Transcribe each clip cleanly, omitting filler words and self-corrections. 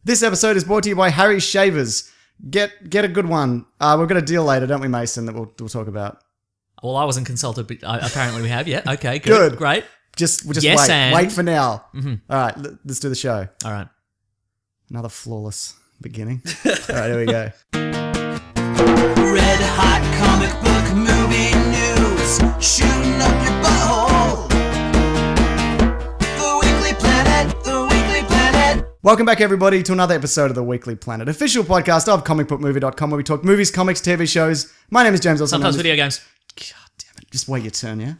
This episode is brought to you by Harry's Shavers. Get a good one. We've got a deal later, don't we, Mason, that we'll talk about. Well, I wasn't consulted, but apparently we have. Yeah. Okay. Good. Great. Just yes, wait. and... Wait for now. Mm-hmm. All right, let's do the show. All right. Another flawless beginning. All right, here we go. Red hot comic book movie news, shooting up your butthole. The Weekly Planet, the Weekly Planet. Welcome back, everybody, to another episode of the Weekly Planet, official podcast of comicbookmovie.com, where we talk movies, comics, TV shows. My name is James. Also Sometimes video games. God damn it! Just wait your turn, yeah.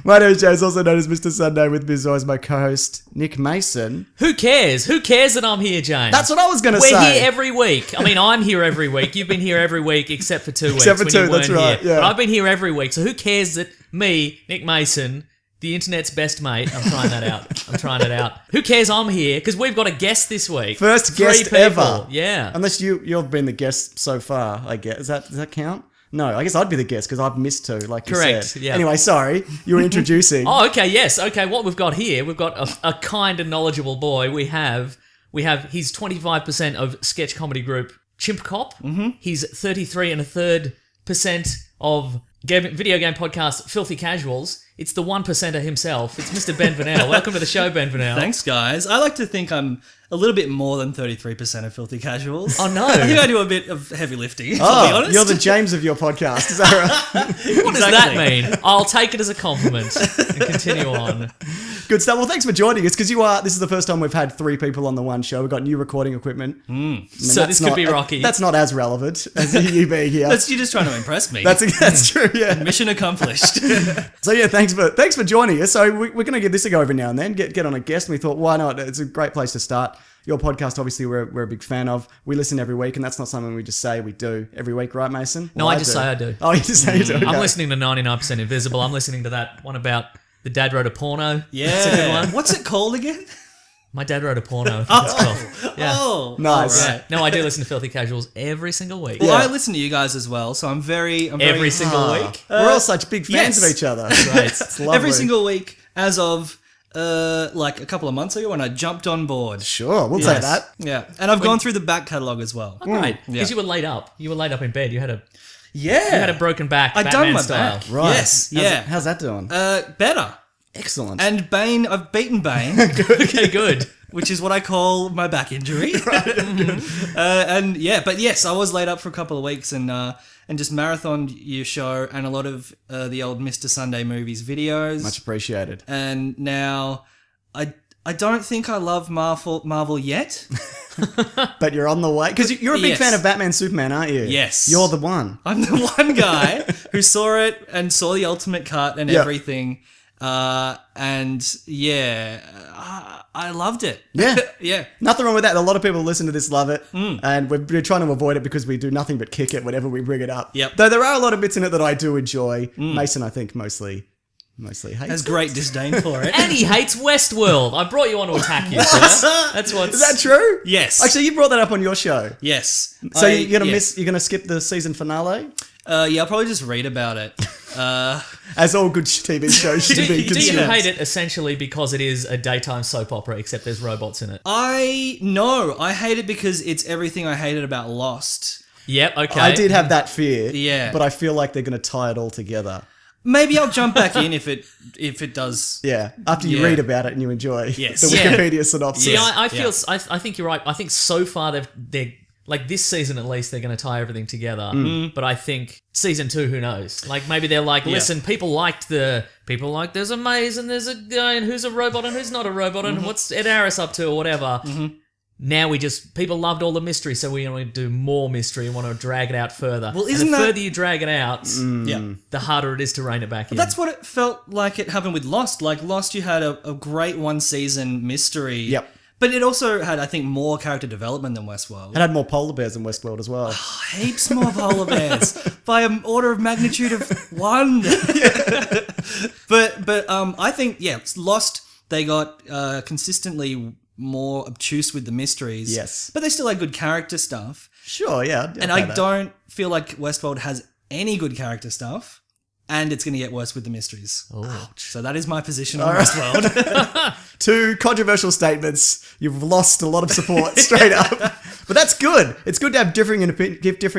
My name is James, also known as Mr. Sunday. With me as always, my co-host Nick Mason. Who cares? Who cares that I'm here, James? That's what I was going to say. We're here every week. I mean, I'm here every week. You've been here every week except for 2 weeks. Except for when two, you weren't that's right. Here. Yeah. But I've been here every week. So who cares that me, Nick Mason, the internet's best mate, I'm trying that out. Who cares I'm here? Because we've got a guest this week. First 3 guest people. ever. Yeah. Unless you've been the guest so far, I guess. Does that count? No, I guess I'd be the guest because I've missed 2, like you Correct, said. yeah. Anyway, sorry. You were introducing. Oh, okay, yes. Okay, what we've got here, we've got a kind and knowledgeable boy. We have he's 25% of sketch comedy group Chimp Cop. Mm-hmm. He's 33.3% of video game podcast Filthy Casuals. It's the 1%er himself. It's Mr. Ben Vanel. Welcome to the show, Ben Vanel. Thanks, guys. I like to think I'm a little bit more than 33% of Filthy Casuals. Oh, no. I think I do a bit of heavy lifting, to be Oh, honest. you're the James of your podcast. Is that right? What does that mean? I'll take it as a compliment and continue on. Good stuff. Well, thanks for joining us because this is the first time we've had 3 people on the one show. We've got new recording equipment. I mean, So this could be rocky. That's not as relevant as you being here. You're just trying to impress me. That's true, yeah. Mission accomplished. So yeah, thanks for joining us. So we're going to give this a go every now and then. Get on a guest. And we thought, why not? It's a great place to start. Your podcast, obviously, we're a big fan of. We listen every week, and that's not something we just say we do every week, right, Mason? No, Well, I just say I do. Oh, you just say you do. Okay. I'm listening to 99% Invisible. I'm listening to that one about the dad wrote a porno. Yeah. That's a good one. What's it called again? My dad wrote a porno. I think it's called. Yeah. Oh. Nice. Right. No, I do listen to Filthy Casuals every single week. Well, Yeah. I listen to you guys as well, so I'm very... Every single week. We're all such big fans yes. of each other. Right. It's lovely. Every single week as of... like a couple of months ago when I jumped on board. Sure, we'll take Yes. that. Yeah. And I've gone through the back catalogue as well. Oh, great. Yeah. Because you were laid up. You were laid up in bed. You had a Yeah. broken back, I'd Batman done my style. back. Right. Yes. How's that doing? Better. Excellent. And Bane, I've beaten Bane, Okay, good. which is what I call my back injury. And yeah, but yes, I was laid up for a couple of weeks and just marathoned your show and a lot of the old Mr. Sunday Movies videos. Much appreciated. And now I don't think I love Marvel yet. But you're on the way. Because you're a big Yes. fan of Batman Superman, aren't you? Yes. You're the one. I'm the one guy who saw it and saw the ultimate cut and Yep. everything. And yeah, I loved it. Yeah. Yeah. Nothing wrong with that. A lot of people listen to this love it. And we're trying to avoid it because we do nothing but kick it whenever we bring it up. Yep. Though there are a lot of bits in it that I do enjoy. Mason, I think, mostly hates Has it. great disdain for it. And he hates Westworld. I brought you on to attack you, sir. That's what's... Is that true? Yes. Actually, you brought that up on your show. Yes. So you're gonna skip the season finale? Yeah, I'll probably just read about it. As all good TV shows should be Do you considered. hate it essentially because it is a daytime soap opera, except there's robots in it? I hate it because it's everything I hated about Lost. Yep, okay. I did have that fear. Yeah. But I feel like they're gonna tie it all together. Maybe I'll jump back in if it does. Yeah. After you Yeah. read about it and you enjoy Yes. the Yeah. Wikipedia synopsis. See, I feel... I think you're right. I think so far they're... Like this season at least, they're going to tie everything together. But I think season 2, who knows? Like maybe they're like, listen, people like there's a maze and there's a guy and who's a robot and who's not a robot and what's Ed Harris up to or whatever. Now people loved all the mystery, so we want to do more mystery and want to drag it out further. Well, and isn't the that- further you drag it out, Yeah. the harder it is to rein it back in. That's what it felt like it happened with Lost. Like Lost, you had a great 1-season mystery. Yep. But it also had, I think, more character development than Westworld. It had more polar bears than Westworld as well. Heaps more polar bears by an order of magnitude of 1. But I think Lost, they got consistently more obtuse with the mysteries. Yes. But they still had good character stuff. Sure, yeah. And I don't feel like Westworld has any good character stuff. and it's going to get worse with the mysteries. Oh. So that is my position on Westworld. Two controversial statements. You've lost a lot of support straight up. But that's good. It's good to have differing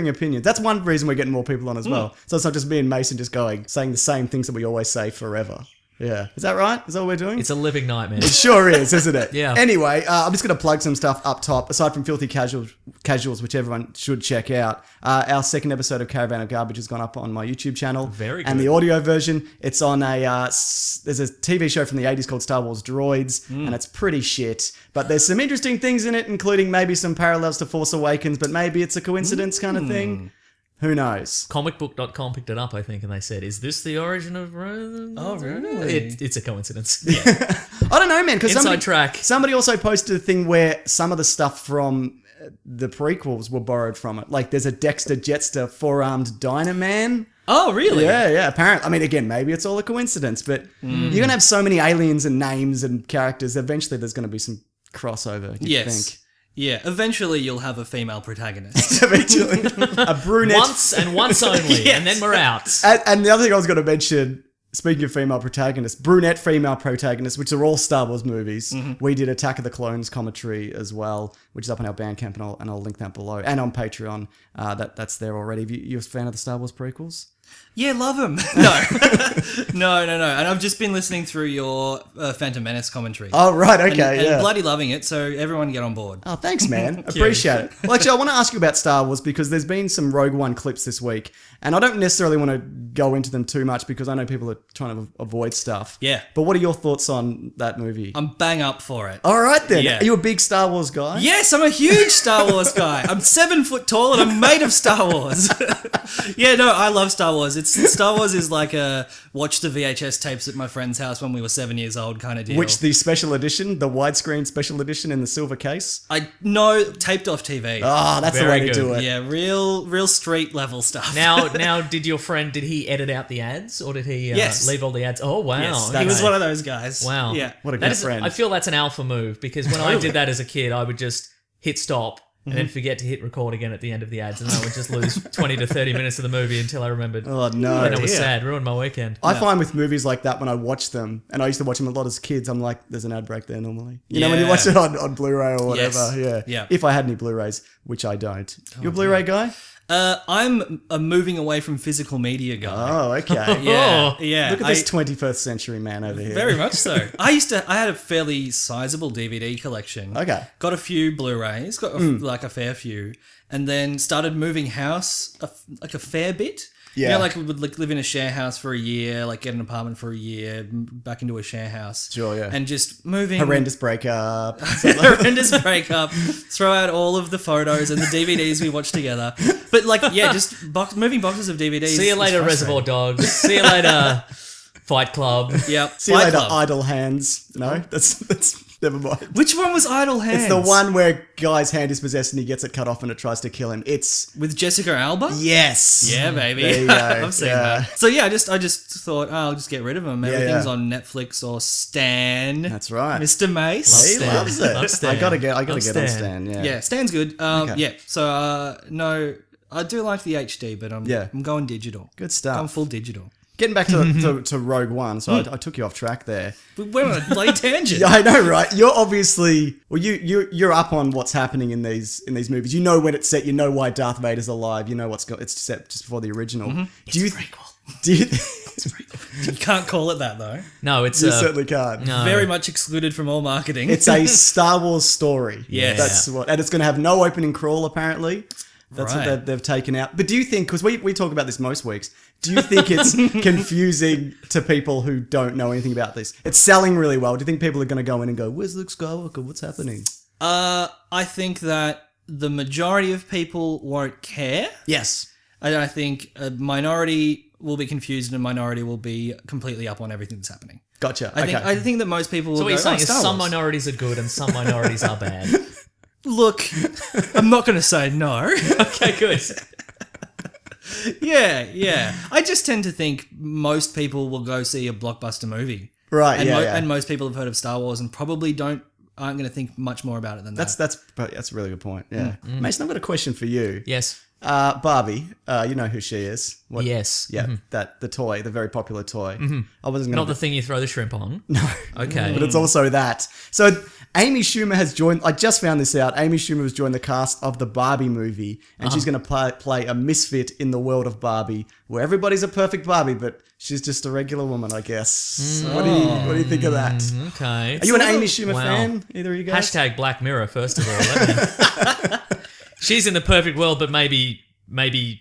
opinions. That's one reason we're getting more people on as well. So it's not just me and Mason just saying the same things that we always say forever. Yeah. Is that right? Is that what we're doing? It's a living nightmare. It sure is, isn't it? Yeah. Anyway, I'm just going to plug some stuff up top. Aside from Filthy Casuals, which everyone should check out, our second episode of Caravan of Garbage has gone up on my YouTube channel. Very good. And the audio version, it's on there's a TV show from the 80s called Star Wars Droids, and it's pretty shit. But there's some interesting things in it, including maybe some parallels to Force Awakens, but maybe it's a coincidence kind of thing. Who knows? Comicbook.com picked it up, I think, and they said, "Is this the origin of?" Oh, really? It's a coincidence. I don't know, man. Because Inside track. Somebody also posted a thing where some of the stuff from the prequels were borrowed from it. Like there's a Dexter Jetster four-armed Dynaman. Oh, really? Yeah. Apparently, I mean, again, maybe it's all a coincidence, but you're gonna have so many aliens and names and characters. Eventually, there's gonna be some crossover. You'd think. Yeah, eventually you'll have a female protagonist. Eventually, a brunette. Once and once only, Yes. and then we're out. And the other thing I was going to mention, speaking of female protagonists, brunette female protagonists, which are all Star Wars movies. We did Attack of the Clones commentary as well, which is up on our Bandcamp, and I'll link that below, and on Patreon. That's there already. You a fan of the Star Wars prequels? Yeah, love him. No. No. And I've just been listening through your Phantom Menace commentary. Oh, right. Okay. And bloody loving it, so everyone get on board. Oh, thanks, man. Appreciate it. Well, actually, I want to ask you about Star Wars because there's been some Rogue One clips this week, and I don't necessarily want to go into them too much because I know people are trying to avoid stuff. Yeah. But what are your thoughts on that movie? I'm bang up for it. All right, then. Yeah. Are you a big Star Wars guy? Yes, I'm a huge Star Wars guy. I'm 7 foot tall and I'm made of Star Wars. Yeah, no, I love Star Wars. Star Wars is like a watch the VHS tapes at my friend's house when we were 7 years old kind of deal. Which the special edition, the widescreen special edition in the silver case? I know taped off TV. Oh, that's Very the way to good. do it. Yeah, real street level stuff. Now, did your friend? Did he edit out the ads, or did he Yes. leave all the ads? Oh wow, yes, that's- he was one of those guys. Wow. Yeah. What a That good is- friend. I feel that's an alpha move because when I did that as a kid, I would just hit stop and Mm-hmm. then forget to hit record again at the end of the ads, and I would just lose 20 to 30 minutes of the movie until I remembered. Oh, no. And it was dear. sad, ruined my weekend. I find with movies like that when I watch them, and I used to watch them a lot as kids, I'm like, there's an ad break there normally. You know, when you watch it on Blu-ray or whatever. Yes. Yeah. Yeah. If I had any Blu-rays, which I don't. You a Blu-ray guy? I'm a moving away from physical media guy. Oh, okay. Yeah, Oh. yeah. Look at this 21st century man over here. Very much so. I had a fairly sizable DVD collection. Okay. Got a few Blu-rays, got like a fair few, and then started moving house like a fair bit. Yeah. You know, like we would live in a share house for a year, like get an apartment for a year, back into a share house. Sure, yeah. And just moving. Horrendous breakup. Horrendous breakup. Throw out all of the photos and the DVDs we watched together. But like, yeah, just moving boxes of DVDs. See you is later, frustrating. Reservoir Dogs. See you later, Fight Club. Yep. See you Fight later, Club. Idle Hands. No, that's never mind. Which one was Idle Hands? It's the one where guy's hand is possessed and he gets it cut off and it tries to kill him. It's with Jessica Alba. yes. Yeah, baby. There you go. I've seen Yeah. that. So yeah, I just thought, I'll just get rid of them. Everything's yeah. on Netflix or Stan. That's right. Mr. Mace. He Stan. loves it. Love Stan. I gotta get on Love Stan. Stan. Yeah. Yeah, Stan's good. Okay. Yeah. So no, I do like the HD, but I'm going digital. Good stuff. I'm full digital. Getting back to Rogue One, so I took you off track there. We went on a bloody tangent. Yeah, I know, right? You're obviously you're up on what's happening in these movies. You know when it's set. You know why Darth Vader's alive. You know it's set just before the original. Do you You can't call it that though. No, it's you certainly can't. no. Very much excluded from all marketing. It's a Star Wars story. Yes. That's what, and it's going to have no opening crawl apparently. That's Right. what they've taken out. But do you think, because we talk about this most weeks, do you think it's confusing to people who don't know anything about this? It's selling really well. Do you think people are going to go in and go, where's Luke Skywalker? What's happening? I think that the majority of people won't care. Yes. And I think a minority will be confused and a minority will be completely up on everything that's happening. Gotcha. I think that most people will So what go, you're saying "Oh, is Star some Wars." minorities are good and some minorities are bad. Look, I'm not going to say no. Okay, good. Yeah. I just tend to think most people will go see a blockbuster movie. Right, And, yeah. and most people have heard of Star Wars and probably don't aren't going to think much more about it than That's that. that's a really good point. Yeah, Mason, I've got a question for you. Yes. Barbie, you know who she is? Yes. Yeah, the toy, the very popular toy. I wasn't Not going the thing you throw the shrimp on. No. Okay. But it's also that. So Amy Schumer has joined. I just found this out. Amy Schumer has joined the cast of the Barbie movie, and she's going to play a misfit in the world of Barbie, where everybody's a perfect Barbie, but she's just a regular woman, I guess. What do you think of that? Okay. Are you an Amy Schumer Wow. fan? Either of you guys? Hashtag Black Mirror, first of all. She's in the perfect world, but maybe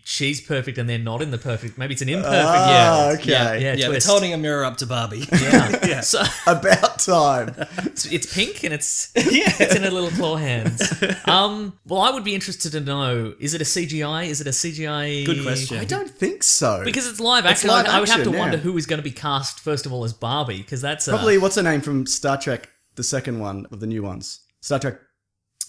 she's perfect and they're not in the perfect. Maybe it's an imperfect. Okay. Yeah. Yeah, twist. it's holding a mirror up to Barbie. Yeah. So About time. it's pink and it's in her little claw hands. Well, I would be interested to know: is it a CGI? Is it a CGI? Good question. I don't think so. Because it's live action. live I would have to action, wonder yeah. who is going to be cast first of all as Barbie, because that's Probably, what's her name from Star Trek, the second one of the new ones? Star Trek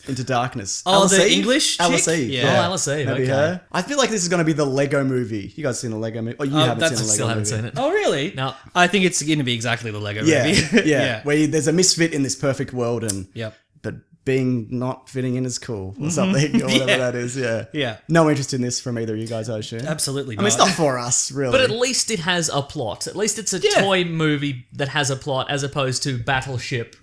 Into Darkness. Oh, Alice the Eve? English Alice chick? Eve. Yeah. Oh, Alice Eve, Maybe okay. her. I feel like this is going to be the Lego movie. You guys seen the Lego movie? Oh, you haven't that's- seen the Lego Still haven't movie. seen it. Oh, really? No. I think it's going to be exactly the Lego Yeah, movie. yeah. Where there's a misfit in this perfect world, and Yep. but being not fitting in is cool or something or whatever Yeah. that is. Yeah, Yeah. No interest in this from either of you guys, I assume. Absolutely I mean, it's not for us, really. But at least it has a plot. At least it's a Yeah. toy movie that has a plot, as opposed to Battleship,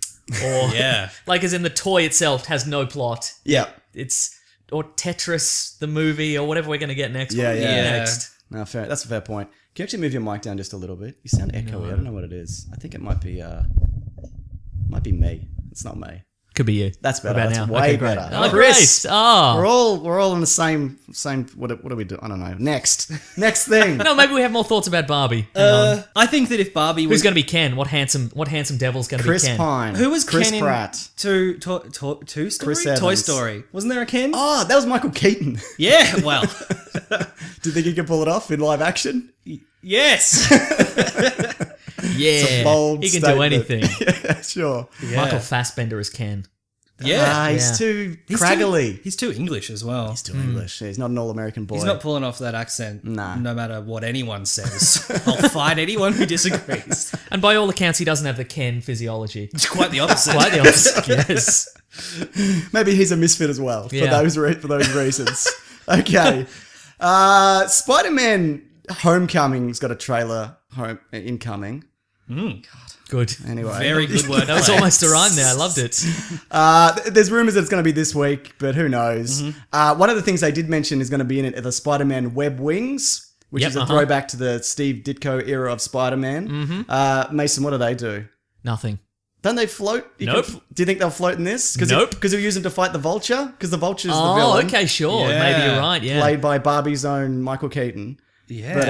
or Yeah. like as in the toy itself has no plot. yeah, It's or Tetris the movie or whatever we're going to get next. Yeah, What we yeah. get Yeah. Next. no, fair. That's a fair point. Can you actually move your mic down just a little bit? You sound echoey. I don't know what it is. I think it might be me. It's not me. Could be you. That's better. What about That's now? way Okay, great. better. Oh, Chris, great. Oh. we're all in the same. What do we do? I don't know. Next thing. No, maybe we have more thoughts about Barbie. Hang on. I think that if Barbie was Who's going to be Ken? What handsome devil's going to be Chris Ken? Pine. Who was Chris Ken in Pratt? Two Story? Chris Toy Evans. Story. Wasn't there a Ken? Oh, that was Michael Keaton. Yeah, well, Do you think he could pull it off in live action? yes. Yeah, Bold he can statement. do anything. Yeah, sure. Michael Fassbender as Ken. Yeah. He's Yeah. too He's craggly. He's too English as well. He's too English. Yeah, he's not an all-American boy. He's not pulling off that accent, Nah. no matter what anyone says. I'll fight anyone who disagrees. And by all accounts, he doesn't have the Ken physiology. It's quite the opposite. Quite the opposite. Yes. Maybe he's a misfit as well for Yeah. those reasons. Okay. Spider-Man Homecoming's got a trailer incoming. Good. Anyway. Very good word. That was almost a rhyme there. I loved it. There's rumors that it's going to be this week, but who knows? One of the things they did mention is going to be in it are the Spider-Man web wings, which Yep, is a throwback to the Steve Ditko era of Spider-Man. Mason, what do they do? Nothing. Don't they float? Nope. Do you think they'll float in this? Nope. Because he'll use them to fight the Vulture? Because the Vulture's the Oh, villain. okay, sure. Yeah. Maybe you're right. Yeah. Played by Barbie's own Michael Keaton. Yeah. But,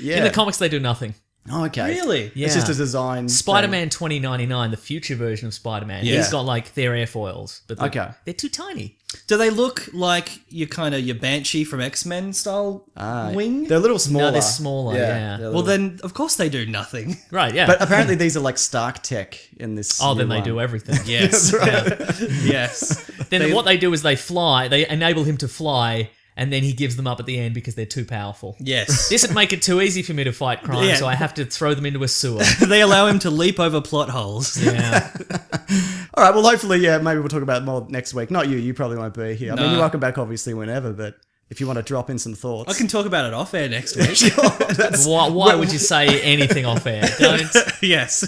yeah. In the comics, they do nothing. Oh, okay. Really? Yeah. It's just a design. Spider-Man 2099, the future version of Spider-Man, Yeah. he's got like their airfoils, but they're too tiny. Do they look like your Banshee from X-Men style wing? They're a little smaller. No, they're smaller, yeah. they're Well, little- then of course they do nothing. Right, yeah. But apparently these are like Stark tech in this. oh, then new they one. do everything. Yes. That's right. Yes. Then what they do is they fly, they enable him to fly, and then he gives them up at the end because they're too powerful. Yes. This would make it too easy for me to fight crime, Yeah. so I have to throw them into a sewer. They allow him to leap over plot holes. Yeah. All right. Well, hopefully, yeah. Maybe we'll talk about it more next week. Not you. You probably won't be here. I mean, No. you're welcome back, obviously, whenever. But if you want to drop in some thoughts, I can talk about it off air next week. Why would you say anything off air? Don't. Yes.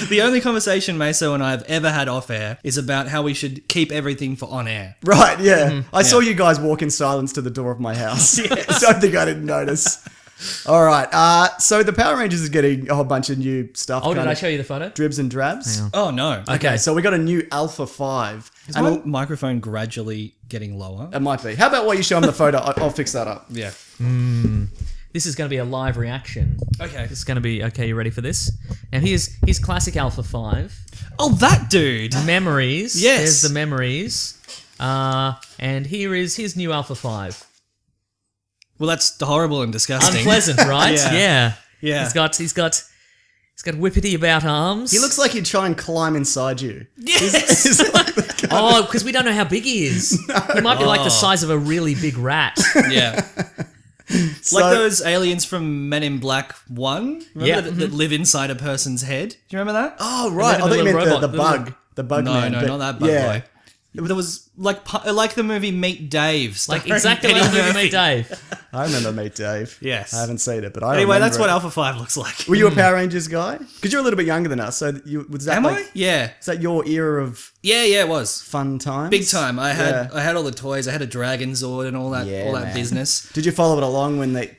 The only conversation Meso and I have ever had off air is about how we should keep everything for on air. Right, yeah. I saw you guys walk in silence to the door of my house. I don't think I didn't notice. All right. So the Power Rangers is getting a whole bunch of new stuff. Oh, did kind I of show you the photo? dribs and drabs? Oh no. Okay, so we got a new Alpha 5. Is And my microphone gradually getting lower? it might be. How about while you show them the photo, I'll fix that up. Yeah. This is going to be a live reaction. Okay. It's going to be, okay, you ready for this? And here's classic Alpha 5. Oh, that dude. Memories. Yes. There's the memories. And here is his new Alpha 5. Well, that's horrible and disgusting. Unpleasant, right? Yeah. Yeah. Yeah. He's got whippety about arms. He looks like he'd try and climb inside you. Yes. Oh, because we don't know how big he is. He might be like the size of a really big rat. Yeah. So- Like those aliens from Men in Black 1? Remember Yeah. that live inside a person's head? Do you remember that? Oh, right. I And thought you then the meant little the robot, bug. The bug No, man. no, but- not that bug boy. There was like the movie Meet Dave. Like starring exactly Eddie like the movie Murphy. Meet Dave. I remember Meet Dave. Yes. I haven't seen it, but I Anyway, remember that's what it. Alpha 5 looks like. Were you a Power Rangers guy? Because you're a little bit younger than us, so was that Am like, I? Yeah. Is that your era of Yeah, it was. fun times? Big time. I Yeah. had all the toys. I had a Dragon Zord and all that man. business. Did you follow it along when they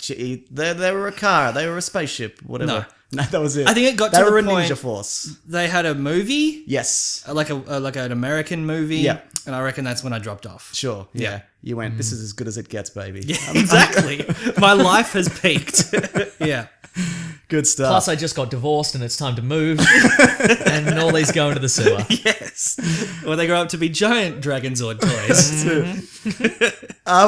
were a car, they were a spaceship, whatever? No, that was it. I think it got they to were the a point- Ninja Force. They had a movie, Yes, like an American movie. Yeah. And I reckon that's when I dropped off. sure. Yeah, Yeah. you went. This is as good as it gets, baby. Exactly. My life has peaked. Yeah. Good stuff. Plus, I just got divorced and it's time to move. And all these go into the sewer. Yes. When they grow up to be giant Dragon Zord toys.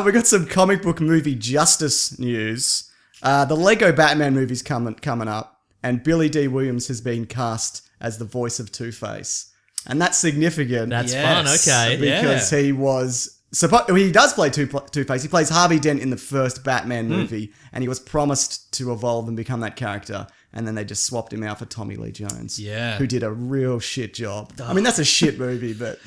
We got some comic book movie justice news. The Lego Batman movie's coming up, and Billy D. Williams has been cast as the voice of Two-Face. And that's significant. That's Yes. fun, okay. because he was he does play Two-Face. He plays Harvey Dent in the first Batman movie, and he was promised to evolve and become that character, and then they just swapped him out for Tommy Lee Jones, Yeah. who did a real shit job. I mean, that's a shit movie, but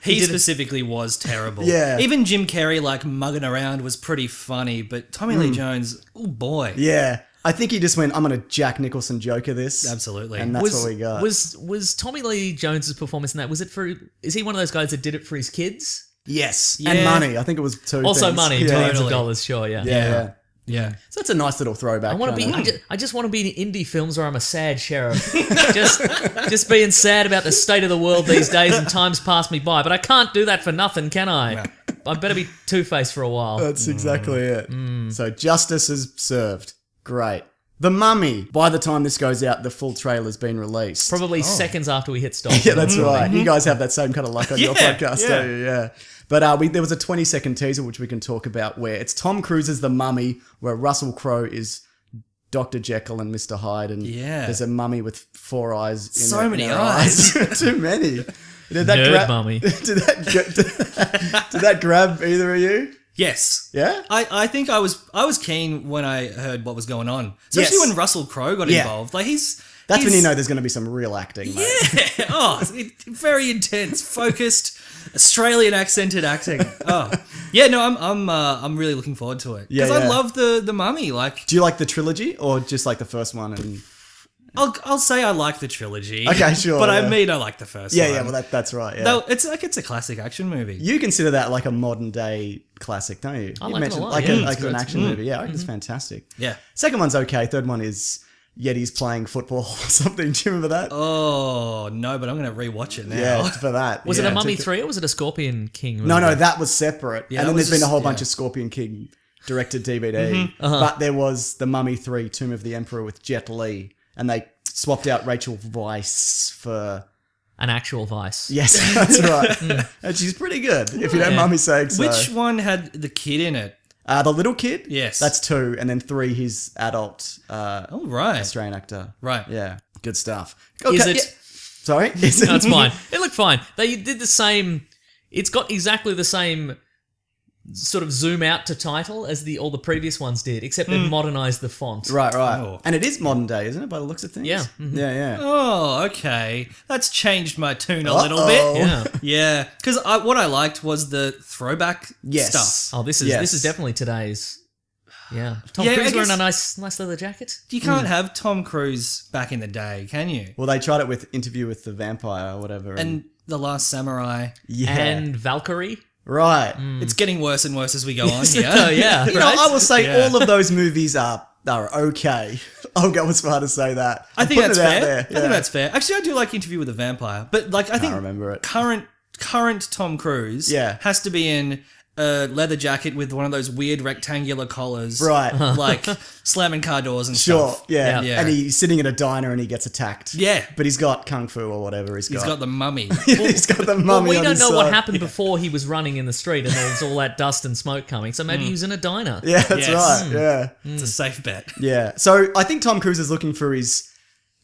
He specifically was terrible. Yeah. Even Jim Carrey, like, mugging around was pretty funny, but Tommy Lee Jones, oh boy. yeah, I think he just went, I'm gonna Jack Nicholson Joker this, Absolutely. and that's what we got. Was Tommy Lee Jones's performance in that? Is he one of those guys that did it for his kids? Yes, Yeah. and money. I think it was two. Also, things. money, Yeah, millions Totally. of dollars. Sure, yeah. yeah. Yeah. So that's a nice little throwback. I want to be. kinda. I just want to be in indie films where I'm a sad sheriff, just being sad about the state of the world these days and time's passed me by. But I can't do that for nothing, can I? I better be Two-Face for a while. That's exactly it. So justice is served. Great. The Mummy. By the time this goes out, the full trailer's been released. Probably seconds after we hit stop. Yeah, that's right. You guys have that same kind of luck on your Yeah, podcast, yeah. don't you? Yeah. But there was a 20-second teaser which we can talk about where it's Tom Cruise as the Mummy, where Russell Crowe is Dr. Jekyll and Mr. Hyde, and Yeah. there's a mummy with 4 eyes. In So her- in many her eyes. Too many. Did Nerd mummy. Did that grab either of you? Yes. Yeah. I think I was keen when I heard what was going on. Especially Yes. when Russell Crowe got Yeah. involved. Like That's when you know there's going to be some real acting, mate. very intense, focused, Australian accented acting. Oh, yeah. No, I'm really looking forward to it Yeah, because yeah. I love the Mummy. Like, Do you like the trilogy or just like the first one? And I'll say I like the trilogy. Okay, sure, but I yeah. mean I like the first yeah, one. yeah. Well, that's right. Yeah. Though it's a classic action movie. You consider that like a modern day classic, don't you? I You like it a mentioned lot, like, yeah. like It's an good. action movie. Yeah, I think it's fantastic. Yeah. Second one's okay. Third one is Yeti's playing football or something. Do you remember that? Oh no, but I'm gonna rewatch it now. Yeah, for that. Was yeah, it a Mummy took 3 or was it a Scorpion King movie? No, that was separate. Yeah, and that then was there's been a whole just- bunch yeah. of Scorpion King directed DVD. But there was the Mummy 3, Tomb of the Emperor with Jet Li, and they swapped out Rachel Weisz for. An actual Vice. Yes, that's right. And she's pretty good, if you don't Yeah. mind me saying so. Which one had the kid in it? The little kid? Yes. That's 2, and then 3, his adult Oh right. Australian actor. Right. Yeah, good stuff. Is it? yeah. Sorry? Is it? No, it's fine. It looked fine. They did the same. It's got exactly the same sort of zoom out to title as all the previous ones did, except they've modernized the font. Right. Oh. And it is modern day, isn't it, by the looks of things? Yeah. Yeah. Oh, okay. That's changed my tune a little bit. Yeah. Yeah, because what I liked was the throwback Yes. stuff. Oh, this is definitely today's. Yeah. Tom Yeah, I Cruise wearing guess- a nice leather jacket. You can't have Tom Cruise back in the day, can you? Well, they tried it with Interview with the Vampire or whatever. And The Last Samurai. yeah. And Valkyrie. right. It's getting worse and worse as we go on here. Oh yeah. You right? know, I will say Yeah. all of those movies are okay. I'll go as far to say that. I I'm think putting that's it out fair. there. I think that's fair. Actually, I do like Interview with a Vampire, but like I think remember it. current Tom Cruise Yeah. has to be in a leather jacket with one of those weird rectangular collars, Right. Like slamming car doors and Sure, stuff. yeah. Yeah. And he's sitting in a diner and he gets attacked. Yeah. But he's got kung fu or whatever he's He's got the mummy. he's got the Well, mummy we on don't his know what side. happened before he was running in the street and there was all that dust and smoke coming. So maybe he was in a diner. Yeah, that's Yes. right. Yeah. It's a safe bet. Yeah. So I think Tom Cruise is looking for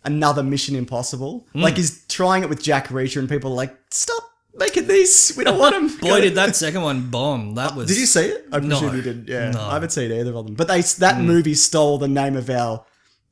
another Mission Impossible. Like he's trying it with Jack Reacher and people are like, stop making these. We don't want them. Boy, did that second one bomb. That was. Did you see it? I No. presume you didn't. Yeah, No. I haven't seen either of them. But that movie stole the name of our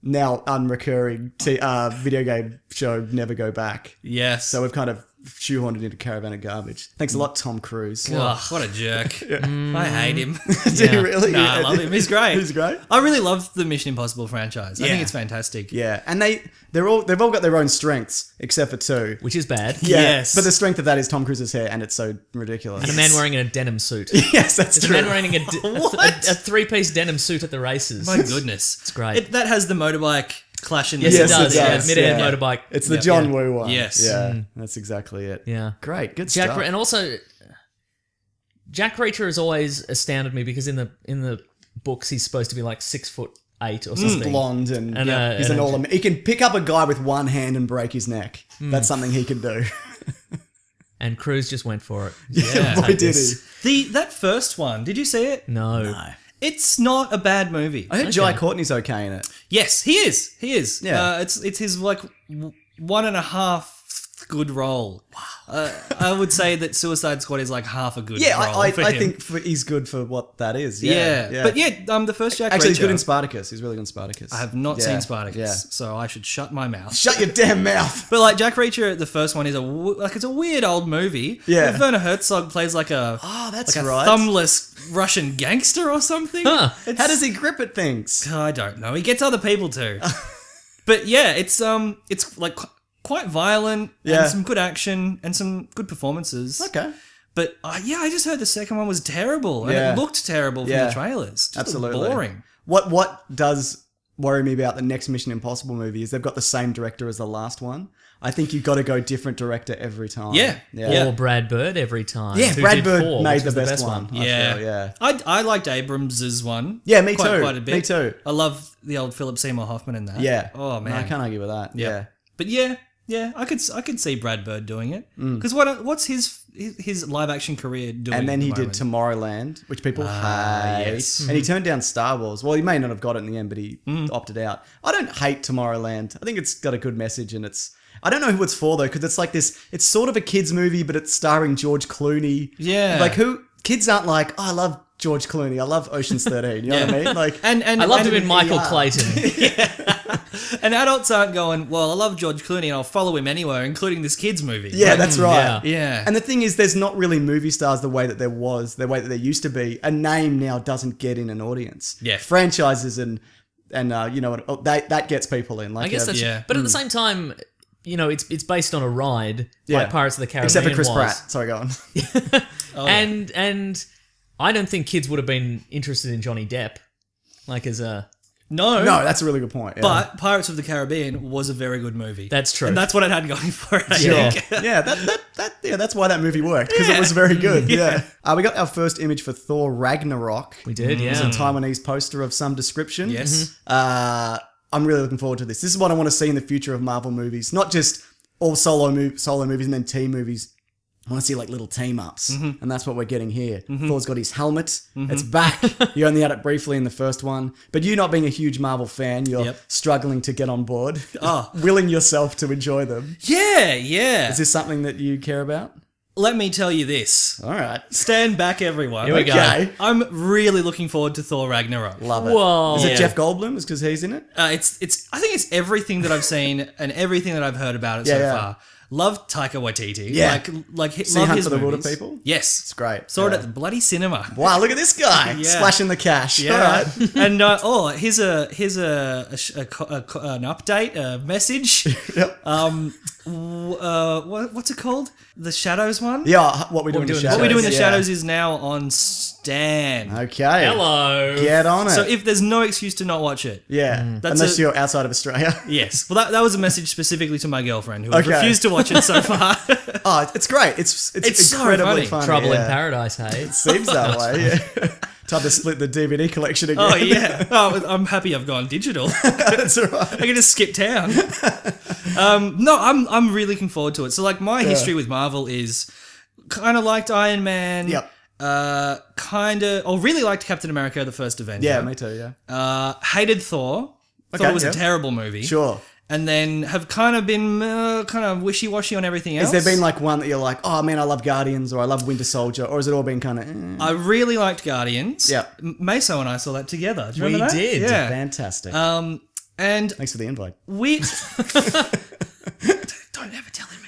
now unrecurring video game show, Never Go Back. Yes. So we've kind of shoehorned it into Caravan of Garbage. Thanks a lot, Tom Cruise. Ugh, what a jerk. I hate him. Do you really? No, I love him. He's great. He's great. I really love the Mission Impossible franchise. I Yeah. think it's fantastic. Yeah, and they've all got their own strengths except for two. Which is bad. Yeah, Yes. but the strength of that is Tom Cruise's hair, and it's so ridiculous. And a man wearing a denim suit. yes, that's There's a true. man wearing a three-piece denim suit at the races. My goodness. It's great. That has the motorbike clash in Yes, the it does. Yeah, mid-air yeah. motorbike. It's the Yeah. John Woo one. Yes. Yeah, that's exactly it. Yeah. Great, good Jack stuff. and also Jack Reacher has always astounded me because in the books he's supposed to be like 6'8" or something. Blonde and, And, he's and an all. He can pick up a guy with one hand and break his neck. That's something he can do. And Cruise just went for it. Yeah, boy, take did this. he. That first one, did you see it? No. It's not a bad movie. I heard Jai Courtney's okay in it. Yes, he is. He is. Yeah. It's his like 1.5 good role. I would say that Suicide Squad is like half a good Yeah, role I for him. think he's good for what that is. Yeah. Yeah, But yeah, the first Jack actually, he's Reacher, good in Spartacus. He's really good in Spartacus. I have not Yeah, seen Spartacus, Yeah. so I should shut my mouth. Shut your damn mouth. But like Jack Reacher, the first one is it's a weird old movie. Yeah. Werner Herzog plays like a Oh, that's like a right. thumbless Russian gangster or something. Huh. How does he grip at things? I don't know. He gets other people to. But yeah, it's like quite violent Yeah. and some good action and some good performances. Okay. But yeah, I just heard the second one was terrible and Yeah. it looked terrible from Yeah. the trailers. Just Absolutely. boring. What does worry me about the next Mission Impossible movie is they've got the same director as the last one. I think you've got to go different director every time. Yeah. Or Brad Bird every time. Yeah, who Brad did Bird Four, made which the was best one. I Yeah. feel, yeah. I liked Abrams's one. Yeah, me quite, too. Quite a bit. Me too. I love the old Philip Seymour Hoffman in that. Yeah. Oh man. No, I can't argue with that. Yeah. Yeah. But yeah, I could see Brad Bird doing it. Mm. Because what's his live action career doing? And then he at the did moment? Tomorrowland, which people hate. yes. And he turned down Star Wars. Well, he may not have got it in the end, but he Mm. opted out. I don't hate Tomorrowland. I think it's got a good message, and I don't know who it's for though, because it's like this. It's sort of a kids movie, but it's starring George Clooney. Yeah. Like kids aren't like, oh, I love George Clooney. I love Ocean's 13. You know what I mean? Like, And I loved him and- in Michael ER. Clayton. And adults aren't going, well, I love George Clooney and I'll follow him anywhere, including this kids movie. yeah, Like, that's right. yeah. yeah. And the thing is, there's not really movie stars the way that there was, the way that there used to be. A name now doesn't get in an audience. Yeah. Franchises and you know what, that gets people in. Like I guess that's. Yeah. But at the same time, you know, it's based on a ride Yeah. like Pirates of the Caribbean except for Chris was. Pratt. Sorry, go on. And I don't think kids would have been interested in Johnny Depp, like as a. no, No, that's a really good point. Yeah. But Pirates of the Caribbean was a very good movie. That's true. And that's what it had going for it. I Yeah. think. yeah, that's why that movie worked, because it was very good. Yeah. We got our first image for Thor Ragnarok. We did, It's a yeah. Taiwanese poster of some description. Yes. I'm really looking forward to this. This is what I want to see in the future of Marvel movies, not just all solo movies and then team movies. I want to see like little team ups, and that's what we're getting here. Thor's got his helmet; it's back. You only had it briefly in the first one, but you not being a huge Marvel fan, you're Yep. struggling to get on board, Oh. willing yourself to enjoy them. Yeah. Is this something that you care about? Let me tell you this. All right, Stand back, everyone. Here we go. okay, I'm really looking forward to Thor Ragnarok. love it. Whoa. Is it Yeah. Jeff Goldblum? Is because he's in it? It's I think it's everything that I've seen and everything that I've heard about it so Yeah. far. Love Taika Waititi. Yeah. Like See love Hunt his for the Wilder movies. People? Yes. It's great. Saw it Yeah. at the bloody cinema. Wow, look at this guy Yeah. splashing the cash. Yeah. All right. And here's an update, a message. Yep. What's it called? The Shadows one. Yeah, what we do in the do in the shadows. What we do in the yeah. shadows is now on Stan. Okay. Hello. Get on it. So if there's no excuse to not watch it. yeah, That's unless a- you're outside of Australia. Yes. Well, that was a message specifically to my girlfriend who has Okay. refused to watch it so far. Oh, it's great. It's so incredibly funny. funny. Trouble in yeah. Paradise, hey? Seems that way. Yeah. Time to split the DVD collection again. Oh yeah. Oh, I'm happy I've gone digital. That's all right. I can just skip town. No, I'm really looking forward to it. So like my history with Marvel is kind of liked Iron Man. Yep. Really liked Captain America: The First Avenger. Yeah, me too. Yeah. Hated Thor. Okay, Thought it was yeah. a terrible movie. Sure. and then have kind of been kind of wishy-washy on everything else. Has there been like one that you're like, oh man, I love Guardians or I love Winter Soldier, or has it all been kind of? I really liked Guardians. Yeah. Meso and I saw that together. Do you We remember that? did. Yeah. Fantastic. And Thanks for the invite. we don't ever tell him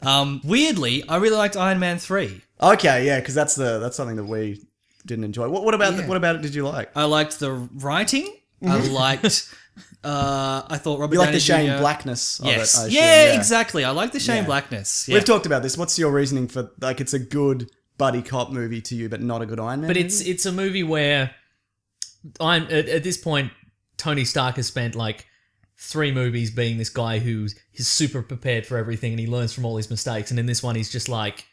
again. Weirdly, I really liked Iron Man 3. Okay, yeah, because that's something that we didn't enjoy. What about it did you like? I liked the writing. I liked. I thought Robert You like Downey the Shane Jr. Blackness of Yes. it, I assume, Yeah, exactly. I like the Shane Yeah. Blackness. Yeah. We've talked about this. What's your reasoning for, like, it's a good buddy cop movie to you, but not a good Iron Man But movie? it's a movie where at this point, Tony Stark has spent like 3 movies being this guy who's super prepared for everything and he learns from all his mistakes. And in this one, he's just like,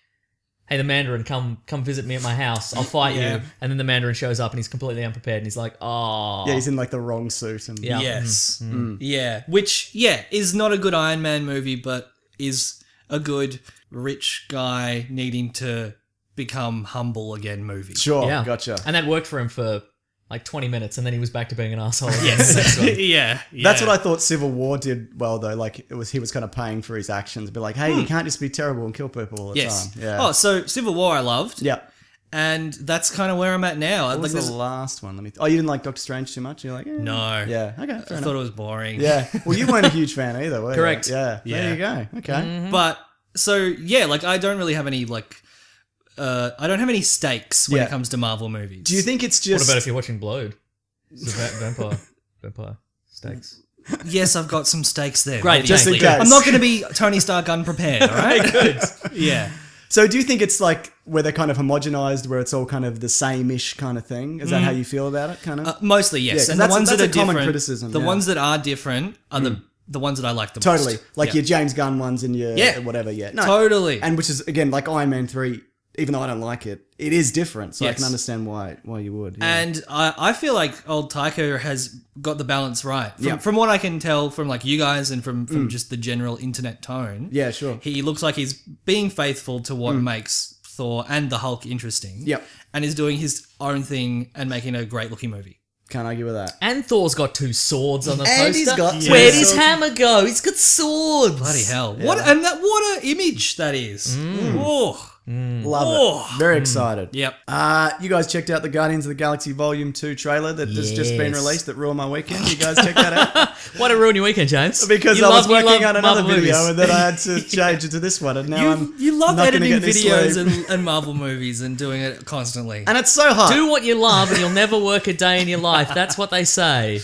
hey, the Mandarin, come visit me at my house. I'll fight Yeah. you. And then the Mandarin shows up and he's completely unprepared and he's like, oh. Yeah, he's in, like, the wrong suit. And Yeah. Yes. Yeah. Which, is not a good Iron Man movie, but is a good rich guy needing to become humble again movie. Sure, Yeah. gotcha. And that worked for him for like 20 minutes and then he was back to being an asshole. Yes. yeah. That's what I thought Civil War did well, though. Like, he was kind of paying for his actions. Be like, hey, you can't just be terrible and kill people all the Yes. time. Yeah. Oh, so Civil War I loved. yeah. And that's kind of where I'm at now. What was Like, the last one? Oh, you didn't like Doctor Strange too much? You're like, No. Yeah, okay, fair I enough. thought it was boring. Yeah. Well, you weren't a huge fan either, were you? Correct. Yeah. Yeah. There you go. Okay. But so like I don't really have any I don't have any stakes when Yeah. it comes to Marvel movies. Do you think it's What just... about if you're watching Blade? It's a vampire stakes. Yes, I've got some stakes there. Great, just in thank you. case. I'm not going to be Tony Stark unprepared, all right? Good. Yeah. So do you think it's like where they're kind of homogenized, where it's all kind of the same-ish kind of thing? Is that how you feel about it, kind of? Mostly, yes. 'cause And the that's- ones that's that a are common different, criticism, the yeah. ones that are different are the ones that I like the Totally. most. Like Yeah. your James Gunn ones and your Yeah. whatever, yeah. No, Totally. And which is, again, like Iron Man 3, even though I don't like it, it is different. So I Yes. can understand why you would. Yeah. And I feel like old Taika has got the balance right. Yeah. From what I can tell from like you guys and from just the general internet tone. Yeah, sure. He looks like he's being faithful to what makes Thor and the Hulk interesting. Yep. And is doing his own thing and making a great looking movie. Can't argue with that. And Thor's got 2 swords on the And poster. he's got 2 Where'd his swords. hammer go? He's got swords. Bloody hell. What an image that is. Oh. Love Oh. it. Very excited. Yep. You guys checked out the Guardians of the Galaxy Volume 2 trailer that has just been Yes. released that ruined my weekend. You guys check that out? Why to ruin your weekend, James? Because You I was love- you working love on another Marvel video movies. and then I had to change it to this one. And now You love not gonna editing get any videos sleep. and Marvel movies and doing it constantly. And it's so hard. Do what you love and you'll never work a day in your life. That's what they say.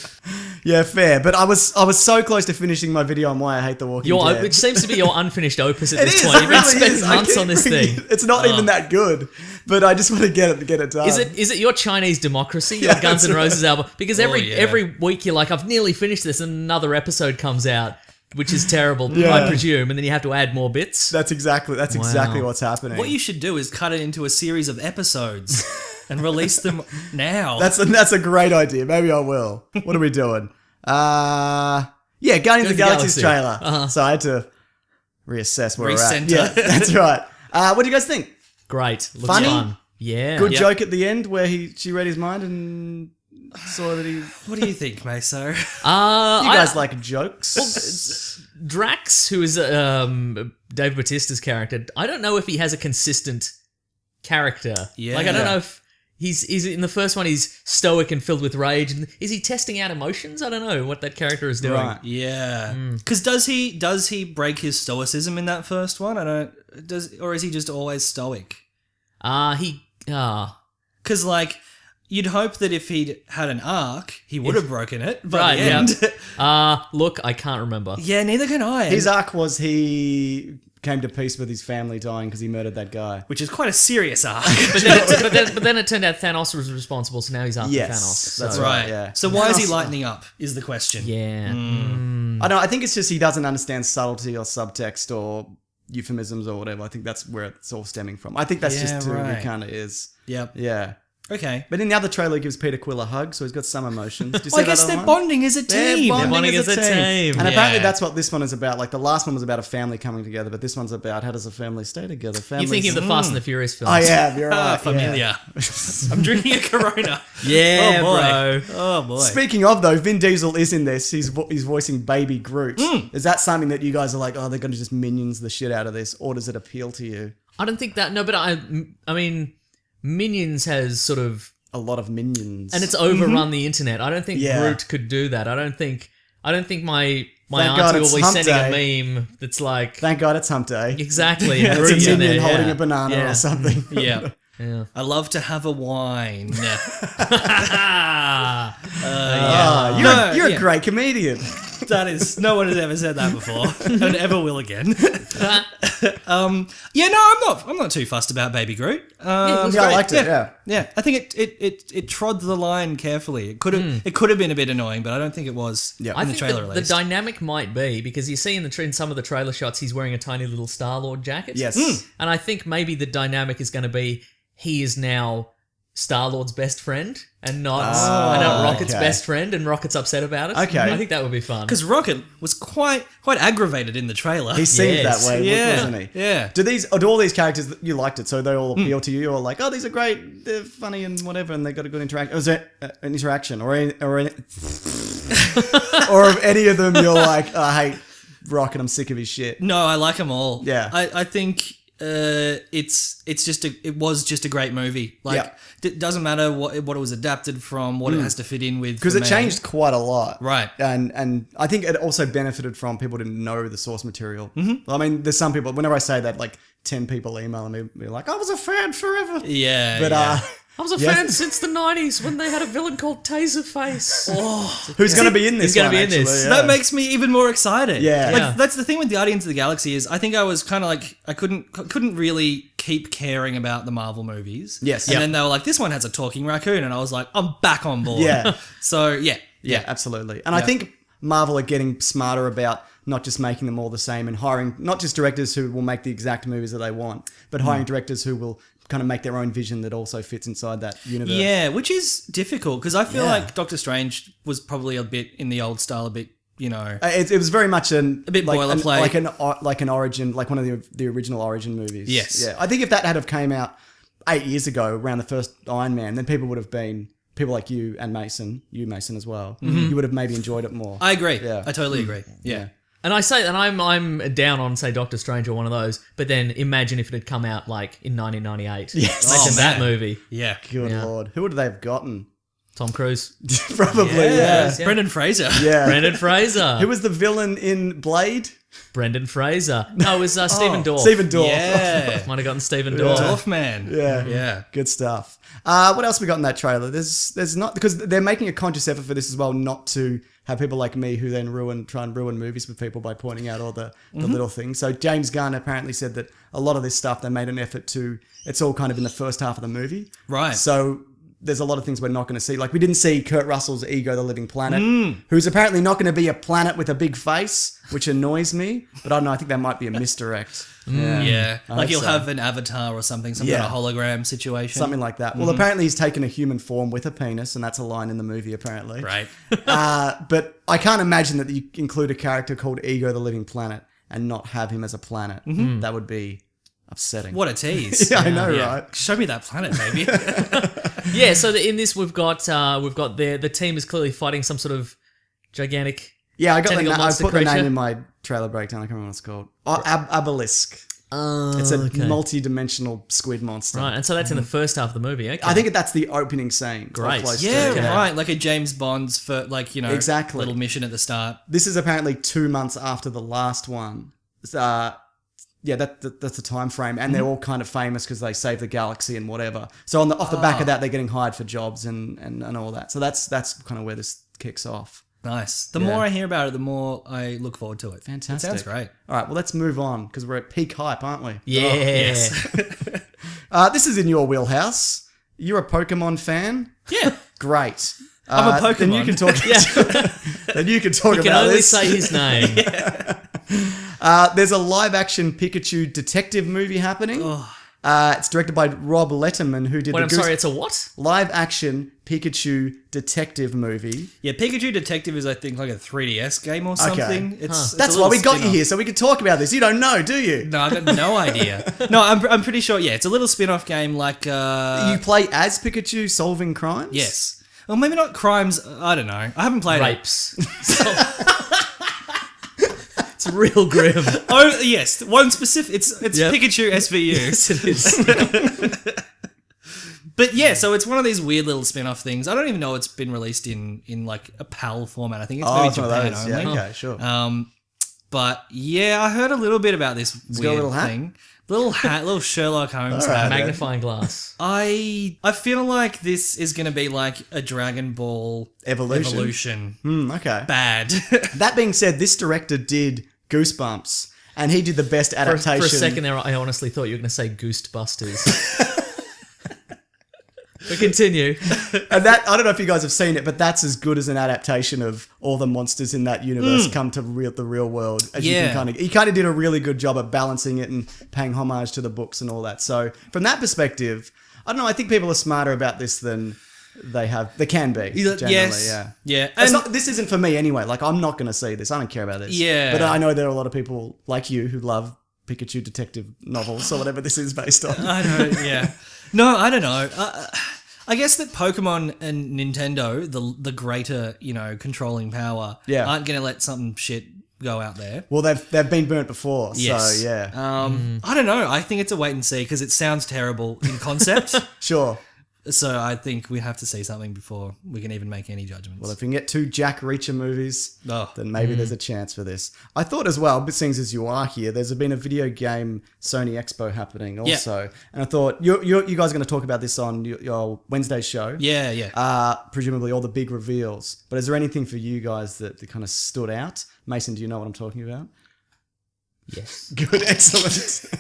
Yeah, fair. But I was so close to finishing my video on why I hate The Walking Dead. Which seems to be your unfinished opus at It this is. point. It You've been really spending is. I months keep on this bringing thing. it. It's not even that good, but I just want to get it done. Is it your Chinese democracy, your Yeah, Guns N' that's Roses album? Because yeah. every week you're like, I've nearly finished this, and another episode comes out, which is terrible, Yeah. I presume, and then you have to add more bits. That's exactly what's happening. What you should do is cut it into a series of episodes and release them now. That's a great idea. Maybe I will. What are we doing? Yeah, Guardians of the Galaxy's Galaxy. trailer. So I had to reassess where we're at. Recenter. Yeah, that's right. What do you guys think? Great. Looks Funny? fun. Yeah. Good Yep. joke at the end where she read his mind and saw that he. What do you think, Meso? You guys like jokes? Drax, who is Dave Bautista's character, I don't know if he has a consistent character. Yeah. Like, I don't know if he's in the first one he's stoic and filled with rage. And is he testing out emotions? I don't know what that character is doing. Right. Yeah. Because does he break his stoicism in that first one? Or is he just always stoic? Because like you'd hope that if he'd had an arc, he would have broken it by Right, the yeah. end. Look, I can't remember. Yeah, neither can I. His arc was he came to peace with his family dying because he murdered that guy. Which is quite a serious arc. But then it turned out Thanos was responsible, so now he's after Yes, Thanos. that's So- right. Yeah. So why is he Thanos- lightening up? Is the question. Yeah. I don't. I think it's just he doesn't understand subtlety or subtext or euphemisms or whatever. I think that's where it's all stemming from. I think that's Yeah, just who right. he kind of is. Yep. Yeah. Okay. But in the other trailer, he gives Peter Quill a hug, so he's got some emotions. Did you Well, see I guess that they're other one? bonding as a team. They're bonding as a team. And Yeah. apparently that's what this one is about. Like the last one was about a family coming together, but this one's about how does a family stay together. You're thinking of the Fast and the Furious films. Oh yeah, you're Ah, right. familiar. I'm drinking a Corona. Yeah, Oh, boy. bro. Oh boy. Speaking of though, Vin Diesel is in this. He's voicing Baby Groot. Hmm. Is that something that you guys are like, oh, they're going to just minions the shit out of this, or does it appeal to you? I don't think that. No, but I mean, Minions has sort of, A lot of minions, and it's overrun the internet. I don't think Yeah. Groot could do that. I don't think my Thank God auntie it's will be hump sending day. a meme that's like Thank God it's hump day. exactly. It's a Groot's in minion there, holding yeah. a banana Yeah. or something. Yeah. Yeah. I love to have a wine. Oh, you're yeah. a great comedian. That is, no one has ever said that before, and ever will again. Yeah, no, I'm not too fussed about Baby Groot. it was Yeah, I great. liked it. Yeah. Yeah, I think it trod the line carefully. It could have been a bit annoying, but I don't think it was Yeah. in I the think trailer the release. dynamic might be because you see in some of the trailer shots he's wearing a tiny little Star-Lord jacket. Yes. And I think maybe the dynamic is going to be he is now Star-Lord's best friend and not Rocket's okay. best friend, and Rocket's upset about it. Okay. I think that would be fun. Because Rocket was quite aggravated in the trailer. He seemed Yes. that way, Yeah. wasn't he? Yeah. Do all these characters you liked it, so they all appeal to you? You're like, oh, these are great, they're funny and whatever, and they got a good interaction. Was there an interaction or any, or of any of them? You're like, oh, I hate Rocket. I'm sick of his shit. No, I like them all. Yeah. I think it was just a great movie. Like Yeah. it doesn't matter what it was adapted from, what it has to fit in with. Because for it me. changed quite a lot, Right. And I think it also benefited from people didn't know the source material. Mm-hmm. I mean, there's some people. Whenever I say that, like 10 people email me, be like, I was a fan forever. Yeah. But yeah. I was a Yes. fan since the 90s when they had a villain called Taserface. who's going to be in this? He's gonna one, be in this. actually, yeah. That makes me even more excited. Yeah. Like Yeah. that's the thing with Guardians of the Galaxy is I think I was kind of like I couldn't really keep caring about the Marvel movies. Yes. And Yep. then they were like, this one has a talking raccoon, and I was like, I'm back on board. Yeah. So yeah. Yeah, absolutely. And I think Marvel are getting smarter about not just making them all the same and hiring not just directors who will make the exact movies that they want, but hiring directors who will kind of make their own vision that also fits inside that universe. Yeah, which is difficult because I feel Yeah. like Doctor Strange was probably a bit in the old style, a bit, you know. It was very much a bit boilerplate. like an origin, like one of the original origin movies. Yes. Yeah. I think if that had have came out 8 years ago around the first Iron Man, then people would have been people like you and Mason, as well. You would have maybe enjoyed it more. I agree. Yeah. I totally agree. Yeah. And I say, and I'm down on, say, Doctor Strange or one of those, but then imagine if it had come out, like, in 1998. Yes. Imagine Oh, that man. movie. Yeah. Good Yeah. Lord. Who would they have gotten? Tom Cruise. Probably, yeah. Yeah. Brendan Fraser. Yeah. Brendan Fraser. Who was the villain in Blade? Brendan Fraser. No, it was Stephen Dorff. Stephen Dorff. Yeah. Might have gotten Stephen Dorff. Dwarf Man. Yeah. Yeah. Good stuff. What else we got in that trailer? There's not, because they're making a conscious effort for this as well, not to have people like me who then try and ruin movies with people by pointing out all the little things. So James Gunn apparently said that a lot of this stuff they made an effort to. It's all kind of in the first half of the movie, Right. So there's a lot of things we're not going to see. Like we didn't see Kurt Russell's Ego, the Living Planet, who's apparently not going to be a planet with a big face, which annoys me. But I don't know. I think that might be a misdirect. Yeah. I Like hope you'll so. have an avatar or something, some Yeah. kind of hologram situation. Something like that. Well, apparently he's taken a human form with a penis, and that's a line in the movie, apparently. Right. But I can't imagine that you include a character called Ego the Living Planet and not have him as a planet. That would be upsetting. What a tease. Yeah, I know, right? Show me that planet, baby. Yeah, so in this we've got the team is clearly fighting some sort of gigantic. Yeah, I got Tentacle I monster put the creature. name in my trailer breakdown. I can't remember what it's called. Obelisk. It's a okay. multi-dimensional squid monster. Right, and so that's in the first half of the movie. Okay. I think that's the opening scene. or Great. close to Yeah, it. Okay. right. Like a James Bond's for Exactly. little mission at the start. This is apparently 2 months after the last one. That's the time frame, and they're all kind of famous because they saved the galaxy and whatever. So off the back of that, they're getting hired for jobs and all that. So that's kind of where this kicks off. Nice. The Yeah. more I hear about it, the more I look forward to it. Fantastic. It sounds great. All right, well, let's move on because we're at peak hype, aren't we? Yeah. yes. This is in your wheelhouse. You're a Pokemon fan? Yeah. Great. I'm a Pokemon. Then you can talk. Then you can talk You can about only this. say his name. There's a live-action Pikachu detective movie happening. It's directed by Rob Letterman, who did Wait, the I'm sorry, it's a what? live-action Pikachu detective movie. Yeah, Pikachu Detective is, I think, like a 3DS game or something. Okay. It's That's a why little we got you spin-off. here, so we could talk about this. You don't know, do you? No, I got no idea. No, I'm pretty sure. Yeah, it's a little spin-off game like. You play as Pikachu solving crimes? Yes. Well, maybe not crimes. I don't know. I haven't played it. Rapes. It's real grim. Oh yes, one specific. It's Yep. Pikachu SVU. Yes, it is. But yeah, so it's one of these weird little spin-off things. I don't even know it's been released in like a PAL format. I think it's Oh, maybe it's one of Japan those. only. Yeah, okay, sure. But yeah, I heard a little bit about this got a weird little hat? thing. Little hat, little Sherlock Holmes All right. hat. Magnifying glass. I feel like this is going to be like a Dragon Ball Evolution. Okay. Bad. That being said, this director did Goosebumps, and he did the best adaptation. For a second there, I honestly thought you were going to say Goostbusters. But continue. And that, I don't know if you guys have seen it, but that's as good as an adaptation of all the monsters in that universe come to the real world. As you Yeah. can he kind of did a really good job at balancing it and paying homage to the books and all that. So from that perspective, I don't know. I think people are smarter about this than they can be. Generally, yes. yeah. Yeah. It's And not, this isn't for me anyway. Like, I'm not going to see this. I don't care about this. Yeah. But I know there are a lot of people like you who love Pikachu detective novels or whatever this is based on. I don't. Yeah. No, I don't know. I guess that Pokemon and Nintendo, the greater, controlling power, Yeah. aren't going to let something shit go out there. Well, they've been burnt before, Yes. so yeah. I don't know. I think it's a wait and see because it sounds terrible in concept. Sure. So I think we have to see something before we can even make any judgments. Well, if we can get 2 Jack Reacher movies, Oh. then maybe there's a chance for this. I thought as well, but seeing as you are here, there's been a video game Sony Expo happening also. And I thought, you guys are going to talk about this on your Wednesday show. yeah. Presumably all the big reveals. But is there anything for you guys that kind of stood out? Mason, do you know what I'm talking about? Yes. Good, excellent.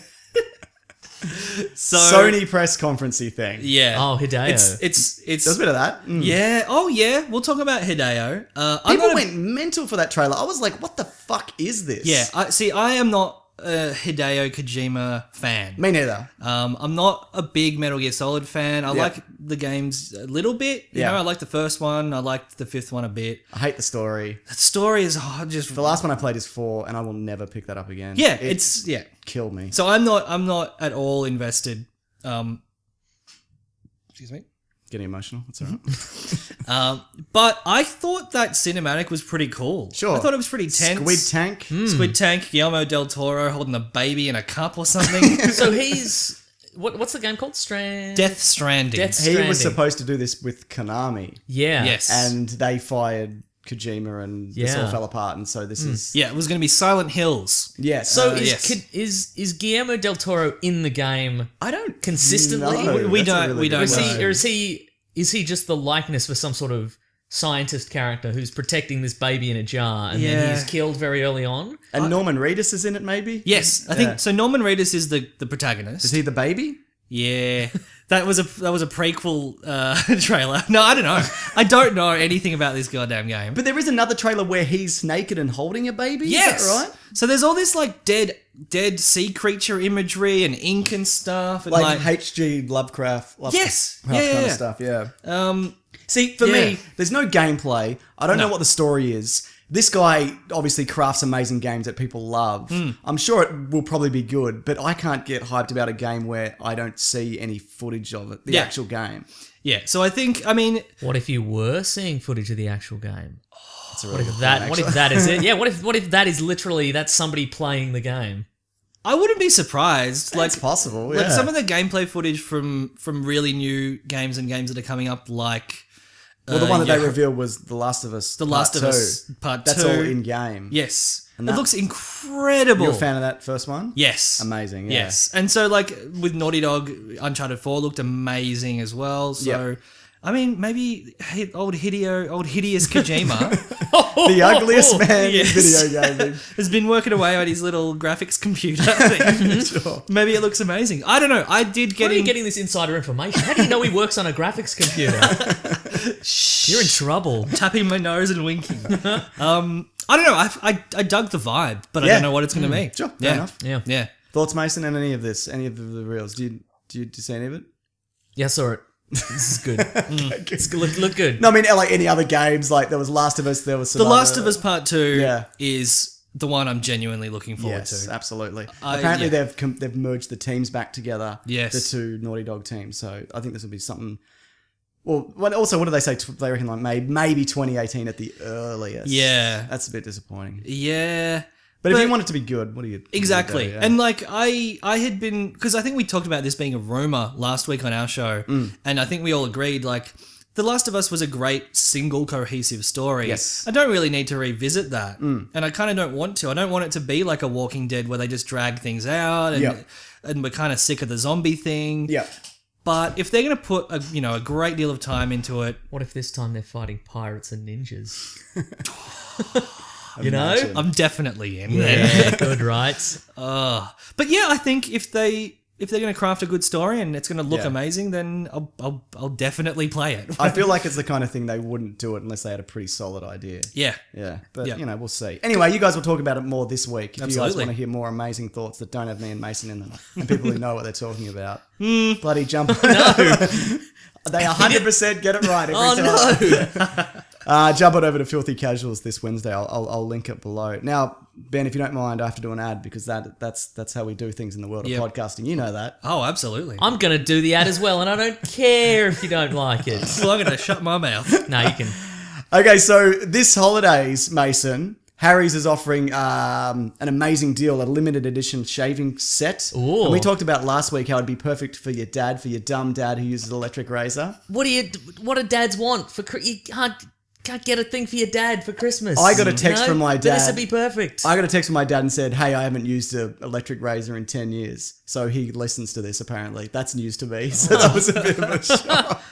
So Sony press conferencey thing. Yeah. Oh, Hideo. It's There's a bit of that. Mm. yeah. Oh yeah. We'll talk about Hideo. People went mental for that trailer. I was like, what the fuck is this? Yeah. I am not a Hideo Kojima fan. Me neither. I'm not a big Metal Gear Solid fan. I Yeah. like the games a little bit. You Yeah. know, I like the first one. I liked the fifth one a bit. I hate the story. The story is just The last one I played is 4, and I will never pick that up again. yeah. It It's yeah. killed me. So I'm not at all invested. Excuse me. Getting emotional. That's all right. But I thought that cinematic was pretty cool. Sure. I thought it was pretty tense. Squid Tank. Squid Tank, Guillermo del Toro holding a baby in a cup or something. So he's... What's the game called? Death Stranding. Death He Stranding. was supposed to do this with Konami, Yeah. Yes. and they fired Kojima, and this all Yeah. fell apart. And so this is Yeah, it was going to be Silent Hills. yes. So yes. is Guillermo del Toro in the game I don't consistently? know. We That's a don't- really we good don't Or is question. he is he just the likeness for some sort of scientist character who's protecting this baby in a jar and then Yeah. he's killed very early on? And Norman Reedus is in it, maybe. Yes, I think so. Norman Reedus is the protagonist. Is he the baby? Yeah, that was a prequel trailer. No, I don't know. I don't know anything about this goddamn game. But there is another trailer where he's naked and holding a baby. yes, Is that right? So there's all this like dead sea creature imagery and ink and stuff. And Like H.G. Lovecraft. Yes. kind Yeah. of stuff. Yeah. um, See, for Yeah. me, there's no gameplay. I don't know what the story is. This guy obviously crafts amazing games that people love. I'm sure it will probably be good, but I can't get hyped about a game where I don't see any footage of it, the Yeah. actual game. yeah. So I mean, What if you were seeing footage of the actual game? That's a really good What if that is it? Yeah, what if that is literally that's somebody playing the game? I wouldn't be surprised. It's possible, yeah. Like some of the gameplay footage from really new games and games that are coming up, like Well, the one that they yeah. revealed was The Last of Us. The Last of Us Part 2. That's all in game. Yes, And it that- looks incredible. You're a fan of that first one? Yes, Amazing, yeah. Yes, and so like with Naughty Dog, Uncharted 4 looked amazing as well. So Yep. I mean, maybe old hideous Kojima The ugliest man Yes. in video gaming. has been working away on his little graphics computer thing. Sure. Maybe it looks amazing. I don't know. I did Where get are you in. getting this insider information? How do you know he works on a graphics computer? You're in trouble. tapping my nose and winking. I don't know. I dug the vibe, but I Yeah. don't know what it's going to be. Sure, fair yeah. enough. Yeah. Yeah. Thoughts, Mason, on any of this? Any of the reels? Did you see any of it? Yeah, I saw it. This is good. It's look good. No, I mean, like any other games, like there was Last of Us, there was some The Last other- of Us Part 2 Yeah. is the one I'm genuinely looking forward Yes, to. absolutely. Apparently, yeah. they've merged the teams back together. Yes. The two Naughty Dog teams. So I think this will be something. Well, also, what do they say? They reckon like maybe 2018 at the earliest. Yeah. That's a bit disappointing. Yeah. But if you want it to be good, what do you Exactly. do, yeah? And like I had been, because I think we talked about this being a rumor last week on our show, and I think we all agreed like The Last of Us was a great single cohesive story. Yes. I don't really need to revisit that. And I kind of don't want to. I don't want it to be like a Walking Dead where they just drag things out and we're kind of sick of the zombie thing. Yeah. But if they're going to put a great deal of time into it, What if this time they're fighting pirates and ninjas? You know? Imagine. I'm definitely in. Yeah, good, right? But yeah, I think if they're going to craft a good story and it's going to look Yeah. amazing, then I'll definitely play it. I feel like it's the kind of thing they wouldn't do it unless they had a pretty solid idea. Yeah. Yeah, but Yeah. we'll see. Anyway, you guys will talk about it more this week. If you guys Absolutely. want to hear more amazing thoughts that don't have me and Mason in them, and people who know what they're talking about, bloody jump on. They 100% get it right every time. no. Jump on over to Filthy Casuals this Wednesday. I'll link it below. Now, Ben, if you don't mind, I have to do an ad because that's how we do things in the world of Yep. podcasting. You know that. Oh, absolutely. I'm going to do the ad as well, and I don't care if you don't like it. Well, I'm going to shut my mouth. No, you can. Okay, so this holidays, Mason, Harry's is offering an amazing deal, a limited edition shaving set. Ooh. And we talked about last week how it'd be perfect for your dad, for your dumb dad who uses electric razor. What do dads want for? You can't get a thing for your dad for Christmas. I got a text from my But this dad. would be perfect. I got a text from my dad and said, hey, I haven't used an electric razor in 10 years. So he listens to this, apparently. That's news to me. So that was a bit of a shock.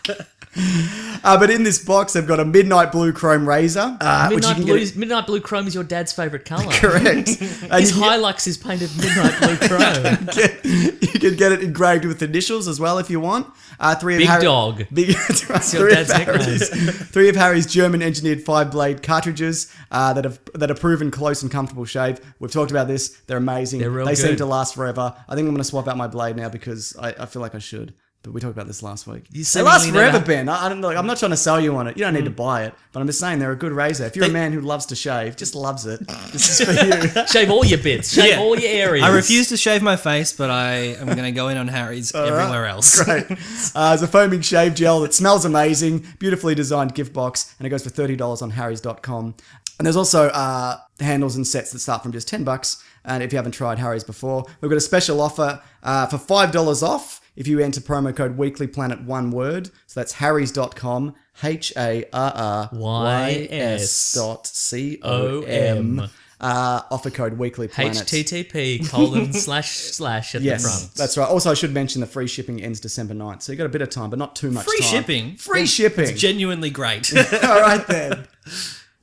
But in this box, they've got a midnight blue chrome razor. Which you can get Midnight blue chrome is your dad's favourite colour. correct. And His you can Hilux is painted midnight blue chrome. you can get it engraved with initials as well if you want. Three of Big dog. Big, that's right. your Three of dad's nickname. Three of Harry's German-engineered 5-blade cartridges that are proven close and comfortable shave. We've talked about this. They're amazing. They're real They seem good. to last forever. I think I'm going to swap out my blade now because I feel like I should. But we talked about this last week. You They last seemingly never- forever, Ben. I don't know. I'm not trying to sell you on it. You don't need to buy it. But I'm just saying they're a good razor. If you're a man who loves to shave, just loves it, this is for you. Shave all your bits. Shave Yeah. all your areas. I refuse to shave my face, but I am going to go in on Harry's everywhere else. Great. It's a foaming shave gel that smells amazing, beautifully designed gift box, and it goes for $30 on harrys.com. And there's also handles and sets that start from just $10. And if you haven't tried Harry's before, we've got a special offer for $5 off if you enter promo code weeklyplanet, one word. So that's harrys.com, HARRYS.com. Offer code weeklyplanet. HTTP:// at the Yes, front. that's right. Also, I should mention the free shipping ends December 9th. So you've got a bit of time, but not too much Free time. shipping? Free shipping. It's genuinely great. All right, then.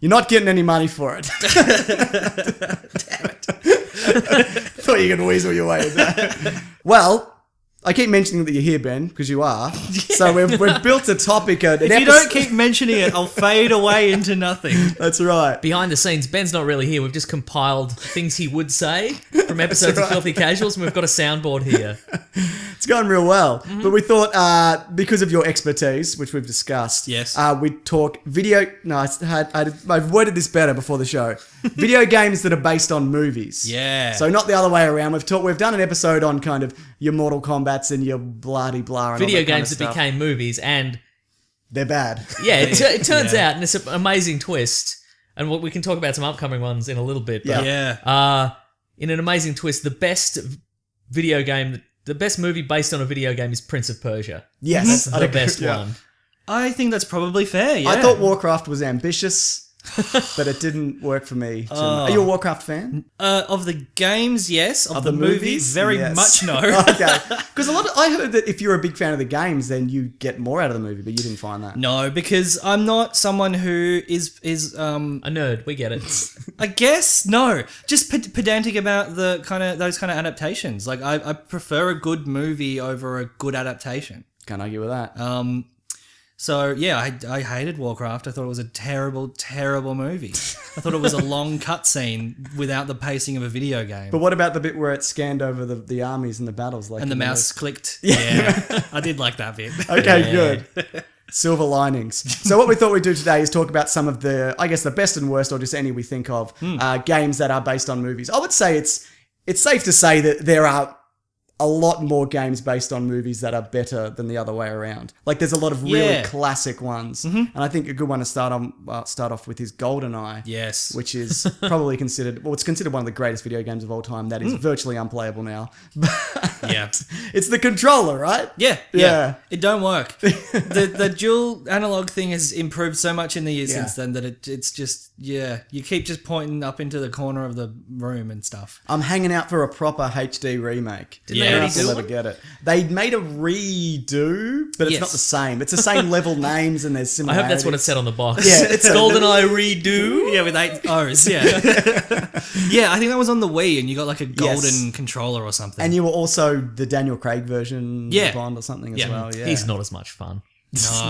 You're not getting any money for it. Damn it. Thought you could weasel your way in that. Well, I keep mentioning that you're here, Ben, because you are. So we've built a topic. If you don't keep mentioning it, I'll fade away into nothing. That's right. Behind the scenes, Ben's not really here. We've just compiled things he would say from episodes of Filthy Casuals, and we've got a soundboard here. It's gone real well. But we thought, because of your expertise, which we've discussed, Yes. we'd talk video... No, I've worded this better before the show. Video games that are based on movies. Yeah. So not the other way around. We've done an episode on kind of your Mortal Kombats and your blah-de-blah and Video all that kind games of that stuff. became movies, and They're bad. yeah, it turns out, and it's an amazing twist, and we can talk about some upcoming ones in a little bit. But, Yeah. in an amazing twist, the best movie based on a video game is Prince of Persia. Yes. That's the best one. I think that's probably fair, yeah. I thought Warcraft was ambitious, but it didn't work for me. Are you a Warcraft fan? Of the games, yes. Of the movies, very Yes. much no. Okay. Because I heard that if you're a big fan of the games, then you get more out of the movie, but you didn't find that. No, because I'm not someone who is A nerd, we get it. I guess no, just pedantic about those kind of adaptations. Like I prefer a good movie over a good adaptation. Can't argue with that. So yeah, I hated Warcraft. I thought it was a terrible, terrible movie. I thought it was a long cutscene without the pacing of a video game. But what about the bit where it scanned over the armies and the battles? Like And the in mouse clicked. Yeah. I did like that bit. Okay, good. Silver linings. So what we thought we'd do today is talk about some of the, I guess, the best and worst, or just any we think of, games that are based on movies. I would say it's safe to say that there are a lot more games based on movies that are better than the other way around. Like there's a lot of really classic ones, and I think a good one to start off with is GoldenEye. Yes. Which is probably considered, well, it's considered one of the greatest video games of all time. That is virtually unplayable now. Yeah. It's the controller, right? Yeah. It don't work. The dual analog thing has improved so much in the years since then that it's just, you keep just pointing up into the corner of the room and stuff. I'm hanging out for a proper HD remake. Didn't they already I'll do never one? get it. They made a redo, but it's not the same. It's the same level names and there's I similarities. hope that's what it said on the box. Yeah, it's GoldenEye redo. Yeah, with 8 O's, yeah. Yeah, I think that was on the Wii and you got like a golden controller or something. And you were also the Daniel Craig version of Bond or something as well. Yeah. He's not as much fun.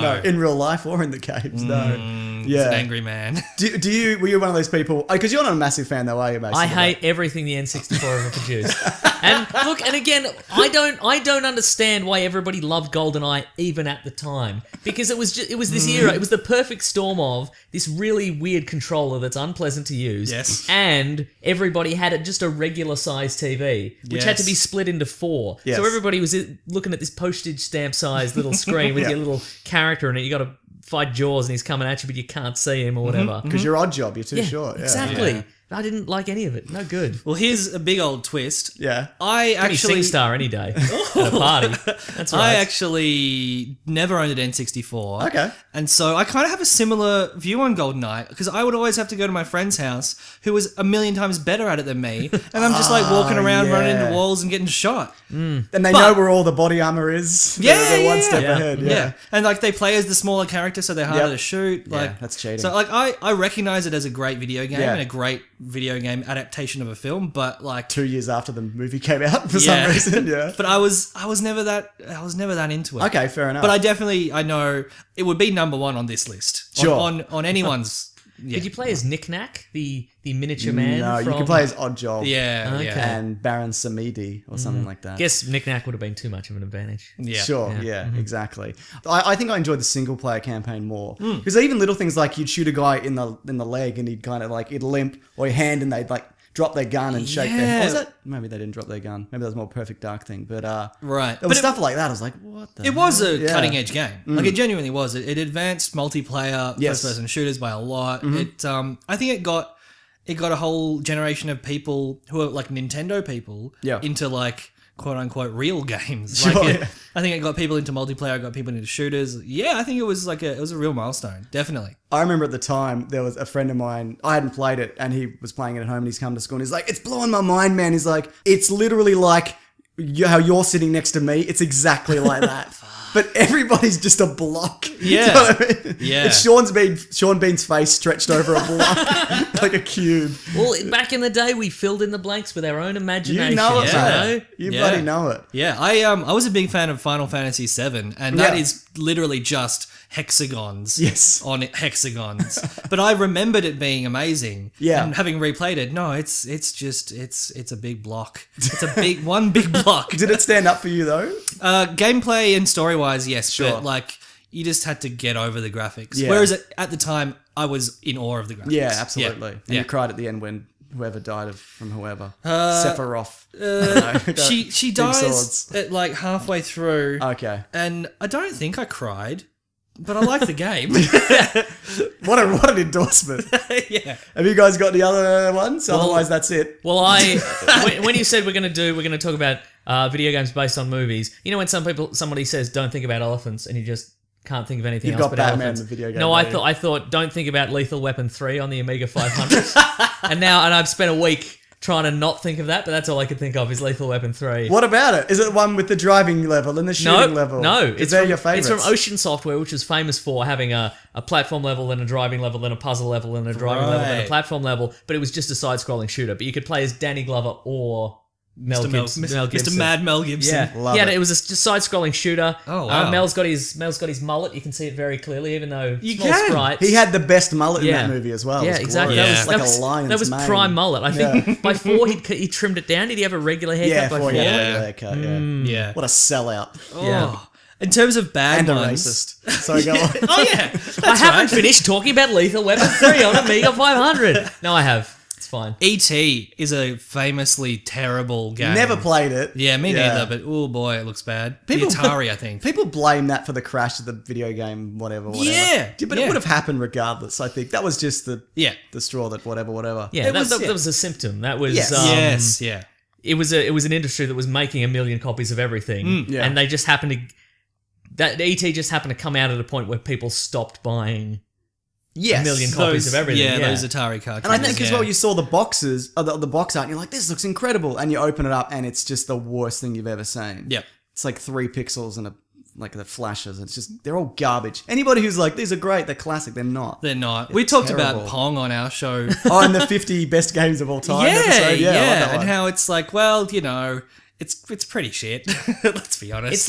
No, in real life or in the games, no. He's an angry man. Were you one of those people, because you're not a massive fan though, are you, basically? I hate everything the N64 ever produced. And look, and again, I don't understand why everybody loved GoldenEye even at the time, because it was this era. It was the perfect storm of this really weird controller that's unpleasant to use. Yes. And everybody had just a regular size TV, which had to be split into 4. Yes. So everybody was looking at this postage stamp sized little screen with your little character in it. You got to fight Jaws and he's coming at you, but you can't see him or whatever. Because you're odd job, you're too short. Yeah. Exactly. Yeah. I didn't like any of it. No good. Well, here's a big old twist. Yeah. I Any actually SingStar any day at a party. That's right. I actually never owned an N64. Okay. And so I kind of have a similar view on GoldenEye because I would always have to go to my friend's house who was a million times better at it than me. And I'm just like walking around, running into walls and getting shot. And they know where all the body armor is. They're one step ahead. Yeah. And like they play as the smaller character, so they're harder to shoot. Like that's cheating. So like I recognize it as a great video game and a great video game adaptation of a film, but like 2 years after the movie came out for some reason. Yeah. But I was never that into it. Okay, fair enough. But I know it would be number 1 on this list. Sure. On anyone's. Yeah. Did you play as Knick-Knack, the miniature man? No, you can play as Oddjob. Yeah. Okay. Yeah. And Baron Samedi or something like that. Guess Knick-Knack would have been too much of an advantage. Yeah. Sure, yeah, exactly. I think I enjoyed the single player campaign more because even little things like you'd shoot a guy in the leg and he'd kind of like he'd limp or your hand and they'd like drop their gun and shake their. Or was that maybe they didn't drop their gun? Maybe that was more Perfect Dark thing. But right, there was stuff like that. I was like, what the? It was a hell? cutting edge game. Like it genuinely was. It advanced multiplayer first person shooters by a lot. It I think it got a whole generation of people who are like Nintendo people into like quote unquote real games. Sure, Like I think it got people into multiplayer, got people into shooters. Yeah, I think it was like it was a real milestone. Definitely. I remember at the time there was a friend of mine. I hadn't played it, and he was playing it at home. And he's come to school, and he's like, "It's blowing my mind, man." He's like, "It's literally like how you're sitting next to me. It's exactly like that." But everybody's just a block. Yeah. Do you know what I mean? Yeah. It's Sean Bean's face stretched over a block like a cube. Well, back in the day, we filled in the blanks with our own imagination. You know it, you mate. know? You Yeah. bloody know it. Yeah, I was a big fan of Final Fantasy VII, and that is literally just hexagons on hexagons. But I remembered it being amazing. Yeah. And having replayed it, no, it's a big block. It's a one big block. Did it stand up for you though? Gameplay and story-wise, yes, Sure. but like you just had to get over the graphics. Yeah. Whereas at the time, I was in awe of the graphics. Yeah, absolutely. And Yeah. you cried at the end when whoever died from whoever. Sephiroth. She Big dies swords. at like halfway through. Okay. And I don't think I cried, but I like the game. What an endorsement. Yeah. Have you guys got any other ones? Otherwise, that's it. Well, when you said we're going to talk about video games based on movies, you know when somebody says don't think about elephants and you just can't think of anything You've else got but Batman, elephants. the video game. No, don't you? I thought don't think about Lethal Weapon 3 on the Amiga 500. and I've spent a week trying to not think of that, but that's all I could think of is Lethal Weapon 3. What about it? Is it the one with the driving level and the shooting level? No, They're your favourites. It's from Ocean Software, which is famous for having a platform level, then a driving level, then a puzzle level, then a driving level, then a Right. platform level. But it was just a side-scrolling shooter. But you could play as Danny Glover or Mel Gibson. Mr. Mad Mel Gibson. Yeah, Love yeah. it. It was a side-scrolling shooter. Oh, wow. Mel's got his mullet. You can see it very clearly, even though You small can. sprites. He had the best mullet Yeah. in that movie as well. It Yeah, was exactly. glorious. Yeah. Like a lion's That was mane. prime mullet. I think by 4 he trimmed it down. Did he have a regular haircut Yeah, by 4? before he had a Yeah. regular haircut, yeah. Yeah. What a sellout. Yeah. Oh. In terms of bad And a ones, racist. Sorry, go on. Oh yeah, that's I haven't right. finished talking about Lethal Weapon 3 on Amiga 500. No, I have. It's fine. E.T. is a famously terrible game. Never played it. Yeah, me neither. But oh boy, it looks bad. People- the Atari, I think. People blame that for the crash of the video game, whatever. Yeah, But yeah. it would have happened regardless, I think. That was just the Yeah. straw that whatever. Yeah, It was- that was a symptom. That was Yes. Yes. Yeah. It was an industry that was making 1 million copies of everything, yeah. and they just happened to. That ET just happened to come out at a point where people stopped buying Yes. 1 million copies of everything. Yeah, those Atari cartridges. And I think as yeah. well, you saw the boxes, the box art, and you're like, this looks incredible. And you open it up, and it's just the worst thing you've ever seen. Yep. It's like 3 pixels and the flashes. It's just, they're all garbage. Anybody who's like, these are great, they're classic, they're not. They're not. We talked terrible. about Pong on our show. Oh, and the 50 best games of all time episode. Yeah, I love that and one. how it's like, well, you know, it's pretty shit. Let's be honest. It's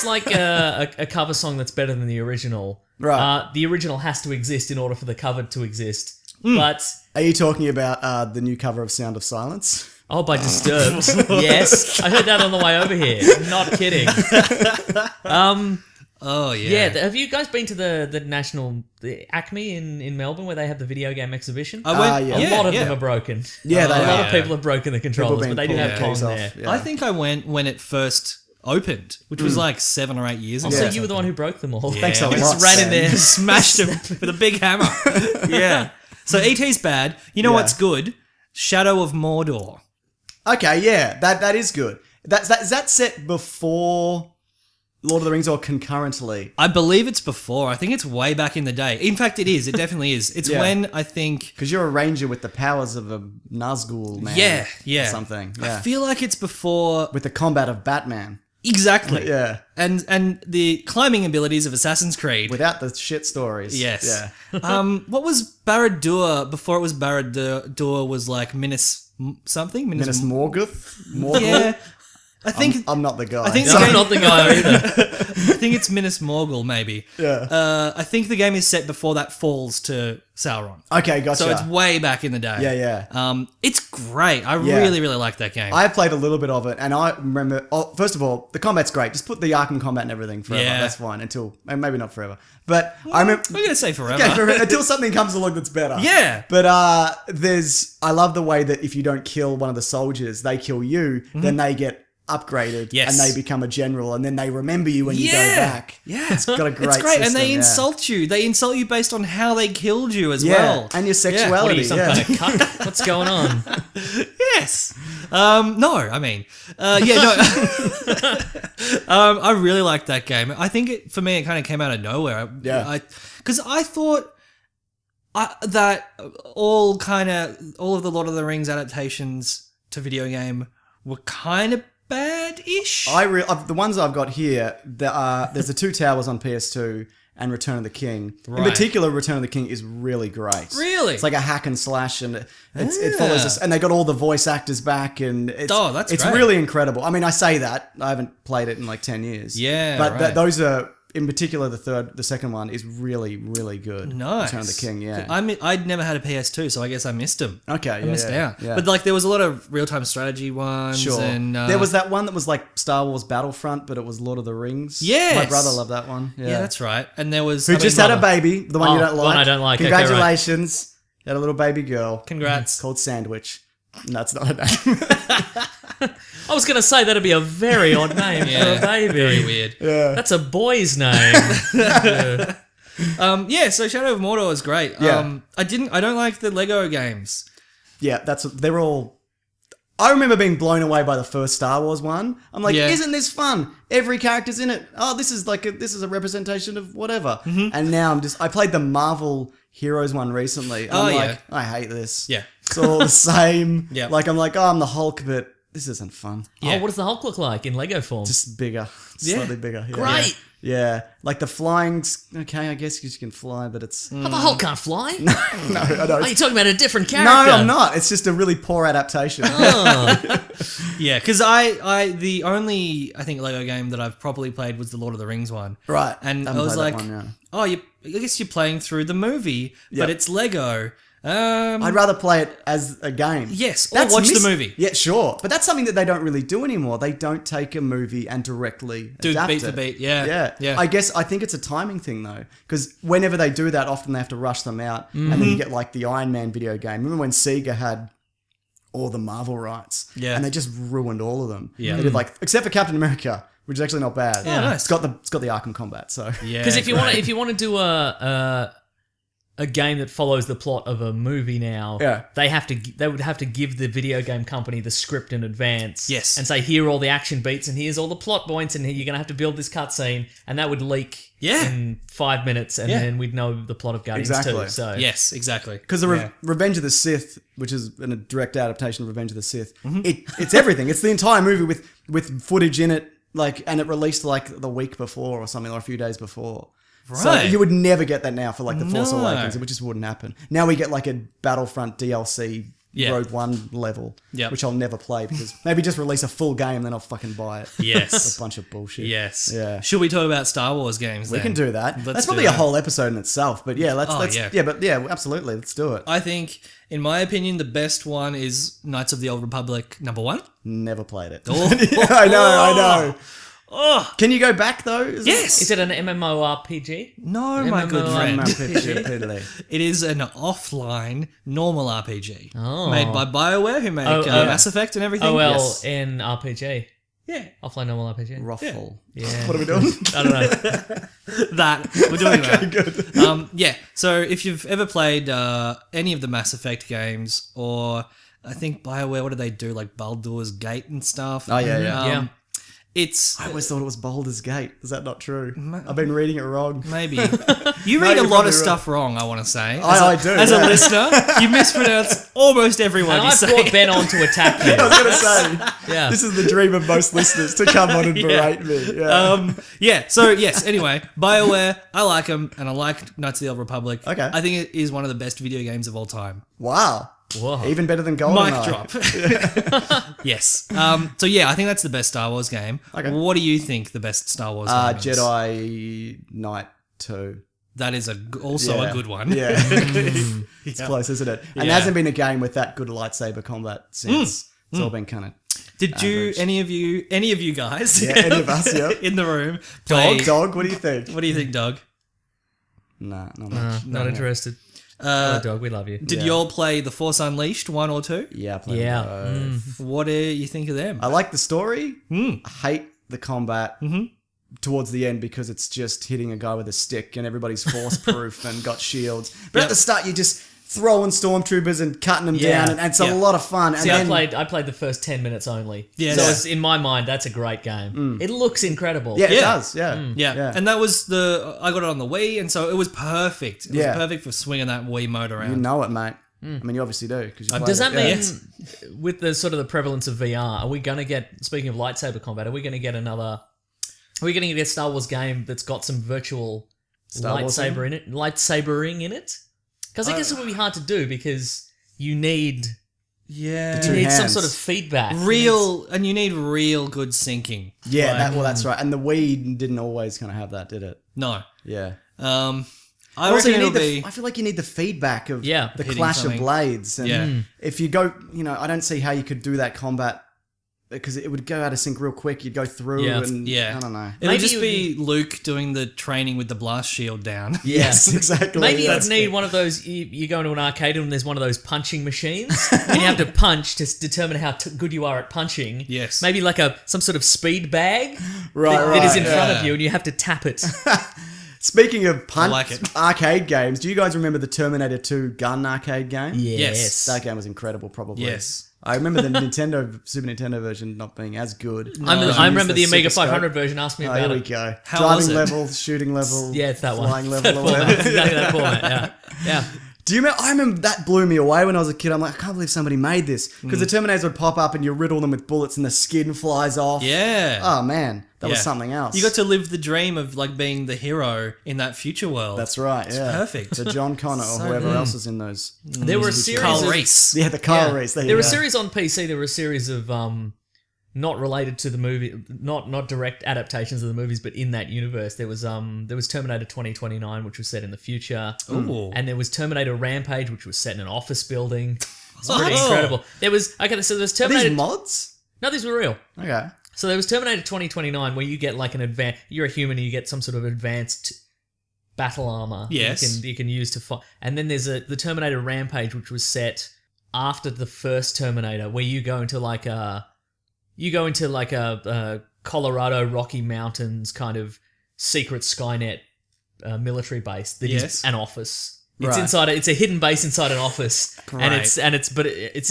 like a cover song that's better than the original. Right. The original has to exist in order for the cover to exist. But Are you talking about the new cover of Sound of Silence? by Disturbed. Yes, I heard that on the way over here. Not kidding. oh Yeah, have you guys been to the Acme in Melbourne where they have the video game exhibition? I went. yeah. A lot of yeah. them are broken. Yeah, they A lot are. of people have broken the controllers, but they do have Pong keys there. Yeah. I think I went when it first opened, which was like 7 or 8 years ago. So Yeah. you were the one who broke them all. Thanks a We lot, just ran in Sam. there. Smashed him with a big hammer. Yeah. So E.T.'s bad. You know Yeah. what's good? Shadow of Mordor. Okay, yeah, that is good. Is that set before Lord of the Rings or concurrently? I believe it's before. I think it's way back in the day. In fact, it is. It definitely is. It's Yeah. when I think. Because you're a ranger with the powers of a Nazgul man. Yeah. Or something. I Yeah. feel like it's before. With the combat of Batman. Exactly. Yeah. And the climbing abilities of Assassin's Creed. Without the shit stories. Yes. Yeah. What was Barad-dûr before it was Barad-dûr was like Minas something? Minas Morgul? Morgul? Yeah. I think I'm not the guy. I think No, the I'm game- not the guy either. I think it's Minas Morgul maybe. Yeah. I think the game is set before that falls to Sauron. Okay, gotcha. So it's way back in the day. Yeah. It's great. I Yeah. really, really like that game. I played a little bit of it, and I remember. Oh, first of all, the combat's great. Just put the Arkham combat and everything forever. Yeah. That's fine until maybe not forever, but I remember. We're gonna say forever. Okay, until something comes along that's better. Yeah. But I love the way that if you don't kill one of the soldiers, they kill you. Then they get upgraded. Yes. And they become a general, and then they remember you when you go Yeah. back. Yeah. It's got a great. It's great, and system, they yeah. insult you. They insult you based on how they killed you as Yeah, well. and your What are sexuality. you, some yeah. kind of cuck? What's going on? Yes. No, I mean, yeah, no. I really liked that game. I think for me, it kind of came out of nowhere. Yeah. Because I thought that all of the Lord of the Rings adaptations to video game were kind of bad-ish. The ones I've got here, there's the Two Towers on PS2 and Return of the King. In Right. particular, Return of the King is really great. Really? It's like a hack and slash, and it follows us. And they got all the voice actors back, and it's That's great. really incredible. I mean, I say that I haven't played it in like 10 years. Yeah, but right. those are. In particular, the second one is really, really good. Nice. Return of the King, yeah. I'd never had a PS2, so I guess I missed them. Okay, I missed out. Yeah. But like, there was a lot of real-time strategy ones. Sure. And, there was that one that was like Star Wars Battlefront, but it was Lord of the Rings. Yes. My brother loved that one. Yeah, Yeah, that's right. And there was... Who just had a baby, the one you Oh, don't the like. one I don't like. Okay, Congratulations. You had a little baby girl Congrats. called Sandwich. No, it's not her name. I was going to say that'd be a very odd name for a baby. Very weird. That's a boy's name. Yeah, so Shadow of Mordor is great. Yeah. I don't like the Lego games. Yeah, they're all... I remember being blown away by the first Star Wars one. I'm like, Yeah. isn't this fun? Every character's in it. Oh, this is a representation of whatever. Mm-hmm. And now I played the Marvel Heroes one recently. And I'm Oh, like, yeah. I hate this. Yeah. It's all the same. Yeah. Like, I'm like, oh, I'm the Hulk, but this isn't fun. Yeah. Oh, what does the Hulk look like in Lego form? Just bigger, slightly bigger. Yeah. Great. Yeah, like the flying's okay. I guess you can fly, but it's Oh, the Hulk can't fly. no. I don't. Are you talking about a different No, character? I'm not. It's just a really poor adaptation. Yeah, because the only I think Lego game that I've properly played was the Lord of the Rings one. Right. And I Haven't was played like, that one, oh, I guess you're playing through the movie, Yep. but it's Lego. I'd rather play it as a game. Yes, or watch the movie. Yeah, sure. But that's something that they don't really do anymore. They don't take a movie and directly Do adapt beat it. for beat, yeah. Yeah. I think it's a timing thing though, because whenever they do that, often they have to rush them out, and then you get like the Iron Man video game. Remember when Sega had all the Marvel rights? Yeah. And they just ruined all of them. Yeah. They did except for Captain America, which is actually not bad. Yeah, nice. It's got the Arkham combat, so. Yeah, Because if you great. want to do a game that follows the plot of a movie now, Yeah. they would have to give the video game company the script in advance. Yes. And say, here are all the action beats and here's all the plot points and you're going to have to build this cutscene, and that would leak in 5 minutes, and Yeah. then we'd know the plot of Guardians Exactly. 2. So Yes, exactly. Because the Revenge of the Sith, which is a direct adaptation of Revenge of the Sith, it's everything. It's the entire movie with footage in it, and it released the week before or something, or a few days before. So Right. you would never get that now for the Force No. Awakens. It just wouldn't happen. Now we get a Battlefront DLC Yeah. Road One level, Yep. which I'll never play because maybe just release a full game, then I'll fucking buy it. Yes. It's a bunch of bullshit. Yes. Yeah. Should we talk about Star Wars games We then? can do that. Let's That's do probably a that. whole episode in itself. But yeah, let's yeah. absolutely, let's do it. I think, in my opinion, the best one is Knights of the Old Republic #1. Never played it. Oh. Yeah, I know. Oh, Can you go back though? yes. is it an MMORPG? No, my good MMORPG. friend. It is an offline, normal RPG. Oh. Made by BioWare, who make Mass Effect and everything. OL in RPG. Yeah. Offline normal RPG. Ruffle. Yeah. What are we doing? I don't know. That. We're doing that. Good. Yeah. So if you've ever played any of the Mass Effect games, or I think BioWare, what do they do? Like Baldur's Gate and stuff. Oh, yeah. Yeah. It's I always thought it was Baldur's Gate. Is that not true? I've been reading it wrong. maybe. You No, read a you're lot probably of stuff wrong, I want to say. I do. As a yeah. listener, you mispronounce almost every word And you I say. brought Ben on to attack you. I was going to say, Yeah. this is the dream of most listeners to come on and berate me. Yeah. So yes, anyway, BioWare, I like them, and I like Knights of the Old Republic. Okay. I think it is one of the best video games of all time. Wow. Whoa. Even better than Mic GoldenEye. drop. Yes. So yeah, I think that's the best Star Wars game. Okay. What do you think the best Star Wars game is? Jedi Knight 2. That is also Yeah. a good one. Yeah. It's close, isn't it? And Yeah. there hasn't been a game with that good lightsaber combat since. It's all been kind of... Did you, any of you guys, Yeah, any of us, yeah. in the room, play? Dog, what do you think? What do you think, Doug? Nah, not much. Not interested. Hello, dog. We love you. Did you all play The Force Unleashed 1 or 2? Yeah, I played Yeah. both. What do you think of them? I like the story. I hate the combat towards the end because it's just hitting a guy with a stick and everybody's force proof and got shields. But at the start, you're just throwing stormtroopers and cutting them Yeah. down, and it's a lot of fun. And See, then, I played the first 10 minutes only. Yes. So it's, in my mind, that's a great game. It looks incredible. yeah, it Yeah. does. Yeah. Yeah. And that was I got it on the Wii, and so it was perfect. It was Yeah. perfect for swinging that Wii mode around. You know it, mate. I mean, you obviously do. Cause you Does that played mean, it. with the sort of the prevalence of VR, are we going to get, speaking of lightsaber combat, are we going to get a Star Wars game that's got some virtual Star Wars lightsabering in it? Because I guess it would be hard to do because you need Yeah. Two some hands. sort of feedback. And you need real good syncing. Yeah, that's right. And the Wii didn't always kind of have that, did it? No. Yeah. I Also, reckon you it'll need be... I feel like you need the feedback of Yeah. the Hitting clash something. of blades. And Yeah. if you go, I don't see how you could do that combat because it would go out of sync real quick. You'd go through Yeah. and Yeah. I don't know. It'll Maybe just you be Luke doing the training with the blast shield down. Yes, exactly. Maybe you would That's need it. one of those. You go into an arcade and there's one of those punching machines, and you have to punch to determine how good you are at punching. Yes. Maybe like some sort of speed bag Right, that is right, in front yeah. of you, and you have to tap it. Speaking of like it. arcade games, do you guys remember the Terminator 2 gun arcade game? Yes. That game was incredible, probably. Yes. I remember the Super Nintendo version not being as good. I remember the Amiga Super 500 Scope. version. Ask me Oh, about here we it. go. How Driving was it? level, shooting level. Yeah, it's that one. Flying That level or format. whatever. Exactly that format. Yeah. Do you remember? I remember that blew me away when I was a kid. I'm like, I can't believe somebody made this. Because the Terminators would pop up and you riddle them with bullets and the skin flies off. Yeah. Oh, man. That was Yeah. something else. You got to live the dream of like being the hero in that future world. That's right, yeah. perfect. The John Connor or whoever else is in those. There were a series Carl of Reese. Yeah, the Kyle Reese. There were a series on PC. There were a series of not related to the movie, not direct adaptations of the movies, but in that universe. There was Terminator 2029, which was set in the future. Ooh. And there was Terminator Rampage, which was set in an office building. It's pretty incredible. There was so there's Are Terminator. these mods? No, these were real. Okay. So there was Terminator 2029, where you get like you're a human and you get some sort of advanced battle armor. Yes. You can use to fight. And then there's the Terminator Rampage, which was set after the first Terminator, where you go into like a Colorado Rocky Mountains kind of secret Skynet military base that is an office. It's Right. inside. It's a hidden base inside an office, and Right. it's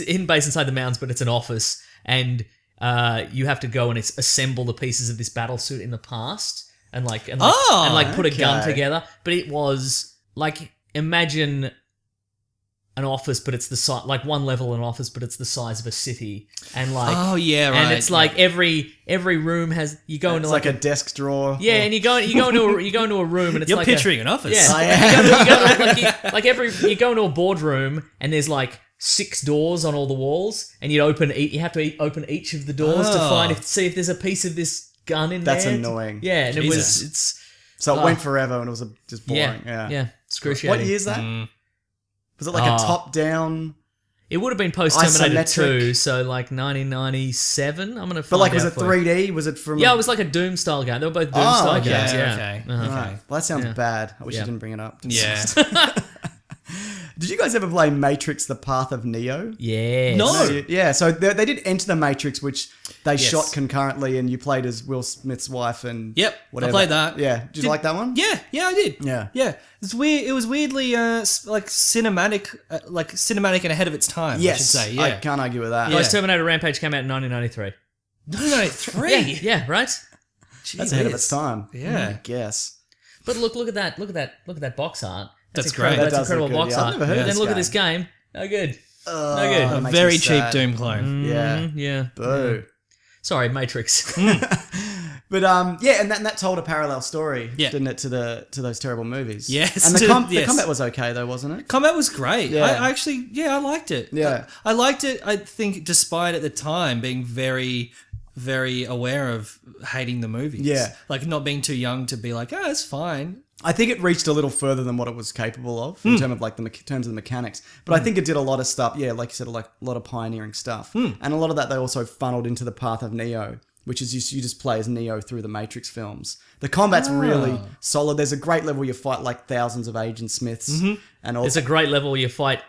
a hidden base inside the mountains, but it's an office, and you have to go and assemble the pieces of this battle suit in the past, and put a gun okay. together. But it was like, imagine an office, but it's the size, like one level in an office, but it's the size of a city, and like, Oh, yeah, right. and it's like every room has, you go into It's like a desk drawer. yeah, and you go into a room, and it's You're like picturing an office. you go into a boardroom, and there's like 6 doors on all the walls, and you have to open each of the doors to see if there's a piece of this gun in That's there. annoying. Yeah, and Jesus. So it went forever and it was just boring. Yeah. excruciating. What year is that? Was it like a top-down? It would have been post Terminator Isometric. 2, so like 1997. I'm gonna. But find like, was out it for you. 3D? Was it from? Yeah, it was like a Doom style game. They were both Doom style okay. games. Yeah. Okay. Uh-huh. Right. Well, that sounds Yeah. bad. I wish Yeah. you didn't bring it up. Yeah. Did you guys ever play Matrix: The Path of Neo? Yes. No. Yeah, so they did Enter the Matrix, which they Yes. shot concurrently, and you played as Will Smith's wife and Yep, whatever. I played that. Yeah, did you like that one? Yeah, I did. Yeah. Yeah. It's weird. It was weirdly like cinematic and ahead of its time, Yes, I should say. I Yeah. can't argue with that. Yeah. Guys, Terminator Rampage came out in 1993. 1993. Yeah, right. That's ahead of its time. Yeah. I guess. But look at that box art. That's incredible. great. That That's does incredible look good. box Yeah, I've art. never heard of Then this look at game. this game. No good. No good. That A makes very me cheap sad. Doom clone. Yeah. Yeah. Boo. Sorry, Matrix. But yeah, and that told a parallel story, Yeah. didn't it, to those terrible movies? Yes, And the yes. combat was okay though, wasn't it? Combat was great. Yeah. I actually, I liked it. Yeah. I liked it. I think, despite at the time being very, very aware of hating the movies. Yeah. Like not being too young to be like, it's fine. I think it reached a little further than what it was capable of Hmm. in terms of like terms of the mechanics. But I think it did a lot of stuff. Yeah, like you said, like a lot of pioneering stuff, Hmm. and a lot of that they also funneled into the path of Neo, which is you just play as Neo through the Matrix films. The combat's really solid. There's a great level where you fight like thousands of Agent Smiths, and also It's a great level where you fight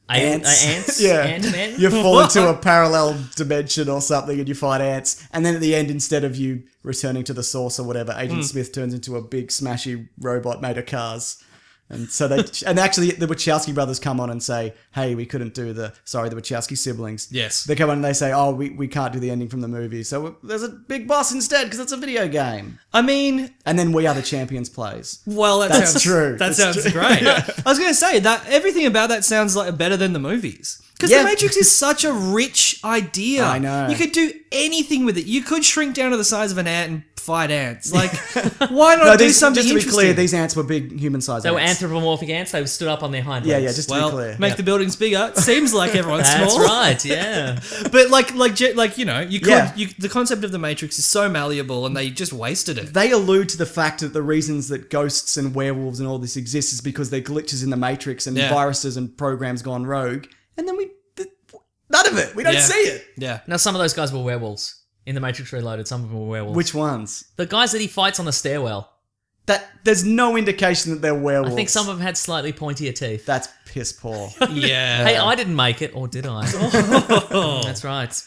ants. yeah, Ant-Men. you fall into a parallel dimension or something, and you fight ants. And then at the end, instead of you returning to the source or whatever, Agent Smith turns into a big smashy robot made of cars. And so and actually the Wachowski brothers come on and say, "Hey, we couldn't do the Wachowski siblings." Yes. They come on and they say, "Oh, we can't do the ending from the movie, so there's a big boss instead because it's a video game." I mean, And then We Are the Champions plays. well, That's sounds true. That That's sounds true. great. I was going to say that everything about that sounds like better than the movies. Because Yeah. The Matrix is such a rich idea. I know. You could do anything with it. You could shrink down to the size of an ant and fight ants. Like, why not do something just to be interesting? clear, these ants were big human-sized They were ants. anthropomorphic ants. They stood up on their hind Yeah, legs. yeah, just to well, be clear. make the buildings bigger. It seems like everyone's That's small. right. Yeah. But like you know, you could. Yeah. The concept of the Matrix is so malleable, and they just wasted it. They allude to the fact that the reasons that ghosts and werewolves and all this exists is because they're glitches in the Matrix and Yeah. viruses and programs gone rogue. And then none of it. We don't Yeah. see it. Yeah. Now, some of those guys were werewolves. In the Matrix Reloaded, some of them were werewolves. Which ones? The guys that he fights on the stairwell. There's no indication that they're werewolves. I think some of them had slightly pointier teeth. That's piss poor. Yeah. Hey, I didn't make it, or did I? That's right.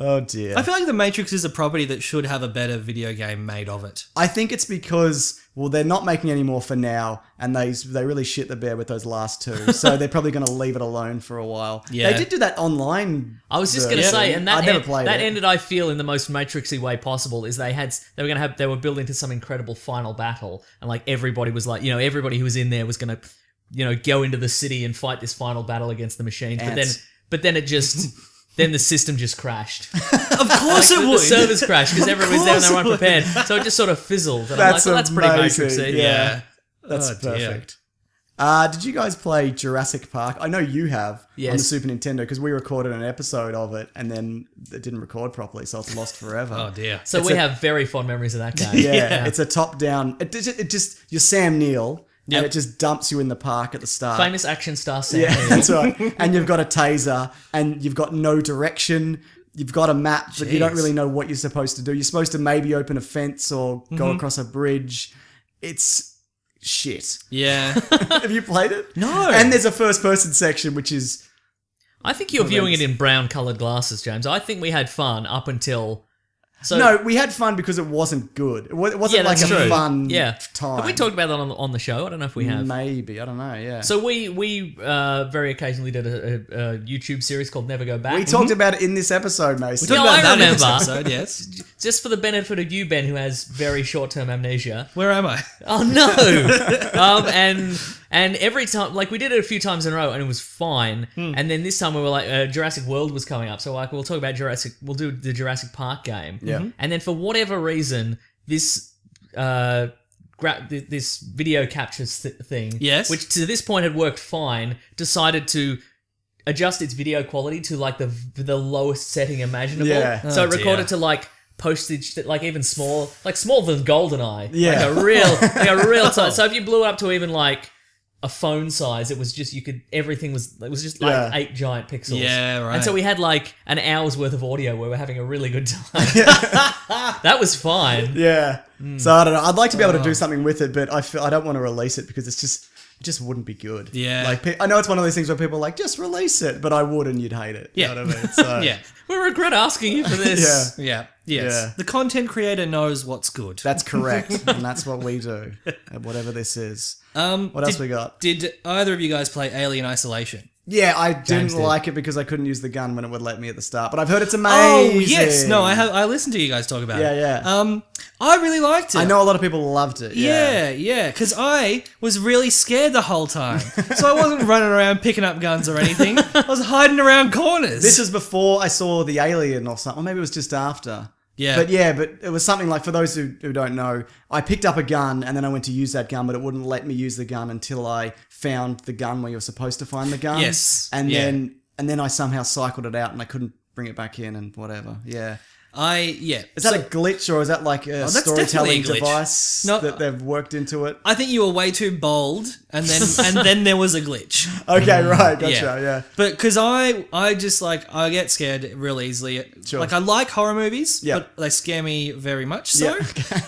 Oh dear. I feel like the Matrix is a property that should have a better video game made of it. I think it's because, well, they're not making any more for now, and they really shit the bed with those last two, so they're probably going to leave it alone for a while. Yeah. They did do that online. I was just going to version. say, and that I never played it. ended, I feel, in the most Matrixy way possible. Is they were building to some incredible final battle, and like everybody was like, everybody who was in there was going to go into the city and fight this final battle against the machines. Ants. But then it just then the system just crashed. Of course it The would. servers crashed because everyone was there and they were course it would. unprepared. So it just sort of fizzled. And That's I'm like, well, that's pretty amazing. Matrixy. Yeah. That's Oh, dear. perfect. Did you guys play Jurassic Park? I know you have on the Yes. Super Nintendo because we recorded an episode of it and then it didn't record properly, so it's lost forever. Oh dear. So we have very fond memories of that game. Yeah, it's a top-down. It just you're Sam Neill, Yep. and it just dumps you in the park at the start. Famous action star Sam Yeah, Neill. that's right. And you've got a taser, and you've got no direction. You've got a map, but you don't Jeez. really know what you're supposed to do. You're supposed to maybe open a fence or go across a bridge. It's shit. Yeah. Have you played it? No. And there's a first-person section, which is I think you're viewing it in brown coloured glasses, James. I think we had fun up until. So, no. We had fun because it wasn't good. It wasn't yeah, like that's a true. fun Yeah. time. Have we talked about that on the show? I don't know if we have. Maybe, I don't know. Yeah. So we very occasionally did a YouTube series called Never Go Back. we talked about it in this episode, Mason. Yeah, Talked about I that in this remember. episode, yes. Just for the benefit of you, Ben, who has very short-term amnesia. Where am I? Oh no! And every time, like we did it a few times in a row, and it was fine. And then this time we were like, Jurassic World was coming up, so like we'll talk about Jurassic. We'll do the Jurassic Park game. Yeah. And then for whatever reason, this this video captures thing, Yes. which to this point had worked fine, decided to adjust its video quality to like the lowest setting imaginable. Yeah. So Oh, it recorded dear. to like postage that like even small, like smaller than GoldenEye. Yeah. Like a real size. So if you blew it up to even like a phone size, it was just everything was just like Yeah. 8 giant pixels. Yeah, right. And so we had like an hour's worth of audio where we're having a really good time. That was fine. Yeah. So I don't know. I'd like to be able to do something with it, but I don't want to release it because it just wouldn't be good. Yeah. Like I know it's one of those things where people are like, just release it, but I would and you'd hate it. Yeah. You know what I mean? So, Yeah. We regret asking you for this. Yeah. Yeah. Yes. Yeah. The content creator knows what's good. That's correct. And that's what we do. Whatever this is. What else we got? Did either of you guys play Alien Isolation? Yeah, I didn't did. like it because I couldn't use the gun when it would let me at the start, but I've heard it's amazing. Oh yes, no, I listened to you guys talk about it. Yeah. I really liked it. I know a lot of people loved it. Yeah, because I was really scared the whole time. So I wasn't running around picking up guns or anything. I was hiding around corners. This was before I saw The Alien or something. Or maybe it was just after. Yeah. But it was something like, for those who don't know, I picked up a gun and then I went to use that gun, but it wouldn't let me use the gun until I found the gun where you're supposed to find the gun. Yes. And Yeah. then I somehow cycled it out and I couldn't bring it back in and whatever. Yeah. Is that a glitch or is that like a that's storytelling definitely a glitch. device No, that they've worked into it? I think you were way too bold, and then there was a glitch. Okay, right, gotcha, yeah. But because I just like I get scared real easily. Sure. Like I like horror movies, Yeah. but they scare me very much. So,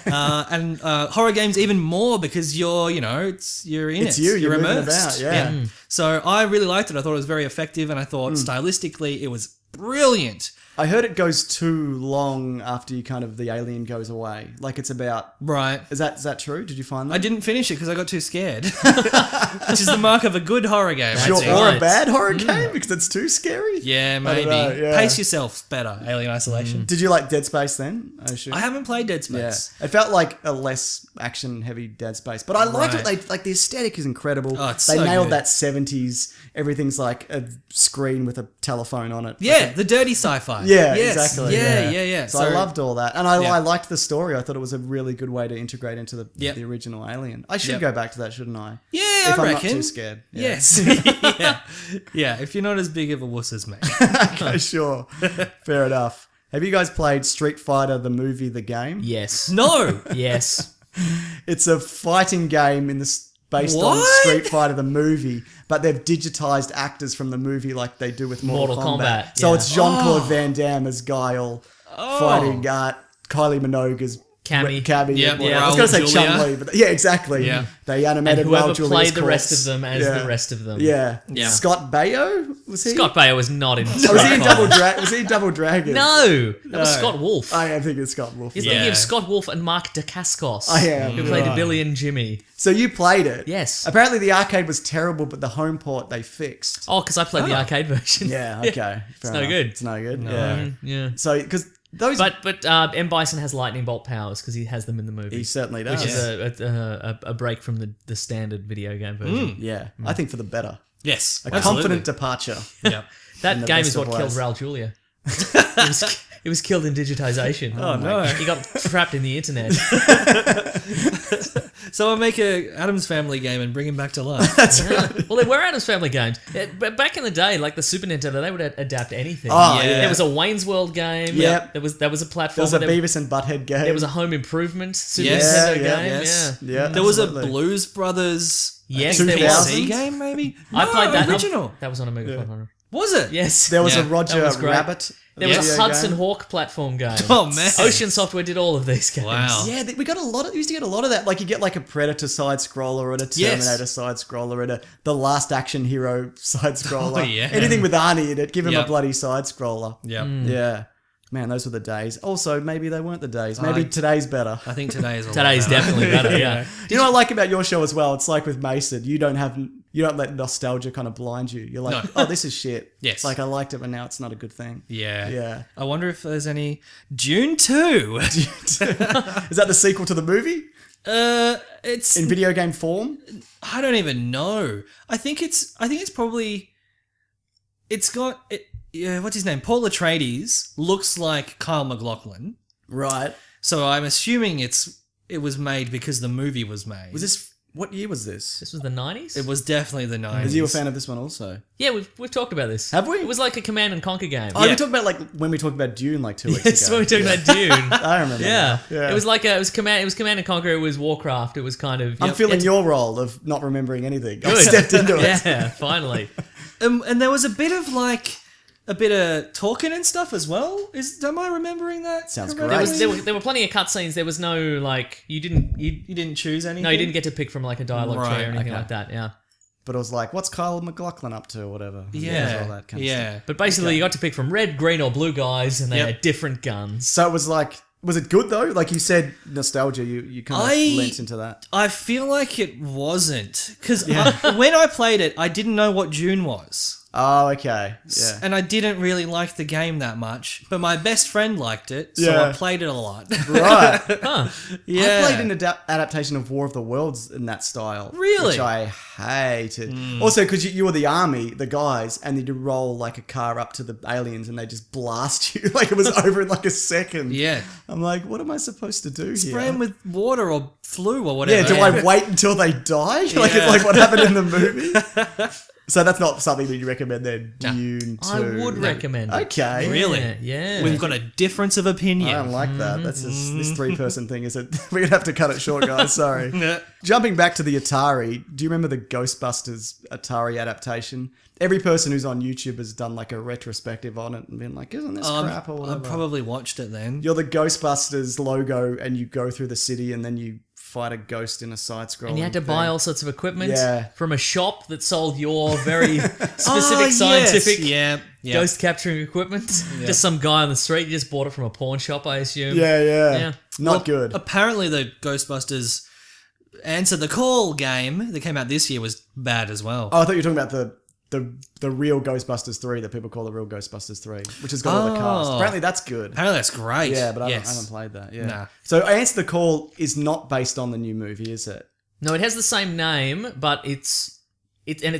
Yeah. and horror games even more because you're in It's it. you, you're moving immersed. about, yeah. So I really liked it. I thought it was very effective, and I thought stylistically it was brilliant. I heard it goes too long after the alien goes away. Like it's about... Right. Is that true? Did you find that? I didn't finish it because I got too scared, which is the mark of a good horror game. I'd Sure, say. or right. a bad horror game because it's too scary? Yeah, I don't maybe. know, yeah. Pace yourself better, Alien Isolation. Did you like Dead Space then? I assume. I haven't played Dead Yeah, Space. it felt like a less action-heavy Dead Space, but I liked Right. it. The aesthetic is incredible. Oh, it's they so nailed good. that 70s. Everything's like a screen with a telephone on it. Yeah, the dirty sci-fi. Yeah, Yes. exactly. Yeah. So I loved all that, and I Yeah. liked the story. I thought it was a really good way to integrate into the original Alien. I should Yep. go back to that, shouldn't I? Yeah, if I I'm reckon. not too scared. Yeah. Yes. yeah. If you're not as big of a wuss as me. Okay, sure. Fair enough. Have you guys played Street Fighter the movie, the game? Yes. No. Yes. It's a fighting game based on What? Street Fighter the movie, but they've digitized actors from the movie like they do with Mortal Kombat. So yeah. it's Jean-Claude Van Damme as Guile fighting Kylie Minogue as Cammy. Cammy. Yep, I was Raul going to say Julia. Chun-Li, but yeah, exactly. Yeah. They And animated whoever Raul Julia's played the corpse. rest of them as the rest of them. Yeah. Yeah. Scott Baio, was he? Scott Baio was not in. Oh, was he in Street Double Fighter. Was he in Double Dragon? No, that was No. Scott Wolf. I am thinking Scott Wolf. He's Yeah. thinking of Scott Wolf and Mark Dacascos. I am. Who played Right. Billy and Jimmy. So you played it? Yes. Apparently the arcade was terrible, but the home port they fixed. Oh, because I played the arcade version. Yeah, okay. It's no good. It's no good. Yeah. Yeah. So, because But M. Bison has lightning bolt powers because he has them in the movie. He certainly does. Which is a break from the standard video game version. Yeah, I think for the better. Yes. A confident departure. Yeah. That In the game best is what of killed ways. Raul Julia. He was killed in digitization. Oh, no. He got trapped in the internet. So I'll make a Adam's Family game and bring him back to life. Well, there were Addams Family games. But back in the day, like the Super Nintendo, they would adapt anything. Oh, yeah. There was a Wayne's World game. Yep. There was a platform. There was a Beavis and Butthead game. There was a Home Improvement Super Yes. Nintendo Yeah, game. yes. Yeah. Yeah, There was a absolutely. Blues Brothers Yes, there was. PC game, maybe? I played that. original. That was on Amiga 500. Was it? Yes. There was Yeah, a Roger that was great. Rabbit. There was Yes. a Hudson Hawk platform game. Oh, man. Ocean Software did all of these games. Wow. Yeah, we got a lot of. Used to get a lot of that. Like you get like a Predator side scroller and a Yes. Terminator side scroller and the Last Action Hero side scroller. Oh, yeah. Anything with Arnie in it, give him Yep. a bloody side scroller. Yeah. Yeah, man, those were the days. Also, maybe they weren't the days. Maybe today's better. I think today is a lot Today's better. definitely better, yeah. Do you know what I like about your show as well? It's like with Mason, you don't let nostalgia kind of blind you. You're like, No. oh, this is shit. Yes. It's like I liked it, but now it's not a good thing. Yeah. Yeah. I wonder if there's any June 2. Is that the sequel to the movie It's in video game form? I don't even know. I think it's probably it's got what's his name? Paul Atreides looks like Kyle MacLachlan. Right. So I'm assuming it was made because the movie was made. Was this? What year was this? This was the 90s? It was definitely the 90s. Is you a fan of this one also? Yeah, we've talked about this. Have we? It was like a Command and Conquer game. Oh, Yeah. we talked about like when we talked about Dune like 2 weeks Yes, ago. when we talked about Dune. I remember. Yeah. now. It was like it was Command and Conquer, it was Warcraft, it was kind of I'm feeling it's- your role of not remembering anything. I Good. stepped into it. Yeah, finally. And there was a bit of talking and stuff as well. Am I remembering that? Sounds correctly? great. There were plenty of cutscenes. There was no like you didn't You didn't choose anything? no, you didn't get to pick from like a dialogue Right, tree or anything okay. like that. Yeah, But it was like, what's Kyle MacLachlan up to or whatever. Yeah. All that kind of stuff. yeah. but basically you got to pick from red, green, or blue guys, and they Yep. had different guns. So it was like, was it good though? Like you said, nostalgia, you kind of I- lent into that. I feel like it wasn't. Because when I played it, I didn't know what June was. Oh, okay. Yeah. And I didn't really like the game that much. But my best friend liked it, so Yeah. I played it a lot. Right. Huh. Yeah. I played an adaptation of War of the Worlds in that style. Really? Which I hated. Also, because you were the army, the guys, and you'd roll like a car up to the aliens and they just blast you. Like it was over in like a second. Yeah. I'm like, what am I supposed to do Spray here? them with water or flu or Yeah, whatever. do I wait until they die? Like Yeah. it's like what happened in the movie? So that's not something that you recommend then, Dune 2. I would recommend it. Okay. Really? Yeah. We've got a difference of opinion. I don't like that. That's just, this 3-person thing is it. We're gonna have to cut it short, guys. Sorry. Yeah. Jumping back to the Atari, do you remember the Ghostbusters Atari adaptation? Every person who's on YouTube has done like a retrospective on it and been like, "Isn't this crap or I whatever?" probably watched it then. You're the Ghostbusters logo, and you go through the city, and then you fight a ghost in a side-scrolling. and you had to buy all sorts of equipment Yeah. from a shop that sold your very specific Oh, scientific yes. Yeah. ghost capturing equipment. Just some guy on the street. You just bought it from a pawn shop, I assume. Yeah, Yeah. not Well, good. Apparently, the Ghostbusters Answer the Call game that came out this year was bad as well. Oh, I thought you were talking about the real Ghostbusters 3 that people call the real Ghostbusters 3, which has got all the cast. Oh. Apparently, that's good. Apparently, that's great. Yeah, but I yes. haven't played that. Yeah. Nah. So Answer the Call is not based on the new movie, is it? No, it has the same name, but it's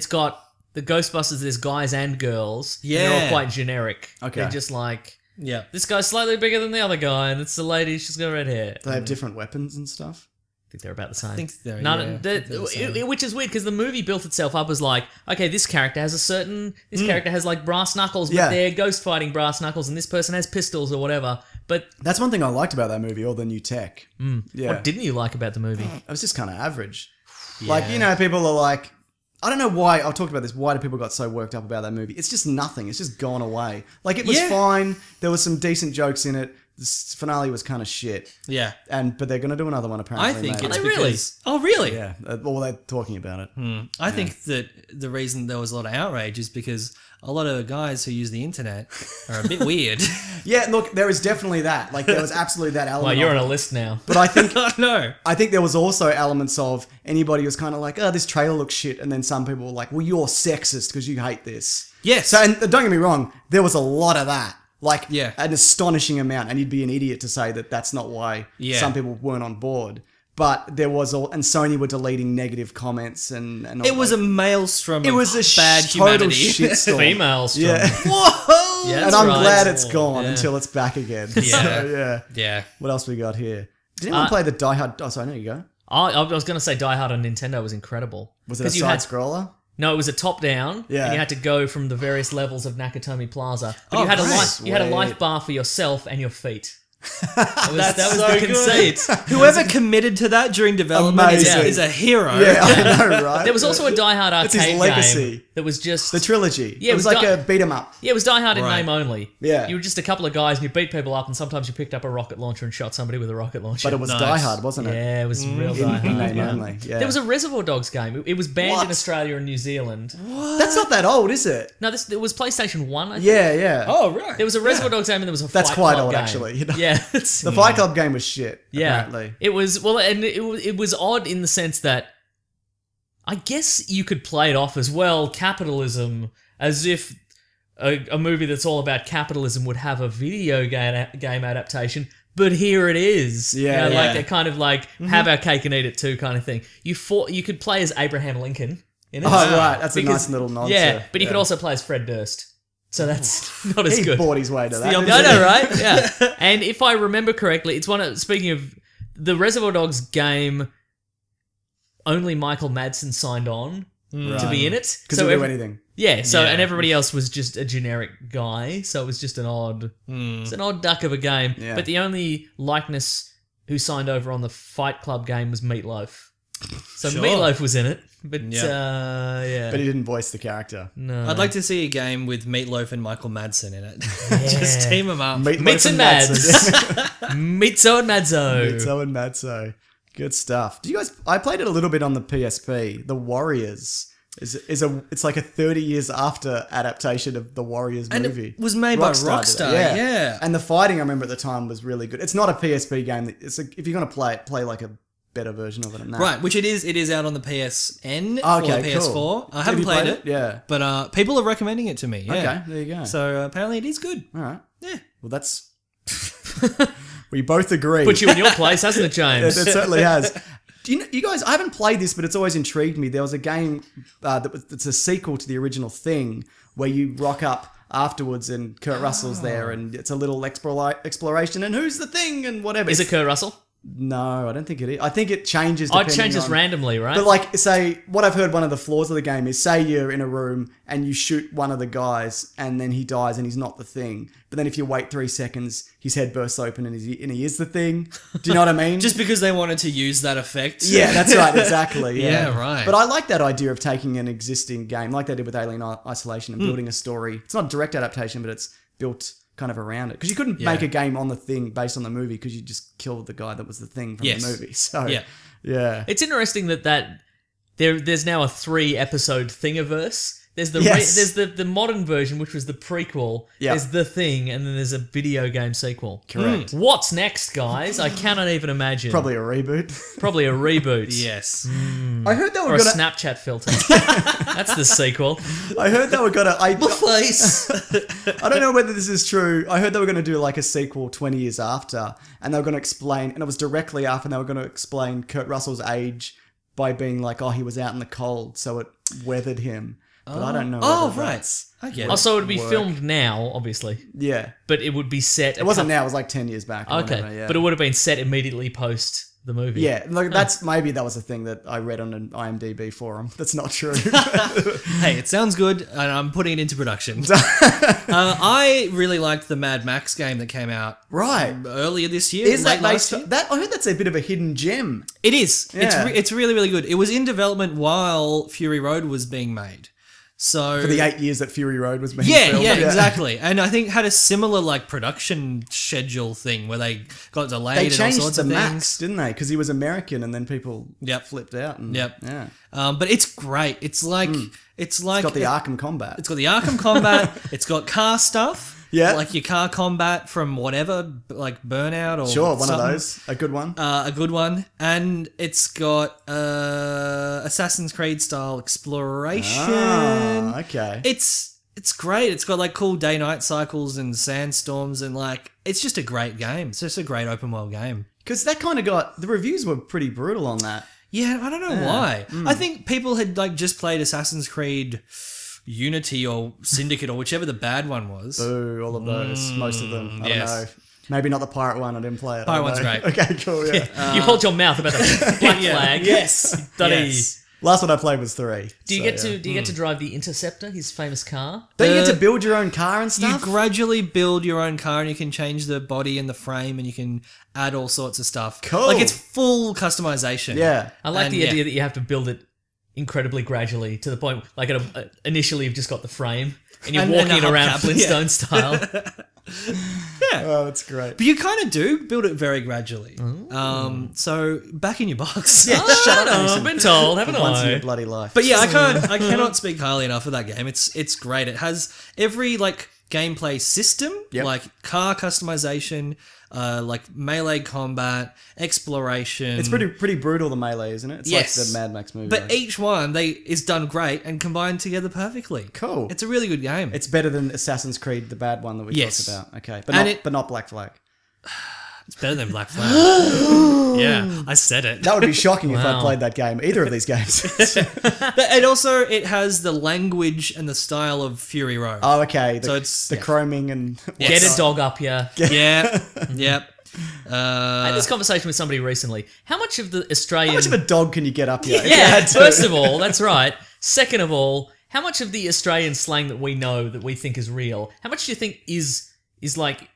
got the Ghostbusters. There's guys and girls. and they're all Yeah. quite generic. Okay. They're just like Yeah. this guy's slightly bigger than the other guy, and it's the lady. She's got red hair. Do they have different weapons and stuff? I think they're about the same. I think they're, No, yeah, no, I think they're the same. which is weird because the movie built itself up as like, okay, this character has this character has like brass knuckles, but Yeah. they're ghost fighting brass knuckles, and this person has pistols or whatever. But That's one thing I liked about that movie, all the new tech. Yeah. what didn't you like about the movie? It was just kind of average. Like, you know, people are like, I don't know why, I've talked about this, why do people got so worked up about that movie? It's just nothing. It's just gone away. Like, it was Yeah. fine. There was some decent jokes in it. The finale was kind of shit. Yeah. But they're going to do another one apparently. I think maybe. it's Are they really? because... Oh, really? Yeah. Well, they're talking about it. I think that the reason there was a lot of outrage is because a lot of guys who use the internet are a bit weird. Yeah, look, there is definitely that. Like, there was absolutely that element. Well, you're on of a it. list now. But I think No. I think there was also elements of anybody was kind of like, oh, this trailer looks shit. And then some people were like, well, you're sexist because you hate this. Yes. So, and don't get me wrong, there was a lot of that. Like Yeah. an astonishing amount. And you'd be an idiot to say that that's not why some people weren't on board. But there was and Sony were deleting negative comments and all It was a that. maelstrom It of was a bad total humanity. shitstorm. Female storm. Yeah. Whoa! Yeah, And that's I'm right. glad it's gone Yeah. until it's back again. Yeah. So, yeah. Yeah. What else we got here? Did anyone play the Die Hard? Oh, sorry, there you go. I was going to say Die Hard on Nintendo was incredible. Was it a 'Cause you side had- scroller? No, it was a top down, Yeah. and you had to go from the various levels of Nakatomi Plaza. But Oh, you had a great. you had a Sweet. life bar for yourself and your feet. That was so the good. conceit. Whoever committed to that during development Amazing. is a hero. Yeah, I know, right? There was also a Die Hard It's his arcade legacy. game that was just the trilogy. Yeah, it was it was like a beat 'em up. yeah, it was Die Hard in Right. name only. Yeah. You were just a couple of guys and you beat people up, and sometimes you picked up a rocket launcher and shot somebody with a rocket launcher. But it was Nice. Die Hard, wasn't it? yeah, it was real Die In Hard. name yeah. only. Yeah. There was a Reservoir Dogs game. It was banned What? in Australia and New Zealand. That's not that old, is it? No, it was PlayStation 1, I think. Yeah, yeah. Oh, right. There was a Reservoir Dogs game and there was a That's Fight quite Club old, game. actually, you know? Yeah, it's, The Fight Club game was shit. yeah. Apparently. It was and it was odd in the sense that I guess you could play it off as well capitalism, as if a movie that's all about capitalism would have a video game adaptation. But here it is. Yeah, You know, yeah. like they kind of like have our cake and eat it too kind of thing. You could play as Abraham Lincoln in it. Oh, right. That's a Because- nice little nod. Yeah, to- but you could also play as Fred Durst. So that's not as He good. bought his way to that. the didn't I he? know, right? Yeah. And if I remember correctly, it's one of, speaking of the Reservoir Dogs game, only Michael Madsen signed on to be in it. Because So he'll do every- anything. Yeah, so Yeah. and everybody else was just a generic guy, so it was just an odd it's an odd duck of a game. Yeah. But the only likeness who signed over on the Fight Club game was Meatloaf. So Sure. Meatloaf was in it, but Yeah. yeah. But he didn't voice the character. No. I'd like to see a game with Meatloaf and Michael Madsen in it. Yeah. Just team them up. Meatloaf Meats and Madsen. Mads. Mitzo and Madzo. Mitzo and Madso. Good stuff. Do you guys? I played it a little bit on the PSP. The Warriors it's like a 30 years after adaptation of the Warriors And movie. it was made by did it, Rockstar. Yeah. And the fighting I remember at the time was really good. It's not a PSP game. If you're gonna play like a better version of it than that. Right, which it is. It is out on the PSN Okay, or the PS4. cool. I Have haven't you played played it. Yeah. But people are recommending it to me. Yeah. Okay, there you go. So apparently it is good. All right. Yeah. Well, that's. We both agree. Put you in your place, hasn't it, It, James? it certainly has. Do you guys? I haven't played this, but it's always intrigued me. There was a game that's a sequel to the original thing where you rock up afterwards and Kurt Russell's there, and it's a little exploration. And who's the thing and whatever. Is it Kurt Russell? No, I don't think it is. I think it changes. Oh, it depending changes on- randomly, right? But like, say, what I've heard one of the flaws of the game is, say you're in a room and you shoot one of the guys and then he dies and he's not the thing. But then if you wait 3 seconds, his head bursts open and he is the thing. Do you know what I mean? Just because they wanted to use that effect. Yeah, that's right, exactly. Yeah. Yeah, right. But I like that idea of taking an existing game, like they did with Alien Isolation, and building a story. It's not a direct adaptation, but it's built kind of around it. Because you couldn't make a game on the thing based on the movie because you just killed the guy that was the thing from Yes. the movie. So, Yeah. yeah. It's interesting that there's now a 3-episode Thingiverse. There's the Yes. there's the modern version, which was the prequel. Yeah. There's the thing, and then there's a video game sequel. Correct. What's next, guys? I cannot even imagine. Probably a reboot. Probably a reboot. Yes. I heard they Or were a gonna. Snapchat filter. That's the sequel. I heard they were gonna. Face. I don't know whether this is true. I heard they were going to do like a sequel 20 years after, and they were going to explain, and it was directly after, and they were going to explain Kurt Russell's age by being like, oh, he was out in the cold, so it weathered him. But I don't know. Oh, whether right. that's- I get it. Also, it would be Work. filmed now, obviously, Yeah. but it would be set. It wasn't now, it was like 10 years back. Or Okay, whatever, yeah. but it would have been set immediately post the movie. Yeah, like maybe that was a thing that I read on an IMDb forum. That's not true. Hey, it sounds good, and I'm putting it into production. I really liked the Mad Max game that came out Right. earlier this year. Is late that last based year. on that? I heard that's a bit of a hidden gem. It is. Yeah. It's really, really good. It was in development while Fury Road was being made. So For the 8 years that Fury Road was being yeah, filmed. yeah, exactly. And I think had a similar like production schedule thing where they got delayed They and all changed sorts the of things. Max, didn't they? Because he was American, and then people Yep. flipped out. And, Yep. Yeah. But it's great. It's like It's got the Arkham combat. It's got the Arkham combat. It's got car stuff. Yeah. Like your car combat from whatever, like Burnout or Sure, one something. of those. A good one. A good one. And it's got Assassin's Creed style exploration. Ah, okay. It's It's great. It's got like cool day-night cycles and sandstorms and like it's just a great game. It's just a great open world game. Because that kind of the reviews were pretty brutal on that. Yeah, I don't know why. I think people had like just played Assassin's Creed Unity or Syndicate or whichever the bad one was. Boo, all of those, most of them. I don't know. Maybe not the pirate one. I didn't play it. Pirate one's great. Okay, cool. Yeah. You hold your mouth about the black flag. Yes. Bloody- Yes. Last one I played was 3. Do you get to drive the Interceptor, his famous car? Don't you get to build your own car and You stuff? gradually build your own car and you can change the body and the frame and you can add all sorts of stuff. Cool. Like it's full customization. Yeah. I like And, the idea that you have to build it incredibly gradually to the point, like initially you've just got the frame and you're And walking a around hubcap, Flintstone style. Oh, that's great. But you kind of do build it very gradually. So back in your box. Shut up! I've been told, haven't Once in your I? bloody life. But yeah, I cannot speak highly enough of that game. It's great. It has every like gameplay system, Yep. like car customization, like melee combat, exploration. It's pretty brutal, the melee, isn't it? It's Yes. like the Mad Max movie. But each one is done great and combined together perfectly. Cool. It's a really good game. It's better than Assassin's Creed, the bad one that we Yes. talked about. Okay. But And not, not Black Flag. It's better than Black Flag. Yeah, I said it. That would be shocking if I Wow. played that game, either of these games. And also, it has the language and the style of Fury Road. Oh, okay. So it's- the chroming and... Get a dog up here. Yeah, yep. I had this conversation with somebody recently. How much of the Australian... How much of a dog can you get up here? if you Yeah, had to? first of all, that's right. Second of all, how much of the Australian slang that we know, that we think is real, how much do you think is like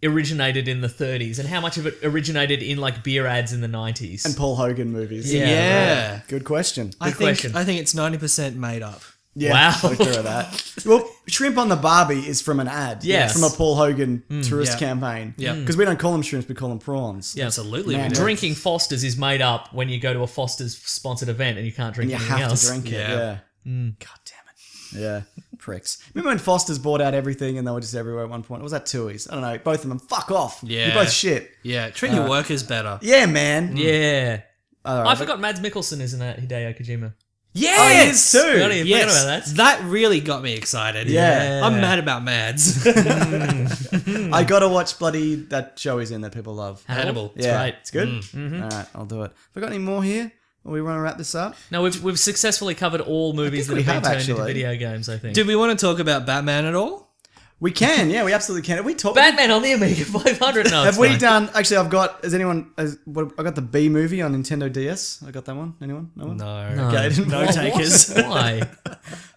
originated in the 30s, and how much of it originated in like beer ads in the 90s? And Paul Hogan movies. Yeah. Good question. I question. think it's 90% made up. Yeah, Wow. I'll agree with that. Well, Shrimp on the Barbie is from an ad. Yes. From a Paul Hogan tourist Yeah. campaign. Yeah. Because we don't call them shrimps, we call them prawns. Yeah. Absolutely. Man, we do. Drinking Foster's is made up when you go to a Foster's sponsored event and you can't drink And you anything have else. to drink it. Yeah. Yeah. God damn it. Yeah. Pricks. Remember when Foster's bought out everything and they were just everywhere at one point? Or was that Tui's? I don't know. Both of them. Fuck off. Yeah. You're both shit. Yeah, treat your workers better. Yeah, man. Yeah. All I right, forgot Mads Mikkelsen is in that Hideo Kojima. Yes! Oh, he is too. Forgot about Yes, that. that really got me excited. Yeah. I'm mad about Mads. I gotta watch bloody that show he's in that people love. Hannibal. It's Yeah, great. it's good. All right, I'll do it. Have we got any more here? Or we want to wrap this up? No, we've successfully covered all movies that we have been have, turned into actually. video games, I think. Did we want to talk about Batman at all? We can, yeah, we absolutely can. Have we talked? Batman on the Amiga 500. No, Have it's we fine. done? Actually, I've got. Has anyone? I got the B movie on Nintendo DS. I got that one. Anyone? No one. No. Okay, No takers. Why?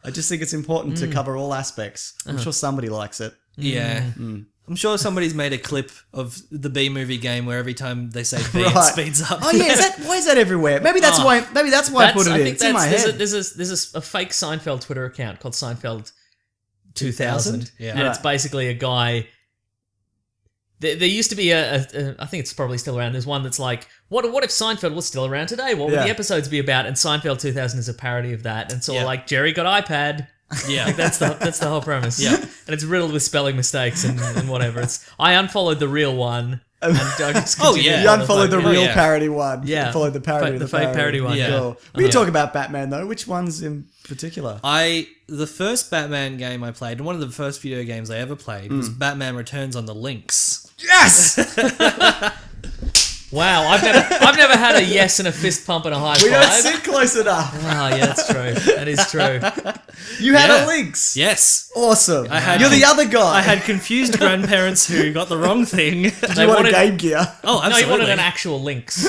I just think it's important to cover all aspects. I'm sure somebody likes it. Yeah. I'm sure somebody's made a clip of the B movie game where every time they say B, it Right. speeds up. Oh yeah, why is that everywhere? Maybe that's why. Maybe that's why I put it I in. think It's in my there's head. there's a fake Seinfeld Twitter account called Seinfeld 2000. Yeah. And it's basically a guy. There used to be a I think it's probably still around. There's one that's like, what if Seinfeld was still around today? What would Yeah. the episodes be about? And Seinfeld 2000 is a parody of that. And so Yeah. like Jerry got iPad. Yeah. Like that's the whole premise. Yeah. And it's riddled with spelling mistakes and whatever. I unfollowed the real one. And I just Oh, continued yeah. You on unfollowed the fucking- real yeah. parody one. Yeah. You followed the parody. of The fake parody one, yeah. Cool. We can talk about Batman though. Which ones in particular? The first Batman game I played, and one of the first video games I ever played, was Batman Returns on the Lynx. Yes. Wow, I've never had a yes and a fist pump and a high We don't five. sit close enough. Oh, yeah, that's true. That is true. You had Yeah. a Lynx. Yes. Awesome. had- You're the other guy. I had confused grandparents who got the wrong thing. Did you want a Game Gear? Oh, No, he absolutely. wanted an actual lynx.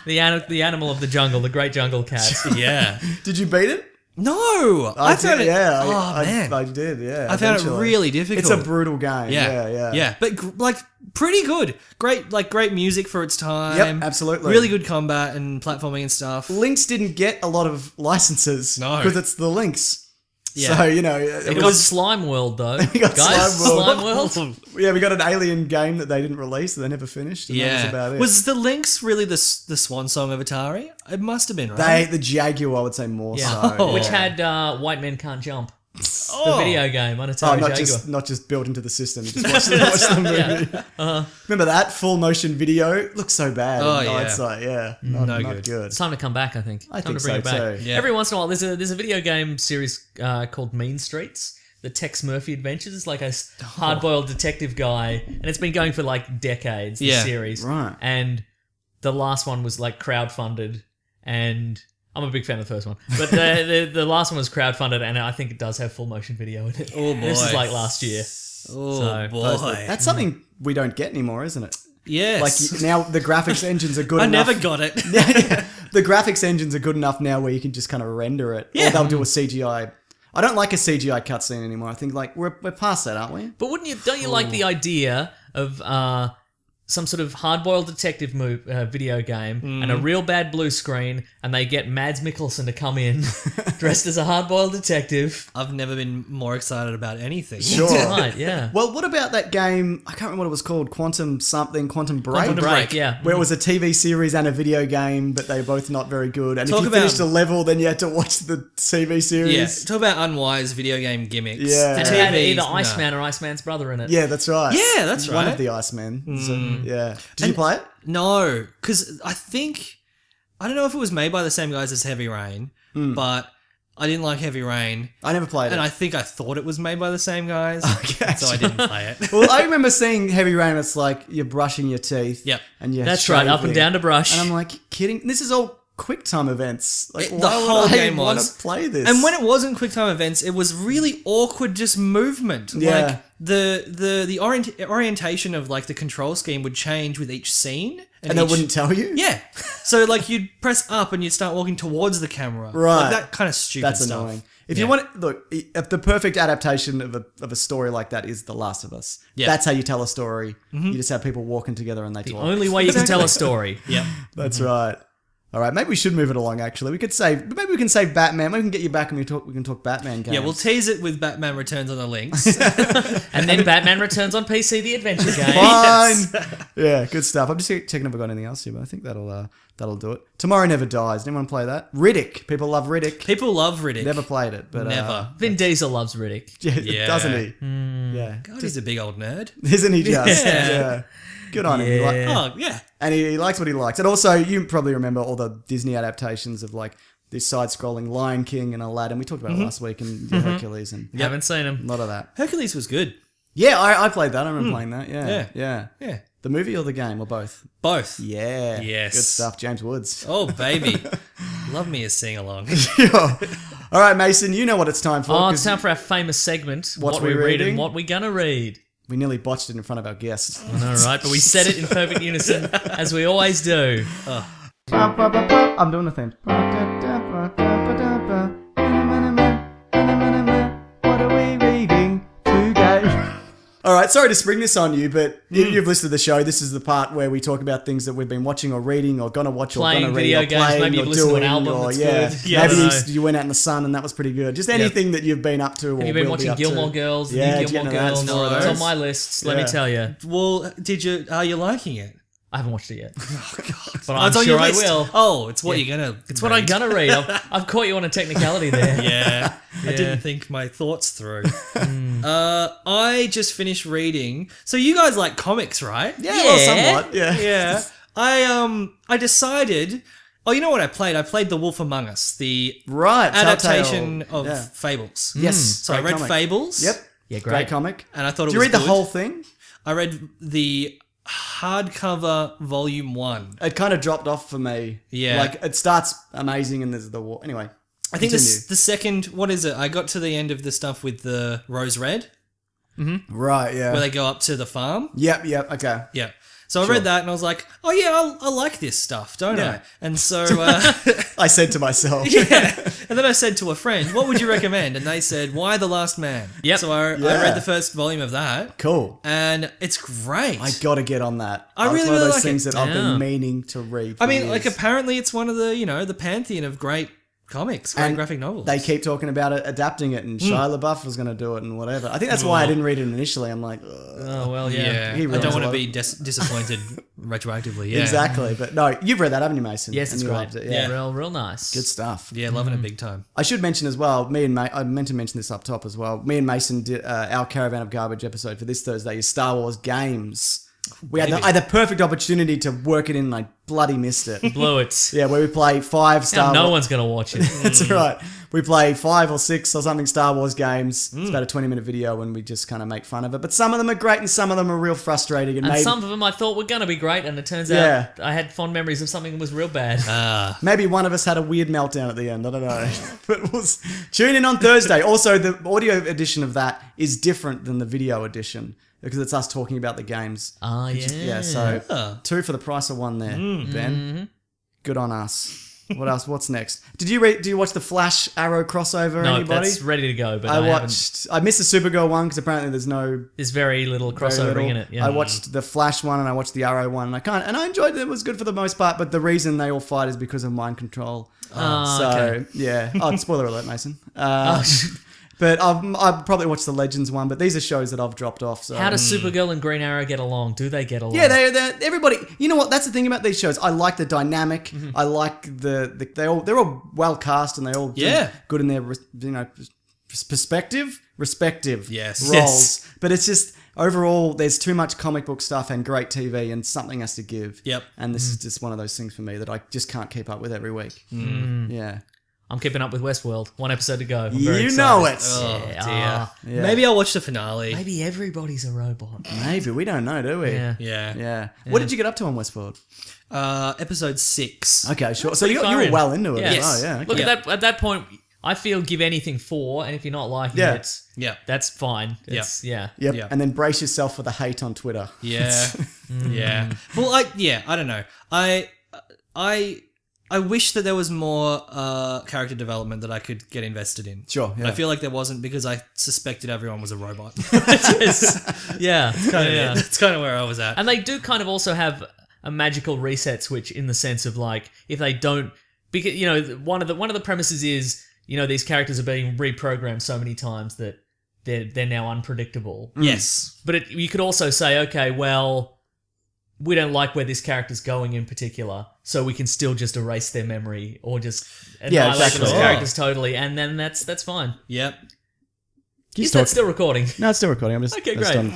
the animal of the jungle, the great jungle cat. Yeah. Did you beat it? No. I found did, it. yeah. Oh, man. I did, yeah. I found it eventually. really difficult. It's a brutal game. Yeah, Yeah. But like pretty good. Great music for its time. Yep, absolutely. Really good combat and platforming and stuff. Lynx didn't get a lot of licenses. No. Because it's the Lynx. Yeah. So, you know, It got Slime World, though. got Guys, Slime World. Slime World. yeah, we got an alien game that they didn't release, that they never finished. And that was about it. Was the Lynx really the swan song of Atari? It must have been, right? The Jaguar, I would say more Yeah. so. Oh. Which had White Men Can't Jump. The video game on Atari Jaguar. not just built into the system. Just watch the movie. Remember that full motion video? Looks so bad. Oh, in yeah. hindsight. Yeah, not good. good. It's time to come back, I think. I Time think to bring so it back. too. Yeah. Every once in a while, there's a video game series called Mean Streets. The Tex Murphy Adventures. It's like a hard-boiled detective guy, and it's been going for like decades. The Yeah. series, Right. And the last one was like crowdfunded, and I'm a big fan of the first one, but the last one was crowdfunded, and I think it does have full motion video in it. Oh, boy. This is like last year. Oh, So- boy. That's something we don't get anymore, isn't it? Yes. Like now the graphics engines are good I enough. never got it. The graphics engines are good enough now where you can just kind of render it. Yeah. Or they'll do a CGI. I don't like a CGI cutscene anymore. I think like we're past that, aren't we? But don't you like the idea of some sort of hard-boiled detective video game and a real bad blue screen, and they get Mads Mikkelsen to come in dressed as a hard-boiled detective? I've never been more excited about anything. Sure. Right, yeah. Well, what about that game? I can't remember what it was called. Quantum Break. Quantum Break, yeah. Where it was a TV series and a video game, but they're both not very good. And Talk if you about- finished a level, then you had to watch the TV series. Yeah, talk about unwise video game gimmicks. Yeah. And The it had TVs, either no. Iceman or Iceman's brother in it. Yeah, that's right. Yeah, that's One right. of the Icemen. So, yeah. Did you play it? No, because I don't know if it was made by the same guys as Heavy Rain, but I didn't like Heavy Rain, I never played and it. I think I thought it was made by the same guys, Okay, so I didn't play it. Well, I remember seeing Heavy Rain. It's like you're brushing your teeth. Yep. And you're That's right, up and shaving. down to brush. And I'm like, kidding? This is all QuickTime events. Like, The why whole would I game want was. to play this? And when it wasn't QuickTime events, it was really awkward, just movement. Yeah. Like the orientation of like the control scheme would change with each scene, and they each- wouldn't tell you? Yeah. So like you'd press up and you'd start walking towards the camera. Right. Like that kind of stupid That's stuff. annoying. If you want, look, if the perfect adaptation of a story like that is The Last of Us. Yeah. That's how you tell a story. You just have people walking together and they the talk. only way you can tell a story. Yep. That's right. All right, maybe we should move it along. Actually, maybe we can save Batman. Maybe we can get you back and we can talk Batman games. Yeah, we'll tease it with Batman Returns on the Links. And then Batman Returns on PC, the adventure game. Fine. Yeah, good stuff. I'm just checking if I've got anything else here, but I think that'll do it. Tomorrow Never Dies. Did anyone play that? Riddick. People love Riddick. People love Riddick. Never played it, but Never. Vin Diesel loves Riddick. Yeah. doesn't he? Yeah, God, he's a big old nerd. isn't he just? Yeah. Yeah. Good on him. He Yeah. Oh, yeah. And he likes what he likes. And also, you probably remember all the Disney adaptations of like this side-scrolling Lion King and Aladdin. We talked about it last week, and Hercules and Haven't seen a him. lot of that. Hercules was good. Yeah, I played that. I remember playing that. Yeah. Yeah. Yeah. Yeah. The movie or the game or both? Both. Yeah. Yes. Good stuff. James Woods. Oh, baby. Love me a sing-along. All right, Mason, you know what it's time for. Oh, 'cause it's time for our famous segment. What's What we we read reading? and what we gonna read. We nearly botched it in front of our guest. All right, but we said it in perfect unison, as we always do. I'm doing the thing. What are we reading today? All right, sorry to spring this on you, but you've listened to the show. This is the part where we talk about things that we've been watching or reading or gonna watch or Playing gonna read video or games. playing Maybe or you've listened to an doing album or that's yeah. good. Yeah, Maybe I don't know. you went out in the sun and that was pretty good. Just anything that you've been up to or Have you been will watching be up Gilmore to. Girls? The Yeah, new did you Gilmore know that's Girls. one of It's on those? my lists, let me Yeah. tell you. Well, are you liking it? I haven't watched it yet. Oh, But I'm It's on sure your I list. will. Oh, it's what you're gonna. It's what I'm gonna read. I've caught you on a technicality there. Yeah, I didn't think my thoughts through. I just finished reading. So you guys like comics, right? Yeah, well, Yeah. somewhat. Yeah. Yeah. I decided. Oh, you know what I played? I played The Wolf Among Us, the Right. adaptation Telltale. of Yeah. Fables. Yes. So I great read comic. Fables. Yep. Yeah, Great great. comic. And I thought it Did you was read the good. whole thing? I read the hardcover volume 1. It kind of dropped off for me. Yeah. Like, it starts amazing and there's the war. Anyway. I think continue. the second, what is it? I got to the end of the stuff with the Rose Red, Right, yeah. where they go up to the farm. Yep, okay. Yeah. So I read that and I was like, oh yeah, I like this stuff, don't Yeah. I? And so, I said to myself. yeah. And then I said to a friend, what would you recommend? And they said, Why the Last Man? Yep. So I Yeah. read the first volume of that Cool. and it's great. I gotta get on that. I It's really, one of really those like things it. that I've Yeah. been meaning to read. For I mean, years. like apparently it's one of the, the pantheon of great Comics, great graphic novels. They keep talking about it, adapting it, and Shia LaBeouf was going to do it and whatever. I think that's why I didn't read it initially. I'm like, ugh. Oh, well, yeah. He I ruins don't a want to lot be disappointed retroactively. Yeah, Exactly. But no, you've read that, haven't you, Mason? Yes, And it's you great. loved it, Yeah. Real nice. Good stuff. Yeah, loving it big time. I should mention as well, I meant to mention this up top as well. Me and Mason did our Caravan of Garbage episode for this Thursday is Star Wars games. I had the perfect opportunity to work it in, and I bloody missed it. Blew it. Yeah, where we play 5 Star No Wars. one's going to watch it. That's right. We play 5 or 6 or something Star Wars games. It's about a 20-minute video and we just kind of make fun of it. But some of them are great and some of them are real frustrating. And maybe, some of them I thought were going to be great, and it turns Yeah. out I had fond memories of something that was real bad. maybe one of us had a weird meltdown at the end. I don't know. But tune in on Thursday. Also, the audio edition of that is different than the video edition because it's us talking about the games. Yeah. Yeah, so 2 for the price of 1 there, Ben. Good on us. What else? What's next? Do you watch the Flash Arrow crossover? No, anybody? that's ready to go, but I haven't. watched. I missed the Supergirl one because apparently there's no There's very little very crossover little. in it. Yeah. I watched the Flash one and I watched the Arrow one and I enjoyed it. It was good for the most part, but the reason they all fight is because of mind control. okay. Yeah. Oh, spoiler alert, Mason. But I've probably watched the Legends one, but these are shows that I've dropped off. So How does Supergirl and Green Arrow get along? Do they get along? yeah, they're everybody. You know what? That's the thing about these shows. I like the dynamic. Mm-hmm. I like they're all well cast and they all do good in their respective Yes. roles. Yes. But it's just overall there's too much comic book stuff and great TV and something has to give. Yep. And this is just one of those things for me that I just can't keep up with every week. Yeah. I'm keeping up with Westworld. 1 episode to go. I'm very You excited. know it. Oh, Yeah. dear. Yeah. Maybe I'll watch the finale. Maybe everybody's a robot. Maybe we don't know, do we? Yeah. Yeah. What did you get up to on Westworld? Episode 6. Okay, sure. So you far were in. well into it. Yeah. Oh, yeah. Okay. Look at that point. I feel give anything 4, and if you're not liking Yeah. it, Yeah. that's fine. It's, yeah. Yep. Yeah. And then brace yourself for the hate on Twitter. Yeah. Yeah. Well, I don't know. I wish that there was more character development that I could get invested in. Sure, But yeah. I feel like there wasn't because I suspected everyone was a robot. Yeah. Yeah. That's kind of where I was at. And they do kind of also have a magical reset switch in the sense of like if they don't, because one of the premises is these characters are being reprogrammed so many times that they're now unpredictable. Yes. But you could also say, okay, well, we don't like where this character's going in particular, so we can still just erase their memory or just annihilate exactly. those Oh. characters totally, and then that's fine. Yep. Is that still recording? No, it's still recording. I'm just Okay, great.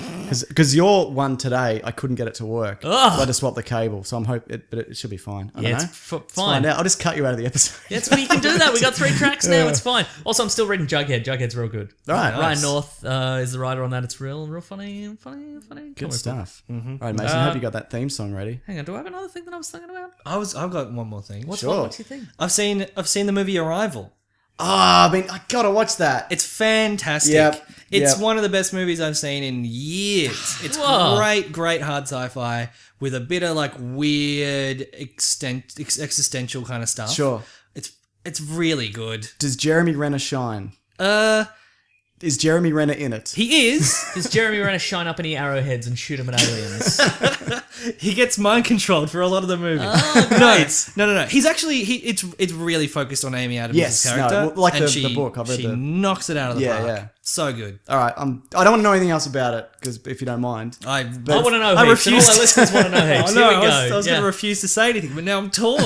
Because your one today, I couldn't get it to work. Ugh. So I had to swap the cable. So I'm hoping, but it should be fine. I don't it's know. Let's fine. find out. I'll just cut you out of the episode. That's what you can do that. We got 3 tracks now. It's fine. Also, I'm still reading Jughead. Jughead's real good. All right, Ryan nice. North is the writer on that. It's real funny. Good comic book. stuff. All right, Mason. I hope you got that theme song ready. Hang on, do I have another thing that I was thinking about? I've got one more thing. What's Sure. what's your thing? I've seen the movie Arrival. I gotta watch that. It's fantastic. Yep, It's yep. one of the best movies I've seen in years. It's Whoa. great hard sci-fi with a bit of like weird existential kind of stuff. Sure. It's really good. Does Jeremy Renner shine? Is Jeremy Renner in it? He is. Does Jeremy Renner shine up any arrowheads and shoot them at aliens? He gets mind controlled for a lot of the movie. Oh, No. He's actually it's really focused on Amy Adams' Yes, no, character. like and the book, I've read she the- knocks it out of the Yeah, park. yeah. So good. All right. I don't want to know anything else about it because if you don't mind. I I want to know I heaps, and all refuse our to- listeners want to know heaps. I know. Here we go. I was Yeah. going to refuse to say anything, but now I'm torn.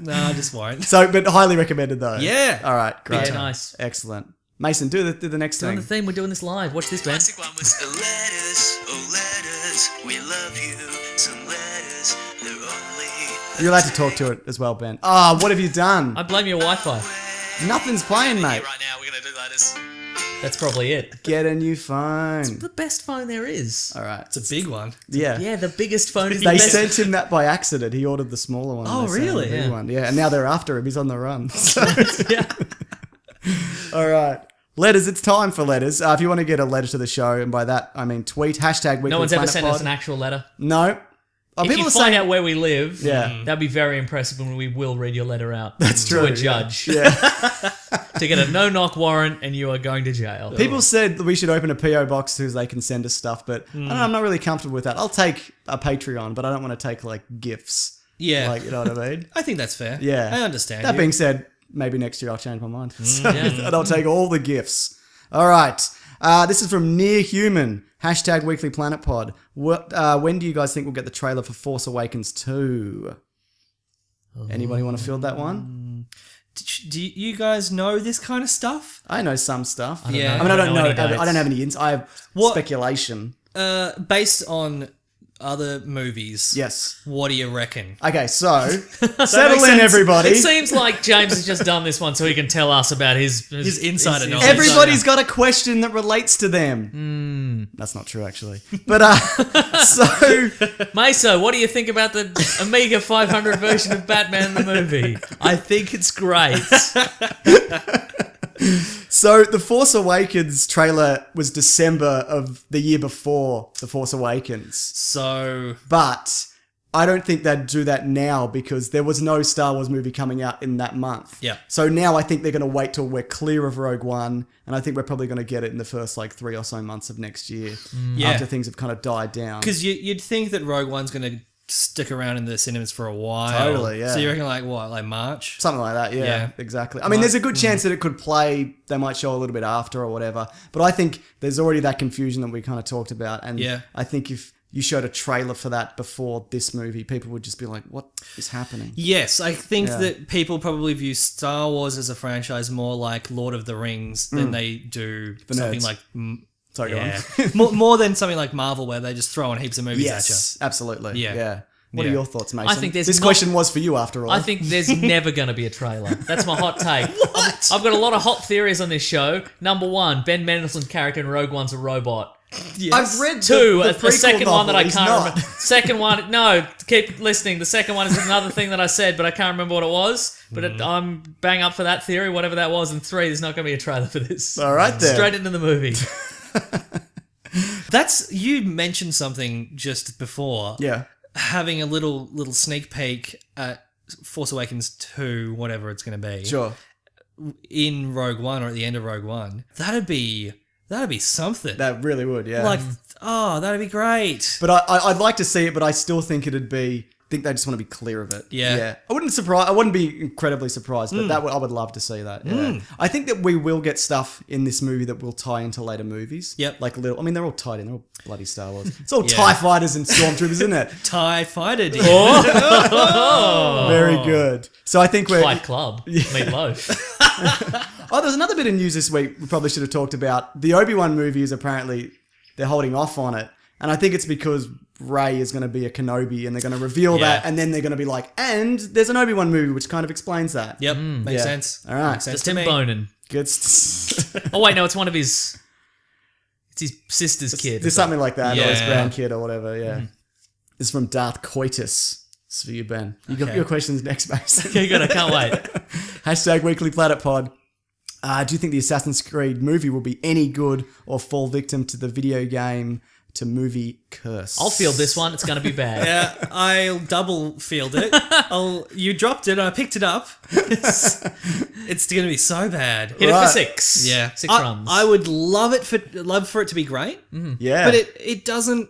No, I just won't. So, but highly recommended though. Yeah. All right. Great. Yeah, nice. Excellent. Mason, do the next On thing. the theme, we're doing this live. Watch this, man. Classic one was letters, oh letters, we love you. Some letters, they're only. You're allowed to talk to it as well, Ben. Ah, what have you done? I blame your Wi-Fi. Nothing's playing, mate. Right now, we're gonna do letters. That's probably it. Get a new phone. The best phone there is. All right. It's a big one. Yeah. Yeah, the biggest phone is the They best. sent him that by accident. He ordered the smaller one. Oh, They sent him really? the big Yeah. one. Yeah, and now they're after him. He's on the run. So, Yeah. all right. Letters. It's time for letters. If you want to get a letter to the show, and by that I mean tweet #weekly No one's ever Planet sent Pod. us an actual letter. No. Oh, If people you are find saying out where we live, Yeah. that'd be very impressive, and we will read your letter out. That's to true, a judge Yeah. to get a no-knock warrant, and you are going to jail. People said that we should open a PO box so they can send us stuff, but I don't know, I'm not really comfortable with that. I'll take a Patreon, but I don't want to take like gifts. Yeah. Like, you know what I mean? I think that's fair. Yeah. I understand. That you. being said, maybe next year I'll change my mind. And I'll take all the gifts. All right. This is from Near Human. # Weekly Planet Pod. When do you guys think we'll get the trailer for Force Awakens 2? Anybody want to field that one? Do you guys know this kind of stuff? I know some stuff. I don't know. I mean, I don't know. any dates. I don't have any insight. I have speculation. Based on other movies. Yes. What do you reckon? Okay, so That settle makes in, sense. everybody. It seems like James has just done this one so he can tell us about his insider knowledge. Everybody's got a question that relates to them. That's not true, actually. But so Meso, what do you think about the Amiga 500 version of Batman the movie? I think it's great. So the Force Awakens trailer was December of the year before The Force Awakens. So But I don't think they'd do that now because there was no Star Wars movie coming out in that month. Yeah. So now I think they're going to wait till we're clear of Rogue One, and I think we're probably going to get it in the first 3 or so months of next year Yeah. after things have kind of died down. because you'd think that Rogue One's going to stick around in the cinemas for a while. Totally, yeah. So you reckon like March? Something like that, yeah, Yeah. exactly. I mean, there's a good chance that it could play, they might show a little bit after or whatever, but I think there's already that confusion that we kind of talked about, and Yeah. I think if you showed a trailer for that before this movie, people would just be like, what is happening? Yes, I think Yeah. that people probably view Star Wars as a franchise more like Lord of the Rings than they do something nerds. like... Sorry, go Yeah, on. more than something like Marvel where they just throw in heaps of movies at you. Yes, absolutely. Yeah. Yeah. What are Yeah. your thoughts, Mason? I think there's this not- question was for you after all. I think there's never going to be a trailer. That's my hot take. I've got a lot of hot theories on this show. Number 1, Ben Mendelsohn's character in Rogue One's a robot. Yes. I've read 2, the a prequel second one that novel, I he's can't not. remember. Second one, no, keep listening. The second one is another thing that I said, but I can't remember what it was. But I'm bang up for that theory, whatever that was. And 3, there's not going to be a trailer for this. All right then. Straight into the movie. You mentioned something just before. Yeah. Having a little sneak peek at Force Awakens 2, whatever it's going to be. Sure. In Rogue One or at the end of Rogue One. That'd be something. That really would, yeah. That'd be great. But I'd like to see it, but I still think it'd be... I think they just want to be clear of it. Yeah. I wouldn't be incredibly surprised, but I would love to see that. Yeah. I think that we will get stuff in this movie that will tie into later movies. Yep. They're all tied in. They're all bloody Star Wars. It's all Yeah. TIE fighters and stormtroopers, isn't it? TIE Fighter, dear. Very good. So I think we're... Fight Club. Meatloaf. Oh, there's another bit of news this week we probably should have talked about. The Obi-Wan movie is apparently... They're holding off on it. And I think it's because Rey is going to be a Kenobi and they're going to reveal Yeah. that, and then they're going to be like, and there's an Obi-Wan movie which kind of explains that. Yep, makes Yeah. sense. All right. Makes sense Just to him me. boning. Good. Oh, wait, no, it's one of his... It's his sister's kid. There's something like that, or his Yeah. grandkid or whatever, yeah. This is from Darth Coitus. It's for you, Ben. You got Okay. your questions next, Mason. Okay, good, I can't wait. # Weekly Planet Pod. Do you think the Assassin's Creed movie will be any good or fall victim to the video game to movie curse? I'll field this one. It's going to be bad. Yeah, I'll double field it. You dropped it and I picked it up. It's going to be so bad. Hit it Right. for 6. Yeah, 6 runs. I would love for it to be great, Yeah. but it doesn't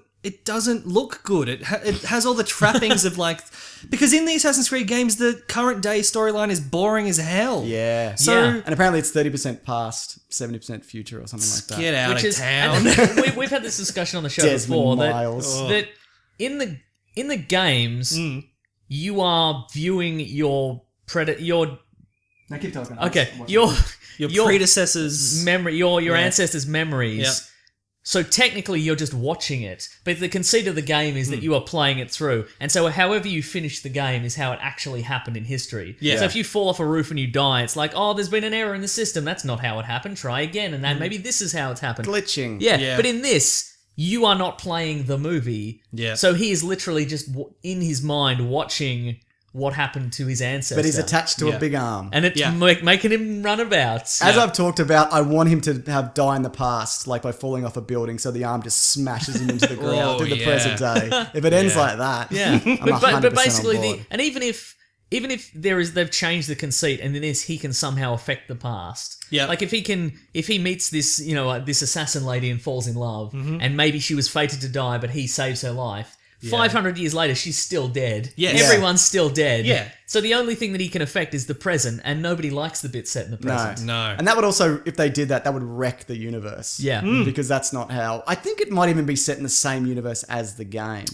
look good. It has all the trappings of like, because in the Assassin's Creed games, the current day storyline is boring as hell. Yeah. So Yeah. And apparently it's 30% past, 70% future or something like that. get out Which of is, town. and we've had this discussion on the show Desmond before Miles. that in the games you are viewing your Now keep talking. Your predecessors. memory your Yeah. ancestors' memories. Yep. So technically you're just watching it, but the conceit of the game is that you are playing it through, and so however you finish the game is how it actually happened in history. Yeah. So if you fall off a roof and you die, it's like, oh, there's been an error in the system. That's not how it happened. Try again, and then maybe this is how it's happened. Glitching. Yeah, Yeah. but in this, you are not playing the movie. Yeah. So he is literally just in his mind watching what happened to his ancestor. But he's attached to Yeah. a big arm. and it's Yeah. making him run about. As I've talked about, I want him to have die in the past, like by falling off a building, so the arm just smashes him into the ground Oh, through the yeah. present day. If it ends Yeah. like that, Yeah, I'm but 100% basically, on board. and even if they've changed the conceit, and in this he can somehow affect the past. Yeah. like if he meets this this assassin lady and falls in love, and maybe she was fated to die, but he saves her life. 500 years later, she's still dead. Yes. Everyone's still dead. Yeah. So the only thing that he can affect is the present, and nobody likes the bit set in the present. No. And that would also, if they did that, that would wreck the universe. Yeah. Because that's not how. I think it might even be set in the same universe as the game.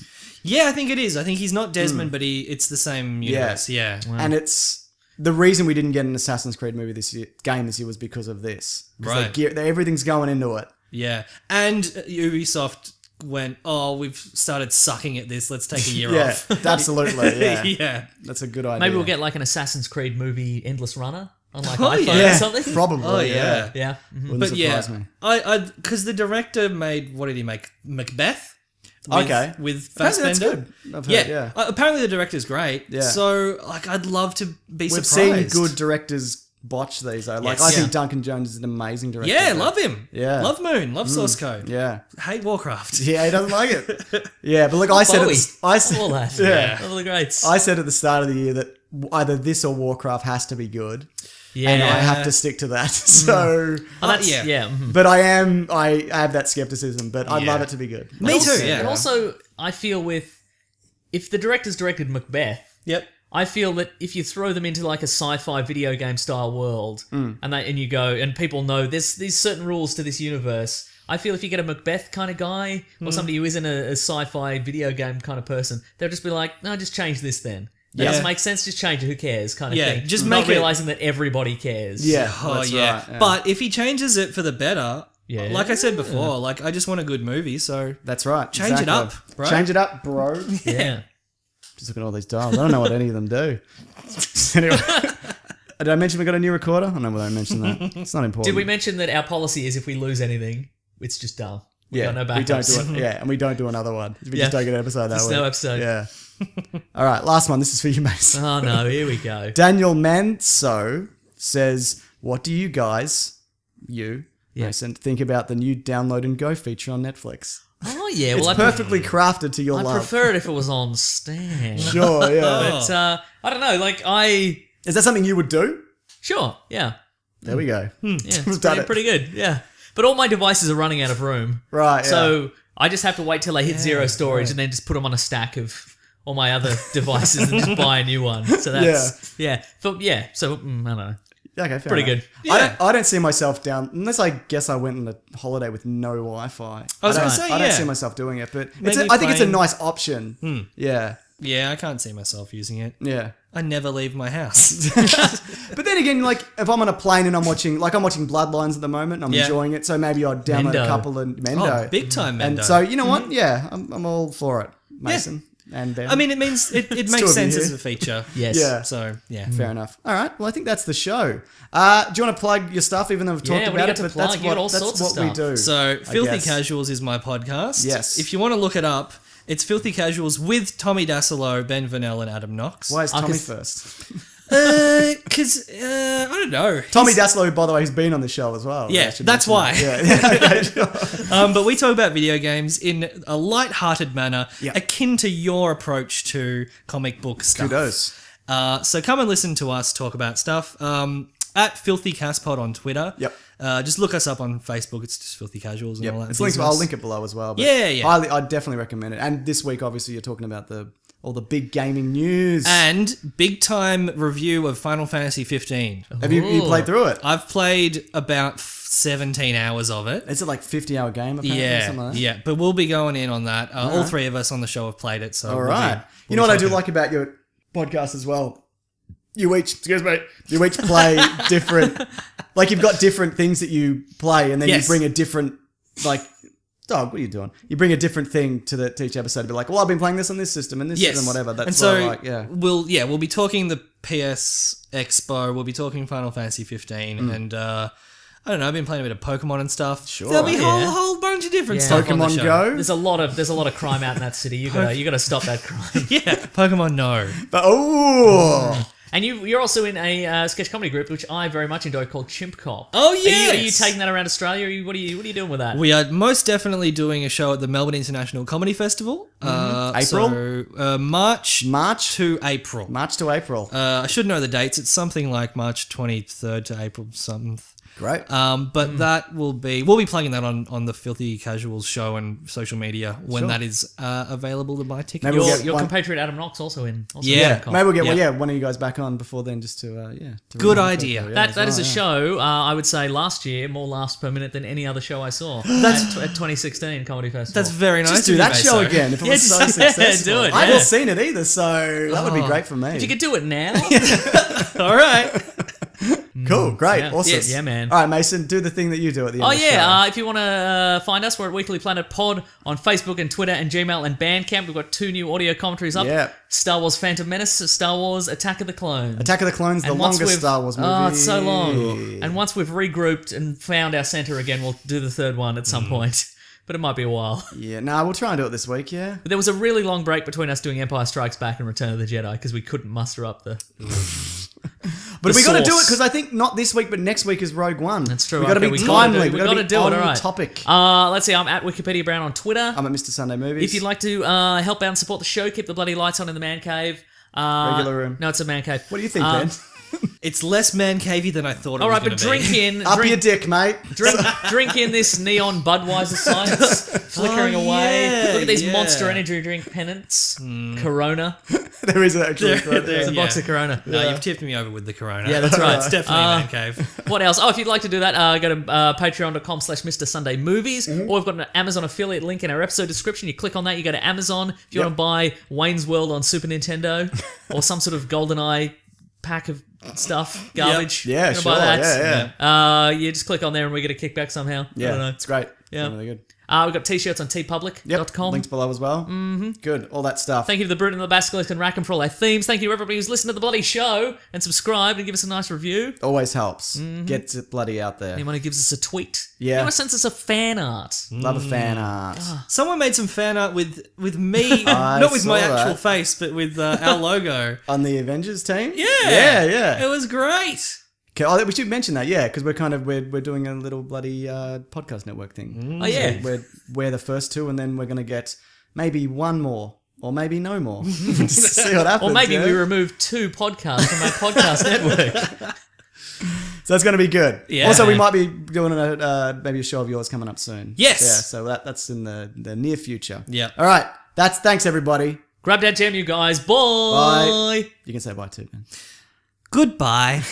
Yeah, I think it is. I think he's not Desmond, but it's the same universe. Yeah. And it's the reason we didn't get an Assassin's Creed movie game this year was because of this. Right. Everything's going into it. Yeah. And Ubisoft went, we've started sucking at this. Let's take a year Yeah, off. absolutely. Yeah. Yeah. That's a good idea. Maybe we'll get like an Assassin's Creed movie, Endless Runner, on like Oh, iPhone yeah. or something. Probably. Oh, yeah. Yeah. Wouldn't But surprise me. because the director made, what did he make? Macbeth? Okay. With Apparently that's Fassbender. good. I've heard, Yeah. yeah. Apparently the director's great. Yeah. So, like, I'd love to be We've surprised. seen good directors botch these though. Like Yes. I think Yeah. Duncan Jones is an amazing director. Yeah, but- love him. Yeah. Love Moon. Love Source Code. Yeah. Hate Warcraft. Yeah, he doesn't like it. Yeah, but look, I said Bowie. it. All that. Yeah. All the greats. I said at the start of the year that either this or Warcraft has to be good, yeah. and I have to stick to that. So, Oh, that's, yeah. yeah. but I have that skepticism, but I'd Yeah. love it to be good. Me Also- too, yeah. And also, I feel if the directors directed Macbeth, Yep. I feel that if you throw them into like a sci-fi video game style world, and you go and people know there's these certain rules to this universe. I feel if you get a Macbeth kind of guy or somebody who isn't a sci-fi video game kind of person, they'll just be like, no, just change this then. That Yeah. doesn't make sense. Just change it. Who cares? Kind of Yeah, thing. just Not make it- realizing that everybody cares. Yeah, Oh, that's yeah. right, yeah. But if he changes it for the better, Yeah. like I said before, like, I just want a good movie, so That's right. Change it up, bro. Change it up, bro. Yeah. Just look at all these dials. I don't know what any of them do. Anyway, did I mention we got a new recorder? I don't know whether I mentioned that. It's not important. Did we mention that our policy is if we lose anything, it's just done. We got no we don't backups. do it. Yeah, and we don't do another one. We Yeah. just don't get an episode that Just week. no episode. Yeah. All right, last one. This is for you, Mason. Oh no, here we go. Daniel Manso says, "What do you guys, Mason, think about the new download and go feature on Netflix? Oh yeah, It's well perfectly crafted to your I love. prefer it if it was on Stan. Sure, yeah. But I don't know, like Is that something you would do? sure, yeah. There we go. Yeah, it's We've done pretty, it. pretty good, yeah. But all my devices are running out of room. Right, yeah. So I just have to wait till they hit zero storage and then just put them on a stack of all my other devices and just buy a new one. So that's, yeah. So I don't know. Okay, fair Pretty enough. good. I don't see myself down unless I guess I went on a holiday with no Wi-Fi. I was don't- gonna say, I don't yeah. see myself doing it, but Maybe I think it's a playing- nice option. Yeah, yeah, I can't see myself using it. yeah. I never leave my house. But then again, like if I'm on a plane and I'm watching Bloodlines at the moment, and I'm Yeah. enjoying it. So maybe I'd download Mendo. a couple of Mendo. Oh, big time Mendo. And so you know what? Yeah, I'm all for it, Mason and Ben. I mean, it means it two of makes you sense here. as a feature. Yes. Yeah. So, yeah. fair enough. All right. Well, I think that's the show. Do you want to plug your stuff, even though we've talked Yeah, what do you about got it? to But plug? that's You got all what sorts of we stuff. do. So, Filthy guess. Casuals is my podcast. Yes. If you want to look it up, it's Filthy Casuals with Tommy Dasilo, Ben Vanel, and Adam Knox. Why is Tommy Cause- first? Because, I don't know. Tommy He's- Dasilo, by the way, has been on the show as well. Yeah, I should that's mention why. that. Yeah. Okay, sure. But we talk about video games in a light-hearted manner, Yeah. akin to your approach to comic book stuff. Kudos. So come and listen to us talk about stuff. At Filthy Caspod on Twitter. Yep. Just look us up on Facebook. It's just Filthy Casuals and all that. It's linked. business. I'll link it below as well. But Yeah. I'd definitely recommend it. And this week, obviously, you're talking about all the big gaming news. And big time review of Final Fantasy 15. Have you played through it? I've played about 17 hours of it. It's a like 50-hour game, apparently. Yeah, Something like that. yeah, but we'll be going in on that. All three of us on the show have played it, so All right. You know what I do like about your podcast as well? You each play different, like you've got different things that you play, and then Yes. you bring a different, like, dog, what are you doing? You bring a different thing to each episode. Be like, well, I've been playing this on this system and this Yes, system, whatever. That's and so what I like. Yeah. we'll be talking the PS Expo. We'll be talking Final Fantasy 15, and I don't know. I've been playing a bit of Pokemon and stuff. Sure. There'll be a Yeah. whole bunch of different Yeah. stuff on the Pokemon show. Go. There's a lot of crime out in that city. You gotta stop that crime. Yeah, Pokemon No. But And you're also in a sketch comedy group which I very much enjoy called Chimp Cop. Oh, Are you yes! taking that around Australia? What are you doing with that? We are most definitely doing a show at the Melbourne International Comedy Festival. April? So, March March to April. to April. I should know the dates. It's something like March 23rd to April something. Great. But that we'll be plugging that on the Filthy Casuals show and social media when that is available to buy tickets. Maybe we'll get Your one- compatriot Adam Knox also in. Yeah. Maybe we'll get Yeah. one of you guys back on before then, just to to Good remind idea. people. That is a yeah. show, I would say, last year, more laughs per minute than any other show I saw at 2016 Comedy Festival. That's very nice. Just do of you, that show Meso. again if it was so just- yeah, successful. do it, I yeah. haven't seen it either, so that would be great for me. If you could do it now. All right. Cool, great, Yeah. awesome. Yes. Yeah, man. All right, Mason, do the thing that you do at the end Oh of the yeah, show. if you want to find us, we're at Weekly Planet Pod on Facebook and Twitter and Gmail and Bandcamp. We've got 2 new audio commentaries up. Yeah. Star Wars Phantom Menace, Star Wars Attack of the Clones. Attack of the Clones, the And once longest we've- Star Wars movie. Oh, it's so long. And once we've regrouped and found our center again, we'll do the 3rd one at some point. But it might be a while. Yeah, we'll try and do it this week, yeah. But there was a really long break between us doing Empire Strikes Back and Return of the Jedi because we couldn't muster up the... But we got to do it sauce. because I think not this week, but next week is Rogue One. That's true. We got to Okay, be we timely. gotta do- We we got to gotta be do it, on alright. topic. Let's see, I'm at Wikipedia Brown on Twitter. I'm at Mr. Sunday Movies. If you'd like to help out and support the show, keep the bloody lights on in the man cave. Regular room. No, it's a man cave. What do you think, Um, Ben? It's less man cavey than I thought it All was right, going but to be. drink in, Up your drink, dick, mate. drink in this neon Budweiser science flickering Oh, away. yeah, Look at these yeah. Monster Energy drink pennants. Corona. There is actually. It's a box of Corona. No, you've tipped me over with the Corona. Yeah, that's right. It's definitely a man cave. What else? Oh, if you'd like to do that, go to patreon.com/Mr. Sunday Movies, or we've got an Amazon affiliate link in our episode description. You click on that, you go to Amazon. If you want to buy Wayne's World on Super Nintendo or some sort of GoldenEye pack of stuff, garbage. Yeah, you sure. buy that. Yeah. You just click on there and we get a kickback somehow. I don't know. It's great. Yeah. It's really good. We've got t-shirts on tpublic.com. Links below as well. Mm-hmm. Good. All that stuff. Thank you to the Brute and the Basilisk and Rackham for all their themes. Thank you to everybody who's listened to the bloody show and subscribed and give us a nice review. Always helps. Gets it bloody out there. Anyone who gives us a tweet. Yeah. Anyone who sends us a fan art. Love a fan art. Someone made some fan art with me, I not with my saw actual that. face, but with our logo. On the Avengers team? Yeah. Yeah. It was great. Okay, oh, we should mention that, yeah, because we're doing a little bloody podcast network thing. Oh, yeah. We're the first 2, and then we're gonna get maybe 1 more, or maybe no more. Just see what happens. Or maybe yeah? we remove 2 podcasts from our podcast network. So it's gonna be good. Yeah. Also, we might be doing maybe a show of yours coming up soon. Yes. Yeah. So that's in the near future. Yeah. All right. Thanks everybody. Grab that jam, you guys. Bye. You can say bye too, man. Goodbye.